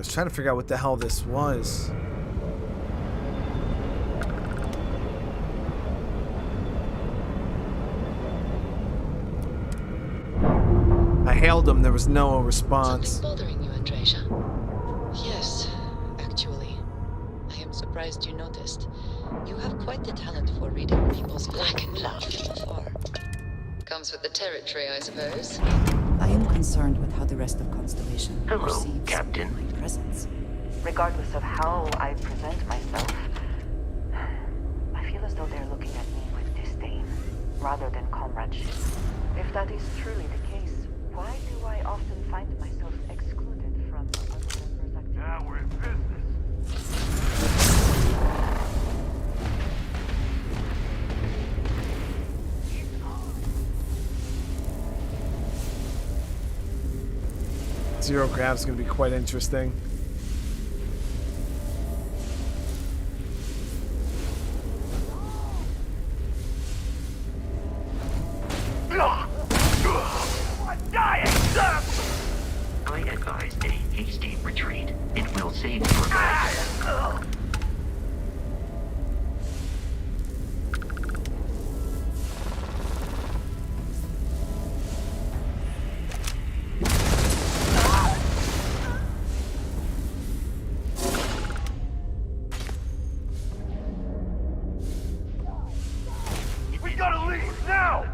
was trying to figure out what the hell this was. I hailed him, there was no response. Something bothering you, Andreja? Yes, actually. I am surprised you noticed. You have quite the talent for reading people's lack and love from afar. Comes with the territory, I suppose. I am concerned with how the rest of Constellation perceives Captain. my presence. Regardless of how I present myself, I feel as though they're looking at me with disdain, rather than comradeship. If that is truly the case, why do I often find myself excluded from other members' activities? Now we're in business. Zero grav's gonna be quite interesting. I advise a hasty retreat. It will save your life. We gotta leave now!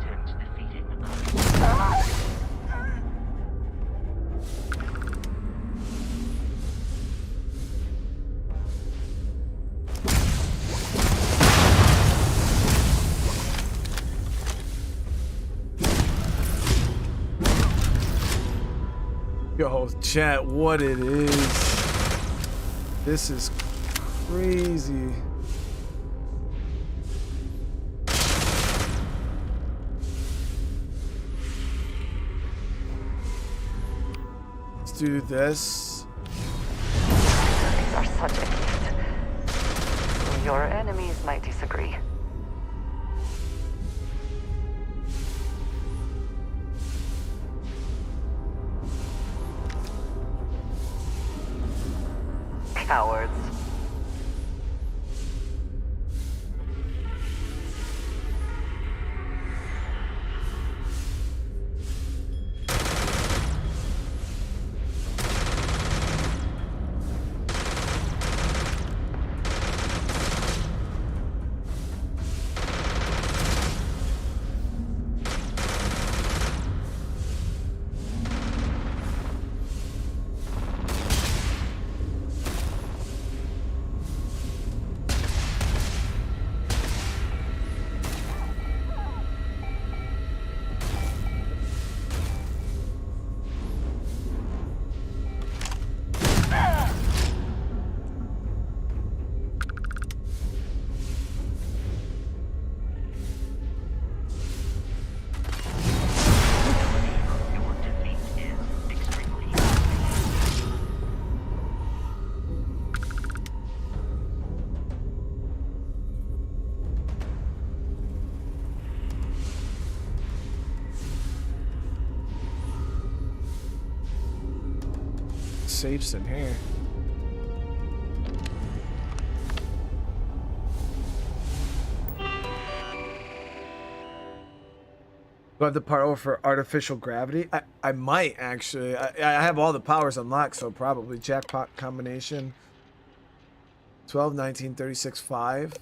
Yo, chat, what it is. This is crazy. Let's do this. These are such a gift. Your enemies might disagree. Cowards. Safes in here. Do I have the power for artificial gravity? I might actually. I have all the powers unlocked, so probably jackpot combination. 12, 19, 36, 5.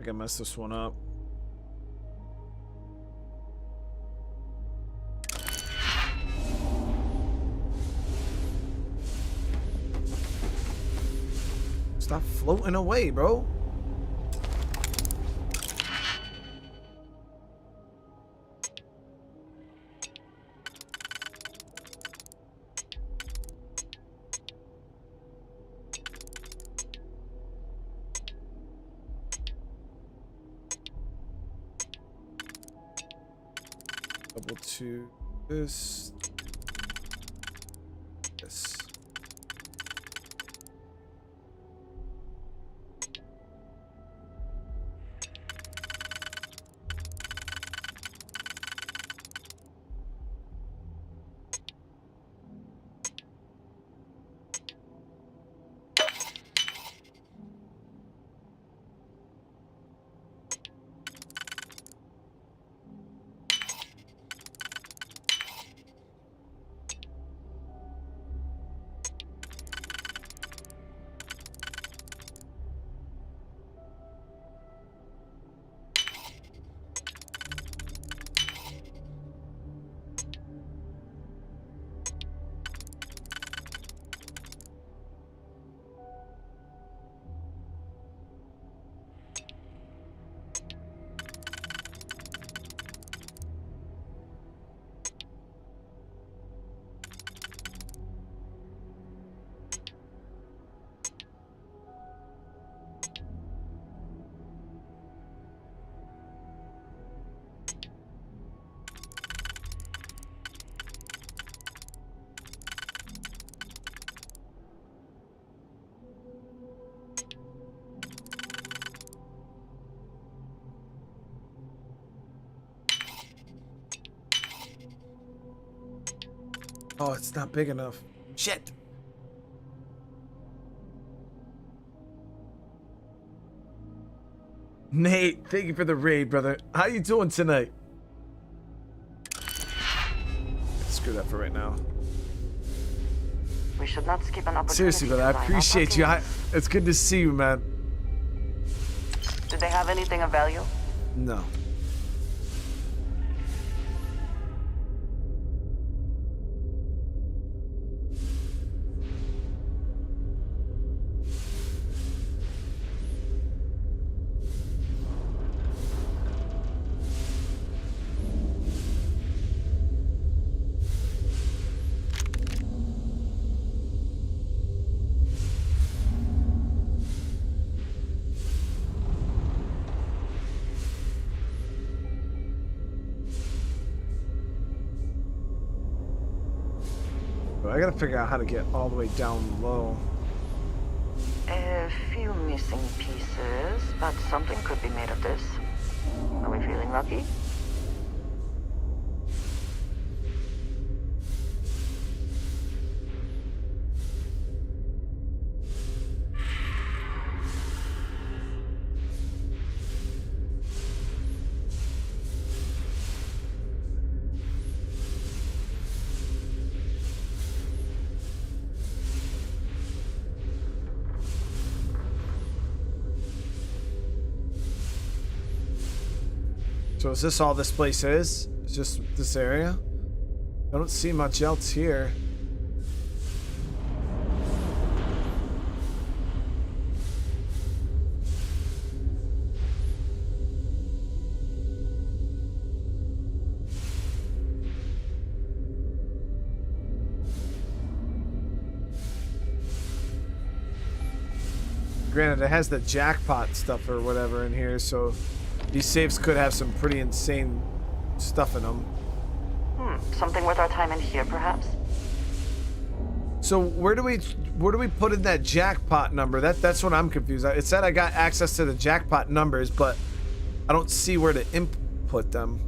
think I messed this one up. Stop floating away, bro. Double to this. This. Oh, it's not big enough. Shit. Nate, thank you for the raid, brother. How you doing tonight? Screw that for right now. We should not skip an opportunity. Seriously, brother, I appreciate you. It's good to see you, man. Did they have anything of value? No. I gotta figure out how to get all the way down low. A few missing pieces, but something could be made of this. Are we feeling lucky? So is this all this place is? It's just this area? I don't see much else here. Granted, it has the jackpot stuff or whatever in here, so these safes could have some pretty insane stuff in them. Something worth our time in here, perhaps? So where do we put in that jackpot number? That's what I'm confused. It said I got access to the jackpot numbers, but I don't see where to input them.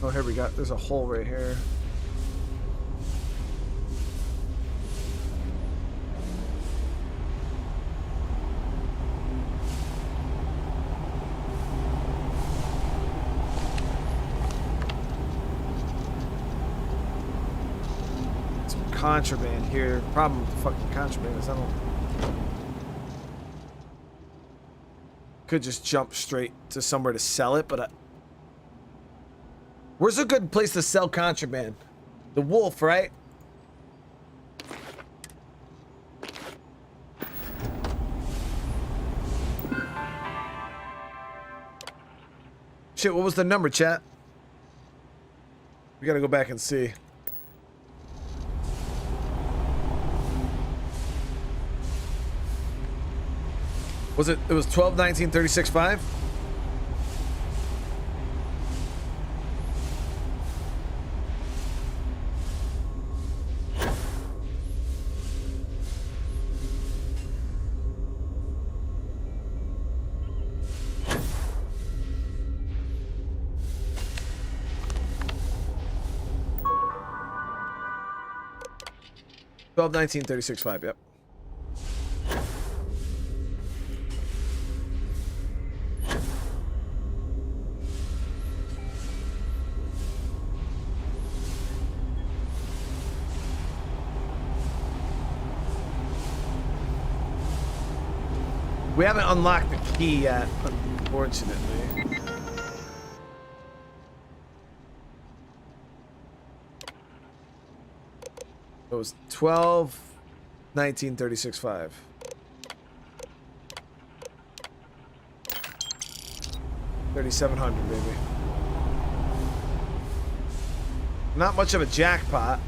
Oh, here we got, there's a hole right here. contraband here. Problem with the fucking contraband is I don't... Could just jump straight to somewhere to sell it, but where's a good place to sell contraband? The Wolf, right? Shit, what was the number, chat? We gotta go back and see. Was it? It was 12, 19, 36, 5? Twelve, 19, 36, 5, yep. We haven't unlocked the key yet, unfortunately. It was 12, 19, 36, 5. $3,700, baby. Not much of a jackpot.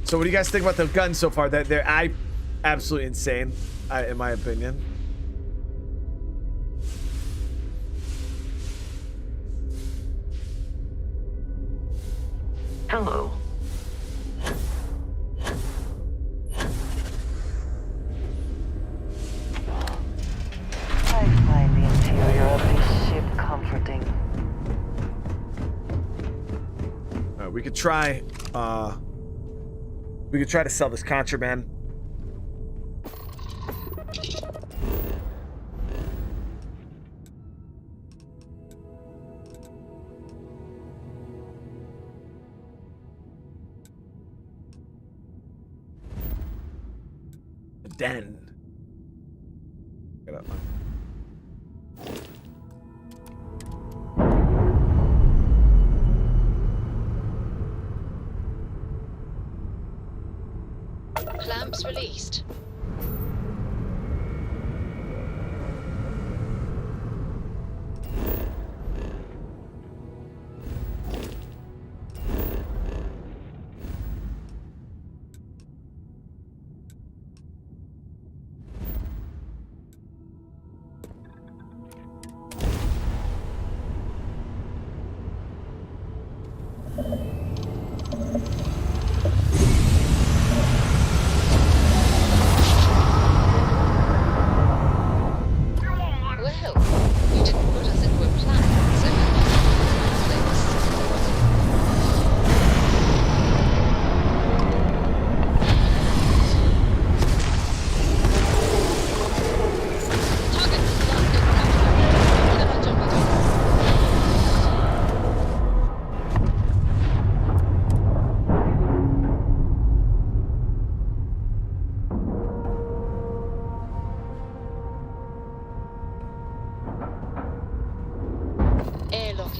So what do you guys think about the guns so far? They're absolutely insane, in my opinion. Hello. I find the interior of this ship comforting. We could try. We could try to sell this contraband. The den. Get up. Clamps released.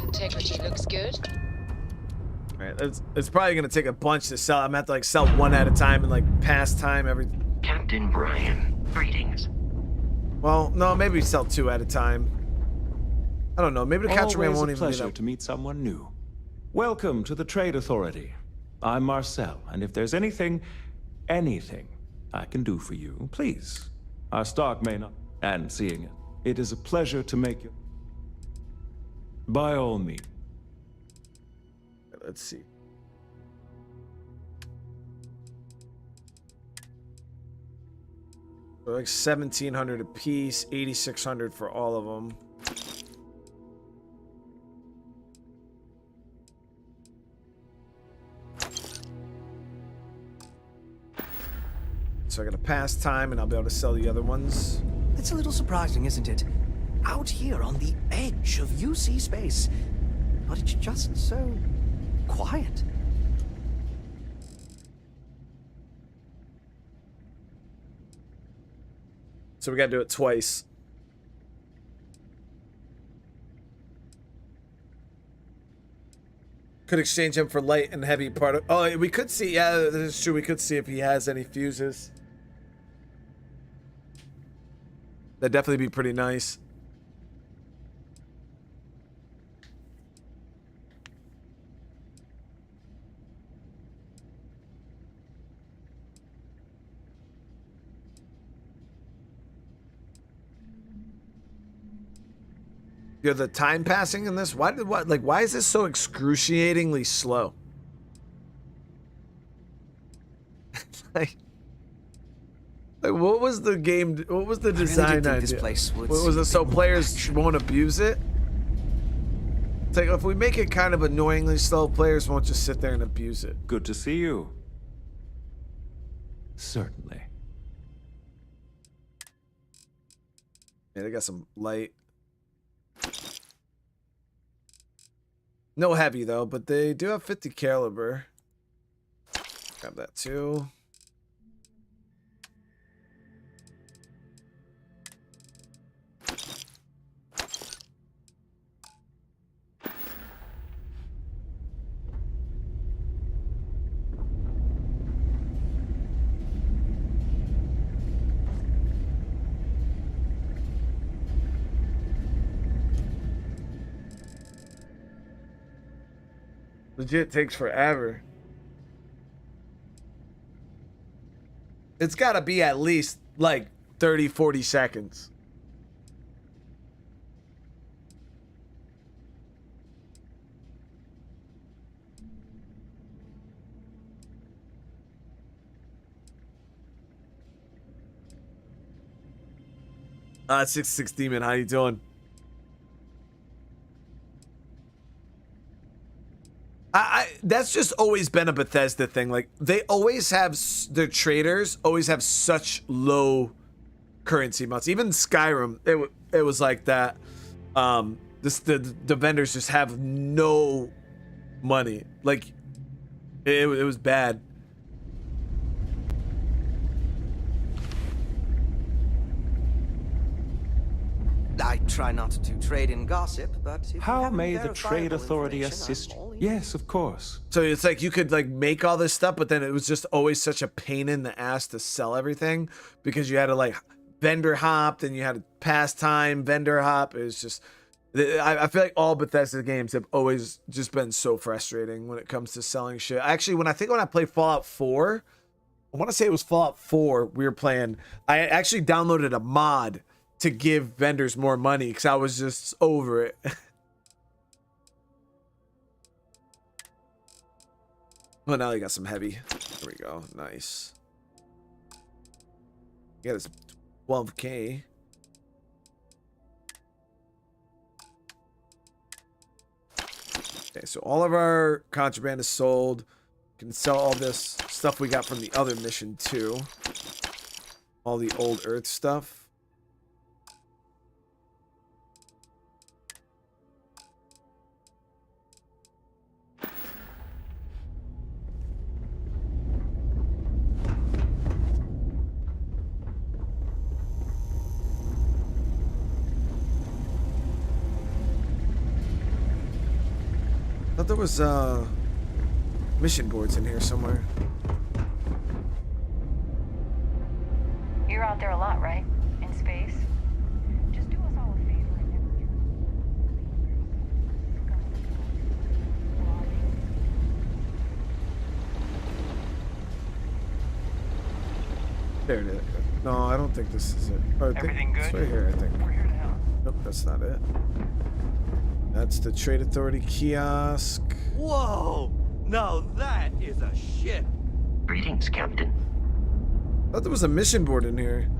Integrity looks good. Alright, it's probably gonna take a bunch to sell. I'm gonna have to like sell one at a time and like pass time every. Captain Brian, greetings. Well, no, maybe sell two at a time. I don't know. Maybe the catcherman won't even be pleasure to meet someone new. Welcome to the Trade Authority. I'm Marcel, and if there's anything I can do for you, please. Our stock may not, and seeing it, it is a pleasure to make you. By all means. Let's see. They're like 1,700 a piece, 8,600 for all of them. So I gotta pass time and I'll be able to sell the other ones. It's a little surprising, isn't it? out here on the edge of UC space, but it's just so quiet. So we gotta do it twice. Could exchange him for light and heavy part of... Oh, we could see... Yeah, that is true. We could see if he has any fuses. That'd definitely be pretty nice. You know, the time passing in this, why is this so excruciatingly slow? like what was the game, what was the design idea? This place What was it, so players won't abuse it? It's like, if we make it kind of annoyingly slow, players won't just sit there and abuse it. Good to see you. Certainly. Yeah, they got some light. No heavy though, but they do have 50 caliber. Grab that too. Legit takes forever. It's gotta be at least like 30-40 seconds. Ah, 6 Demon, how you doing? That's just always been a Bethesda thing. Like, they always have, their traders always have such low currency amounts. Even Skyrim, it was like that. The vendors just have no money. Like, it was bad. I try not to trade in gossip, but if How you have may the verifiable Trade Authority information, assist I'm you? all ears. Yes, of course. So it's like you could like make all this stuff, but then it was just always such a pain in the ass to sell everything because you had to like vendor hop, then you had to pass time, vendor hop. It was just, I feel like all Bethesda games have always just been so frustrating when it comes to selling shit. Actually, when I played Fallout 4, I want to say it was Fallout 4 we were playing, I actually downloaded a mod to give vendors more money because I was just over it. Well, now you got some heavy. There we go. Nice. You got this 12K. Okay, so all of our contraband is sold. We can sell all this stuff we got from the other mission too. All the old Earth stuff. I thought there was mission boards in here somewhere. You're out there a lot, right? In space? Just do us all a favor and never There it is. No, I don't think this is it. Everything good? It's right here, I think. We're here to help. Nope, that's not it. That's the Trade Authority kiosk. Whoa! Now that is a ship. Greetings, Captain. I thought there was a mission board in here.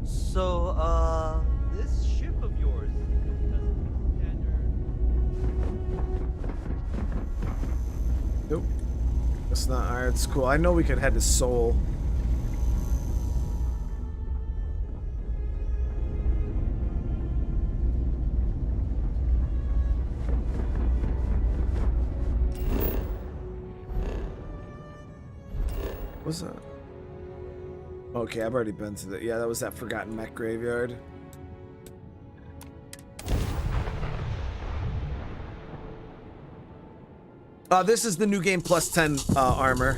So, this ship of yours doesn't standard. it's not iron. It's cool. I know we could head to Seoul. What's that? Okay, I've already been to that. Yeah, that was that forgotten mech graveyard. This is the new game plus 10 armor.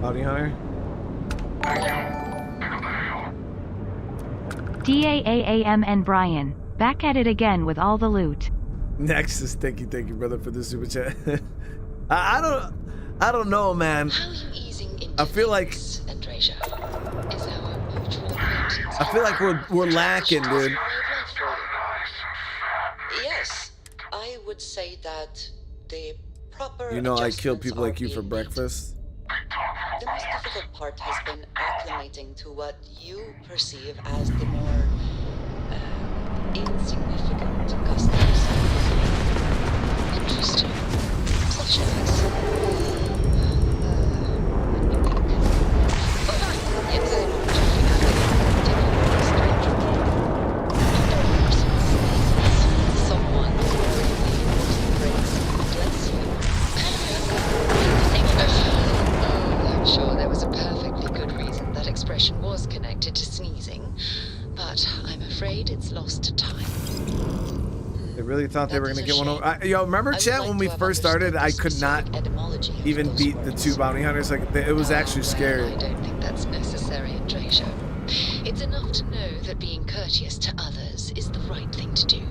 Bounty Hunter. DAAAM and Brian, back at it again with all the loot. Nexus, thank you, brother, for the super chat. I don't know, man. I feel like we're lacking, dude. Yes, I would say that the proper. You know, I killed people like you for breakfast. The most difficult part has been acclimating to what you perceive as the more insignificant customs. Interesting. Such as... was connected to sneezing, but I'm afraid it's lost to time. They really thought they were gonna get one over. Yo, remember, chat, when we first started, I could not even beat the 2 bounty hunters. Like, it was actually scary. I don't think that's necessary in Tracia. It's enough to know that being courteous to others is the right thing to do.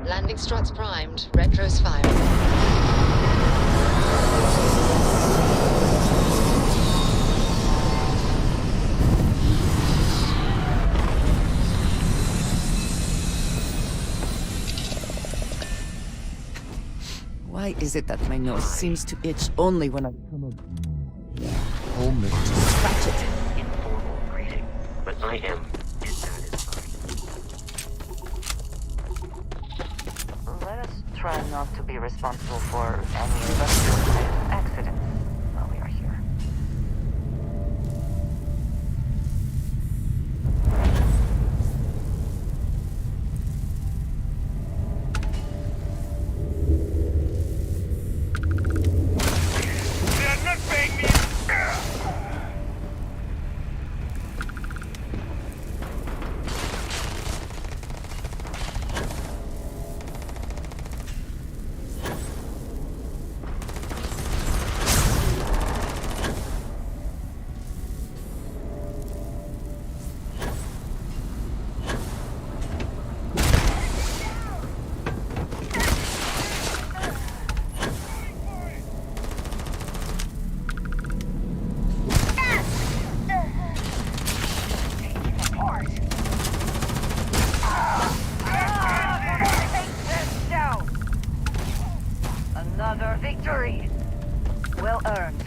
Landing struts primed, retros firing. Why is it that my nose seems to itch only when I come up? Scratch it. Informal greeting, but I am dissatisfied. Let us try not to be responsible for any industrial accidents while we are here. Another victory! Well earned.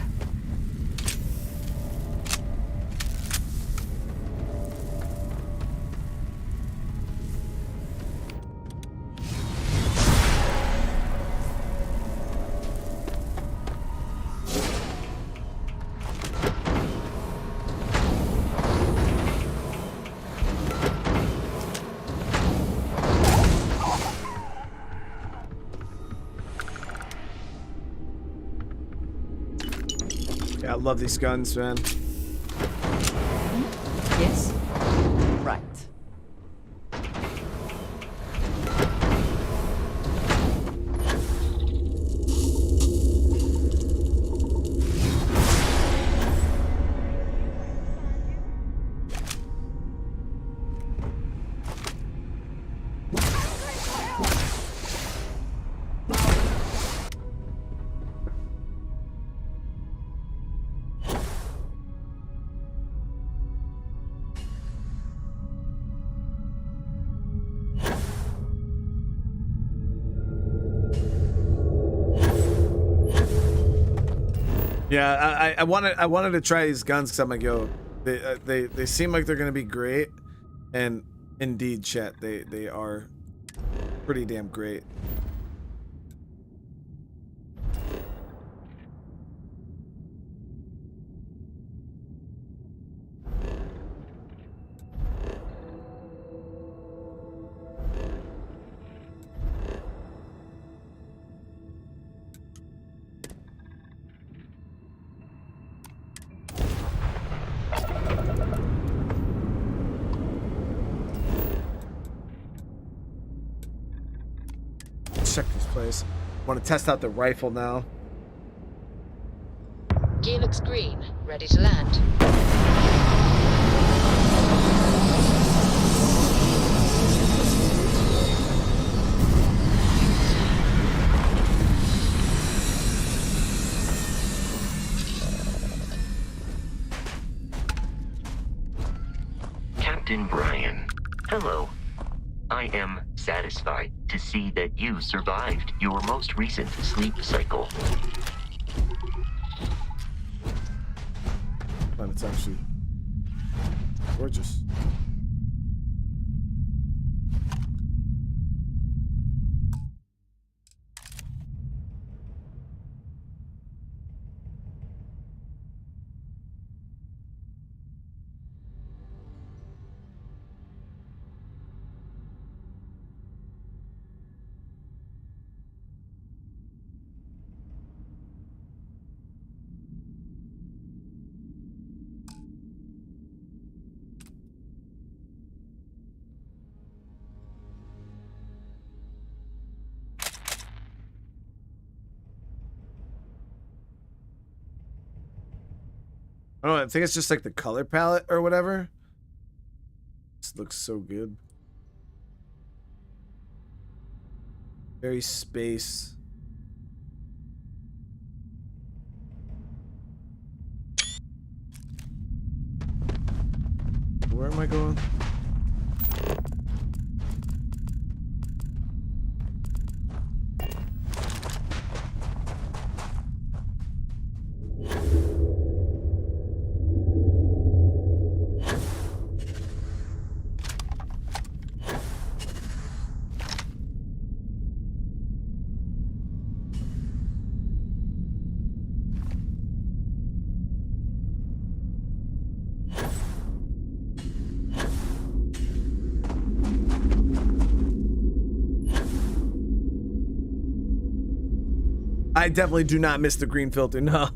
Yeah, I love these guns, man. Yes? Right. Yeah, I wanted to try these guns because I'm like, yo, they seem like they're gonna be great, and indeed, chat, they are pretty damn great. Check this place. Want to test out the rifle now. Gear looks green, ready to land. Captain Brian, hello. I am satisfied to see that you survived your most recent sleep cycle. And it's actually gorgeous. I don't know, I think it's just like the color palette or whatever. This looks so good. Very space. Where am I going? I definitely do not miss the green filter, no.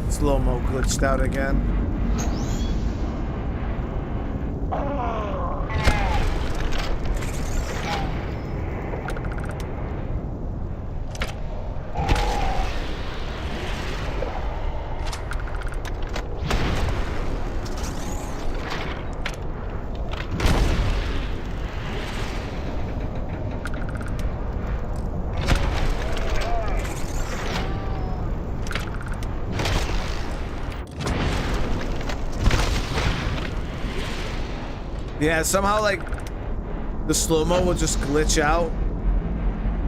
Slow-mo glitched out again. Yeah, somehow like the slow-mo will just glitch out.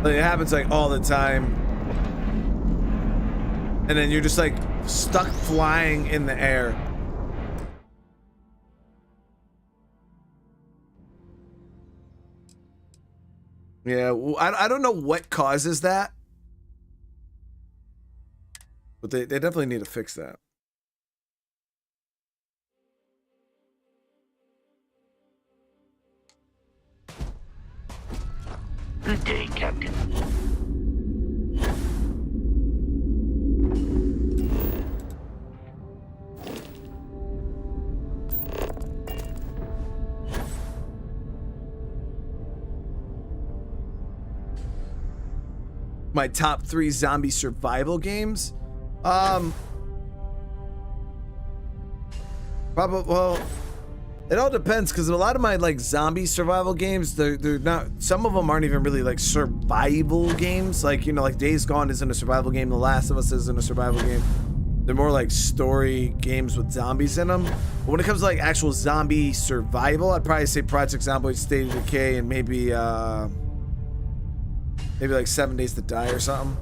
Like, it happens like all the time. And then you're just like stuck flying in the air. Yeah, well, I don't know what causes that. But they definitely need to fix that. Good day, Captain. My top 3 zombie survival games? Probably, well, it all depends, because a lot of my like zombie survival games, they're not, some of them aren't even really like survival games. Like, you know, like Days Gone isn't a survival game, The Last of Us isn't a survival game. They're more like story games with zombies in them. But when it comes to like actual zombie survival, I'd probably say Project Zomboid, State of Decay, and maybe like 7 Days to Die or something.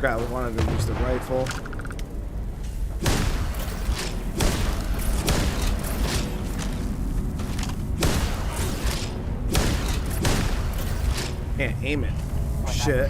I wanted to use the rifle. Can't aim it. Shit.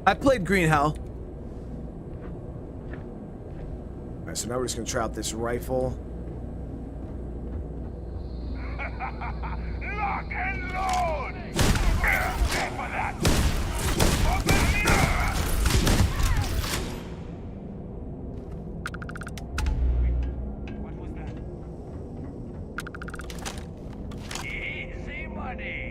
I played Green Hell. Alright, so now we're just gonna try out this rifle. Lock and load! Pay for that! What was that? Easy money!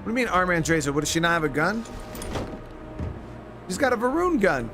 What do you mean, Arm Andreza? What, does she not have a gun? She's got a Varun gun.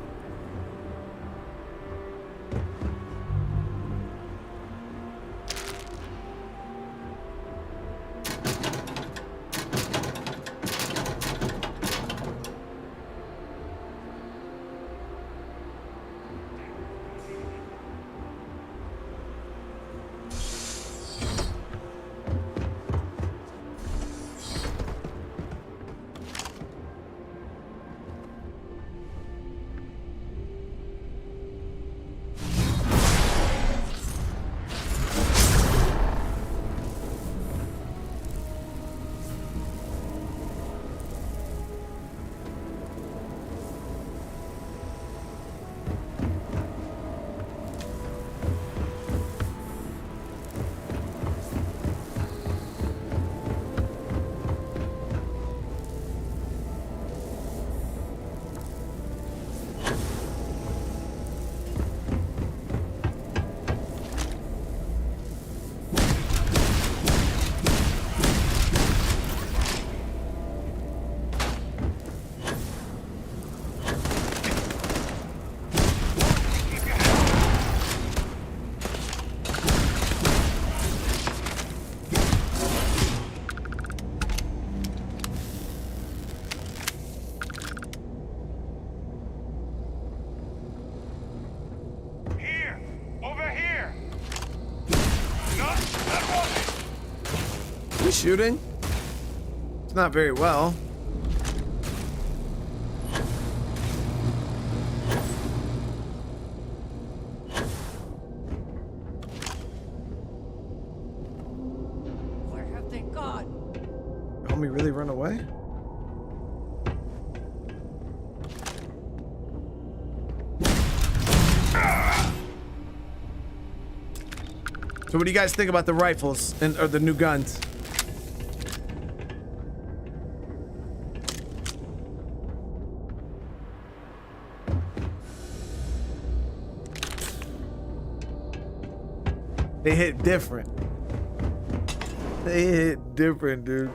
Shooting? It's not very well. Where have they gone? Homie really run away? So what do you guys think about the rifles and or the new guns? They hit different. They hit different, dude.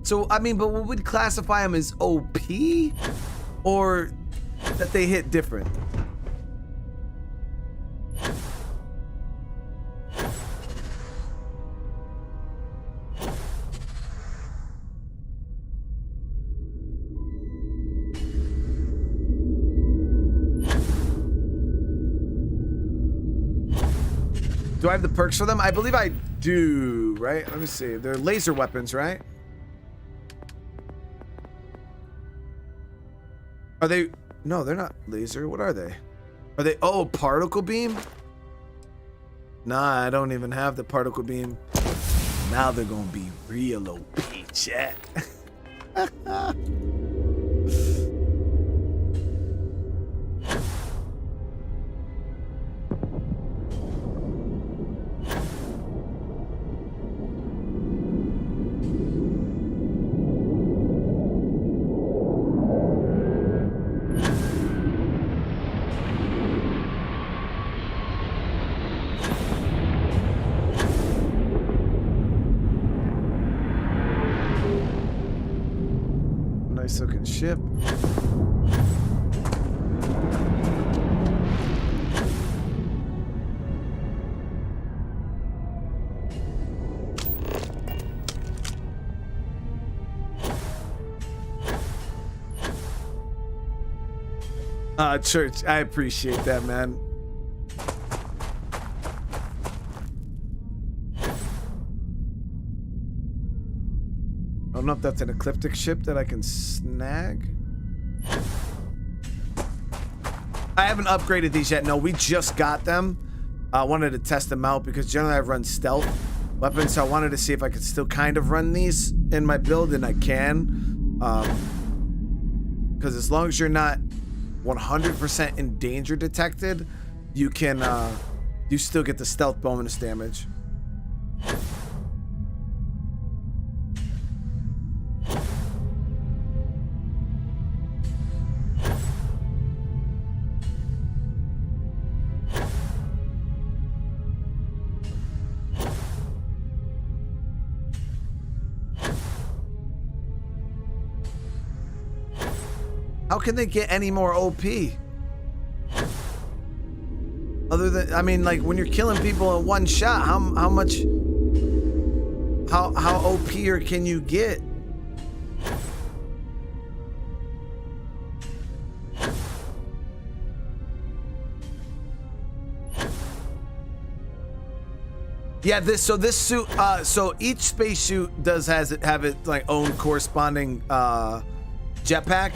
So, I mean, but would we classify them as OP or that they hit different? Do I have the perks for them? I believe I do, right? Let me see. They're laser weapons, right? Are they? No, they're not laser. What are they? Are they? Oh, particle beam? Nah, I don't even have the particle beam. Now they're gonna be real OP, chat. Nice looking ship. Church, I appreciate that, man. I don't know if that's an ecliptic ship that I can snag. I haven't upgraded these yet. No, we just got them. I wanted to test them out because generally I run stealth weapons, so I wanted to see if I could still kind of run these in my build, and I can. Because as long as you're not 100% in danger detected, you can you still get the stealth bonus damage. How can they get any more OP? Other than, I mean, like when you're killing people in one shot, how much, how OP'er can you get? Yeah, this suit, so each spacesuit have its like own corresponding jetpack.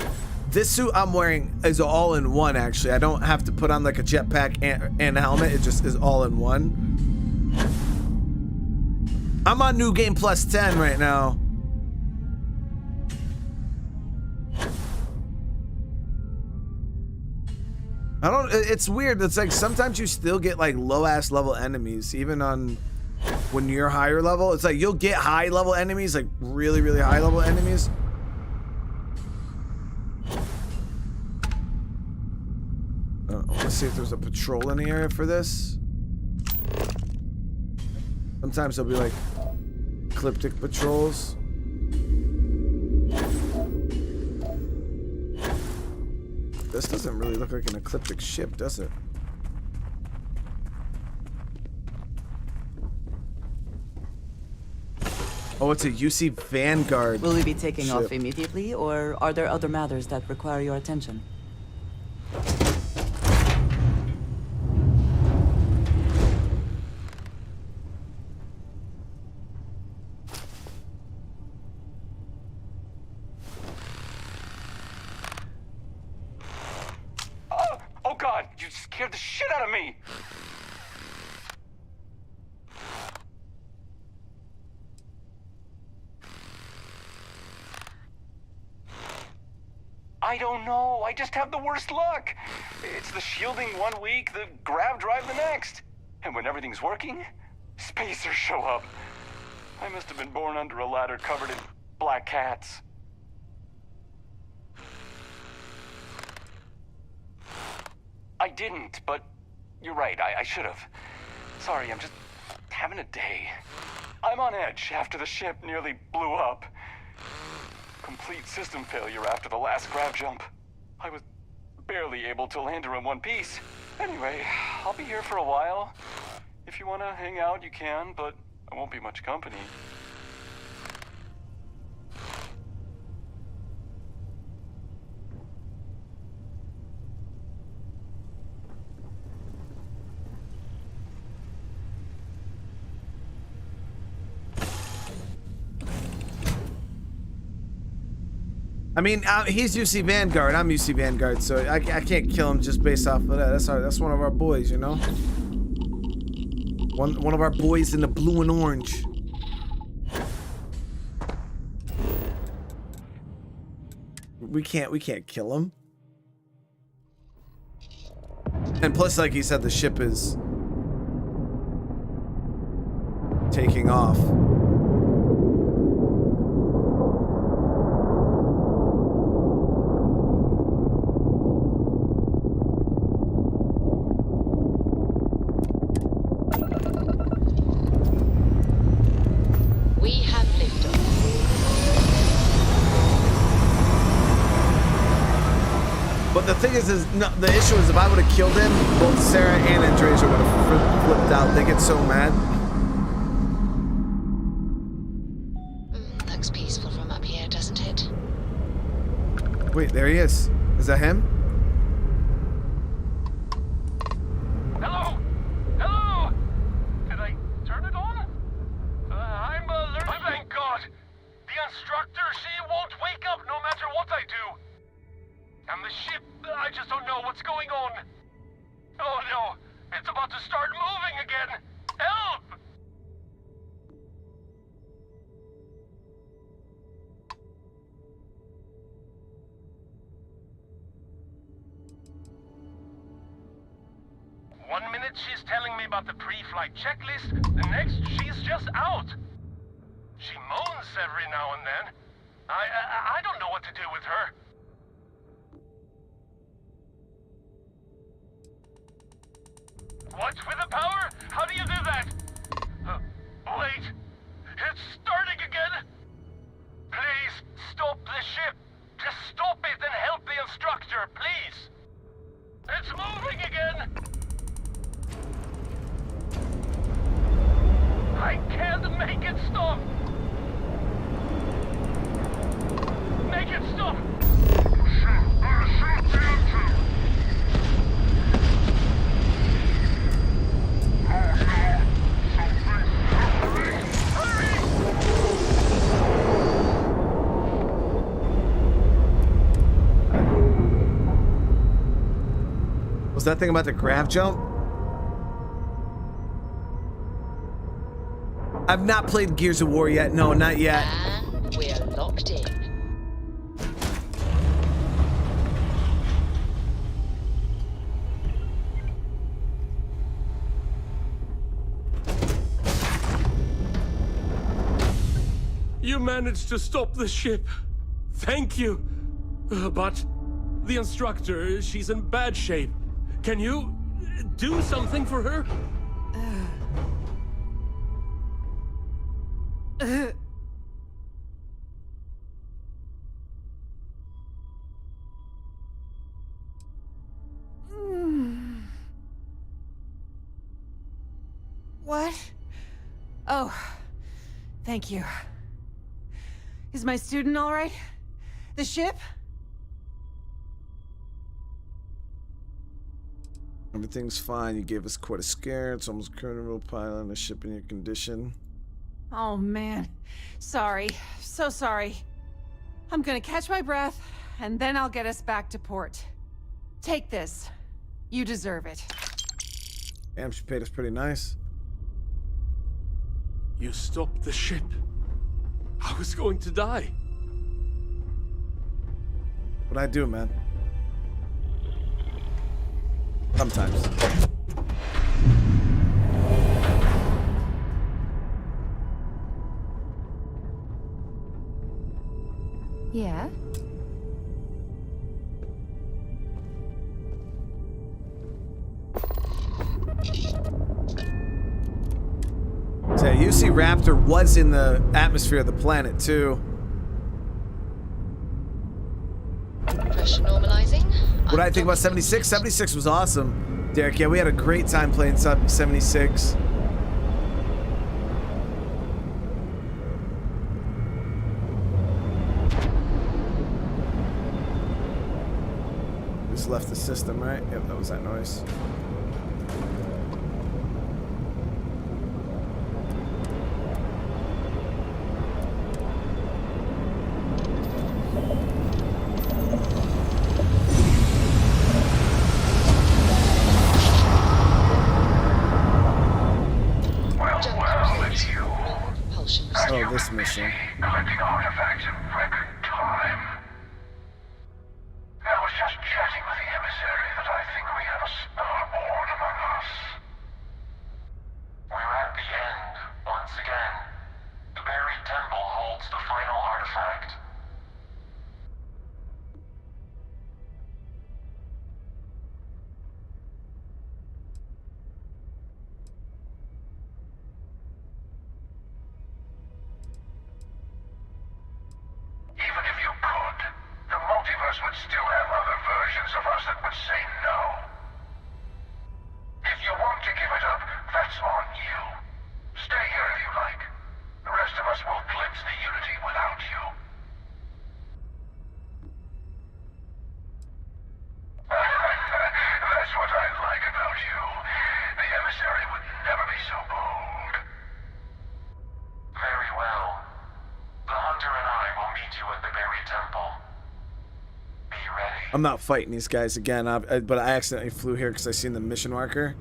This suit I'm wearing is all in one, actually. I don't have to put on like a jetpack and a helmet. It just is all in one. I'm on New Game Plus 10 right now. It's weird. It's like sometimes you still get like low ass level enemies, even on when you're higher level. It's like you'll get high level enemies, like really, really high level enemies. Let's see if there's a patrol in the area for this. Sometimes there'll be like ecliptic patrols. This doesn't really look like an ecliptic ship, does it? Oh, it's a UC Vanguard. Will we be taking ship. off immediately, or are there other matters that require your attention? Oh God, you scared the shit out of me! I don't know. I just have the worst luck. It's the shielding one week, the grav drive the next. And when everything's working, spacers show up. I must have been born under a ladder covered in black cats. I didn't, but you're right. I should have. Sorry, I'm just having a day. I'm on edge after the ship nearly blew up. Complete system failure after the last grav jump. I was barely able to land her in one piece. Anyway, I'll be here for a while. If you want to hang out, you can, but I won't be much company. I mean, he's UC Vanguard. I'm UC Vanguard, so I can't kill him just based off of that. That's one of our boys, you know. One of our boys in the blue and orange. We can't kill him. And plus, like he said, the ship is taking off. But the thing is no, the issue is if I would have killed him, both Sarah and Andreas would have flipped out. They get so mad. Looks peaceful from up here, doesn't it? Wait, there he is. Is that him? Hello? Hello? Did I turn it on? I'm alert. Thank God. The instructor, she won't wake up no matter what I do. And the ship, I just don't know what's going on. Oh no, it's about to start moving again. Help! One minute she's telling me about the pre-flight checklist, the next she's just out. She moans every now and then. I don't know what to do with her. What? With the power? How do you do that? Wait. It's starting again. Please, stop the ship. Just stop it and help the instructor. Was that thing about the grab jump? I've not played Gears of War yet. No, not yet. And we're locked in. You managed to stop the ship. Thank you. But the instructor, she's in bad shape. Can you do something for her? What? Oh, thank you. Is my student all right? The ship? Everything's fine. You gave us quite a scare. It's almost criminal pilot on a ship in your condition. Oh, man. Sorry. So sorry. I'm gonna catch my breath, and then I'll get us back to port. Take this. You deserve it. Damn, she paid us pretty nice. You stopped the ship. I was going to die. What'd I do, man? Sometimes. Yeah? So UC Raptor was in the atmosphere of the planet too. Pressure normalizing. What do I think about 76? 76 was awesome, Derek. Yeah, we had a great time playing 76. Just left the system, right? Yep, that was that noise. Oh, this mission. Collecting artifacts in record time. I was just chatting with the emissary that I think we have a starborn among us. We're at the end, once again. The buried temple holds the final artifact. Even if you could, the multiverse would still have other versions of us that would say no. If you want to give it up, that's on you. Stay here if you like. The rest of us will glimpse the unity without you. That's what I like about you. The emissary would never be so bold. Very well. The hunter and I will meet you at the buried temple. Be ready. I'm not fighting these guys again, but I accidentally flew here because I seen the mission marker.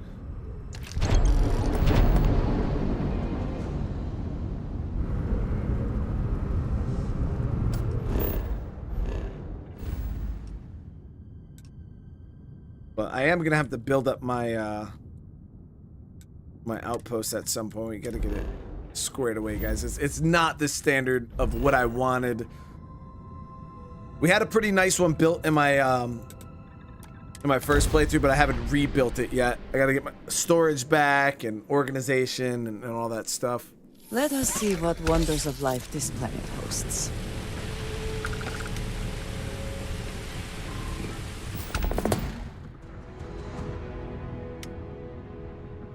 But I am gonna have to build up my my outpost at some point. We gotta get it squared away, guys. It's not the standard of what I wanted. We had a pretty nice one built in my first playthrough, but I haven't rebuilt it yet. I gotta get my storage back and organization and all that stuff. Let us see what wonders of life this planet hosts.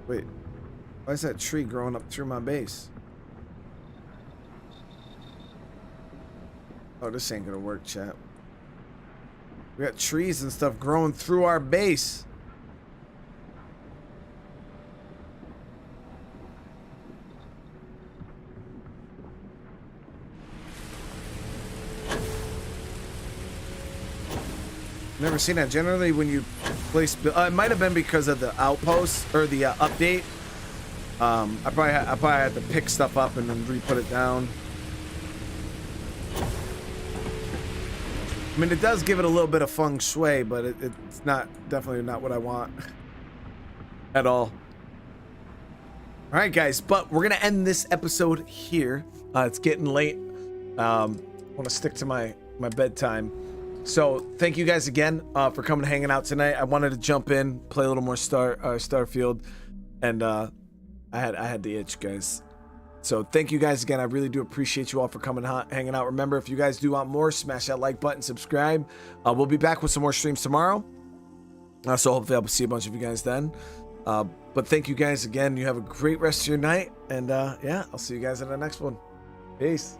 Wait, why is that tree growing up through my base? Oh, this ain't gonna work, chat. We got trees and stuff growing through our base. Never seen that. Generally, when you place, it might have been because of the outpost or the update. I probably had to pick stuff up and then re-put it down. I mean, it does give it a little bit of feng shui, but it's definitely not what I want at all. All right, guys, but we're gonna end this episode here. It's getting late. I want to stick to my bedtime. So thank you guys again for coming and hanging out tonight. I wanted to jump in, play a little more Starfield, and I had the itch, guys. So thank you guys again. I really do appreciate you all for coming hanging out. Remember, if you guys do want more, smash that like button, subscribe. We'll be back with some more streams tomorrow. So hopefully I'll see a bunch of you guys then. But thank you guys again. You have a great rest of your night, and yeah, I'll see you guys in the next one. Peace.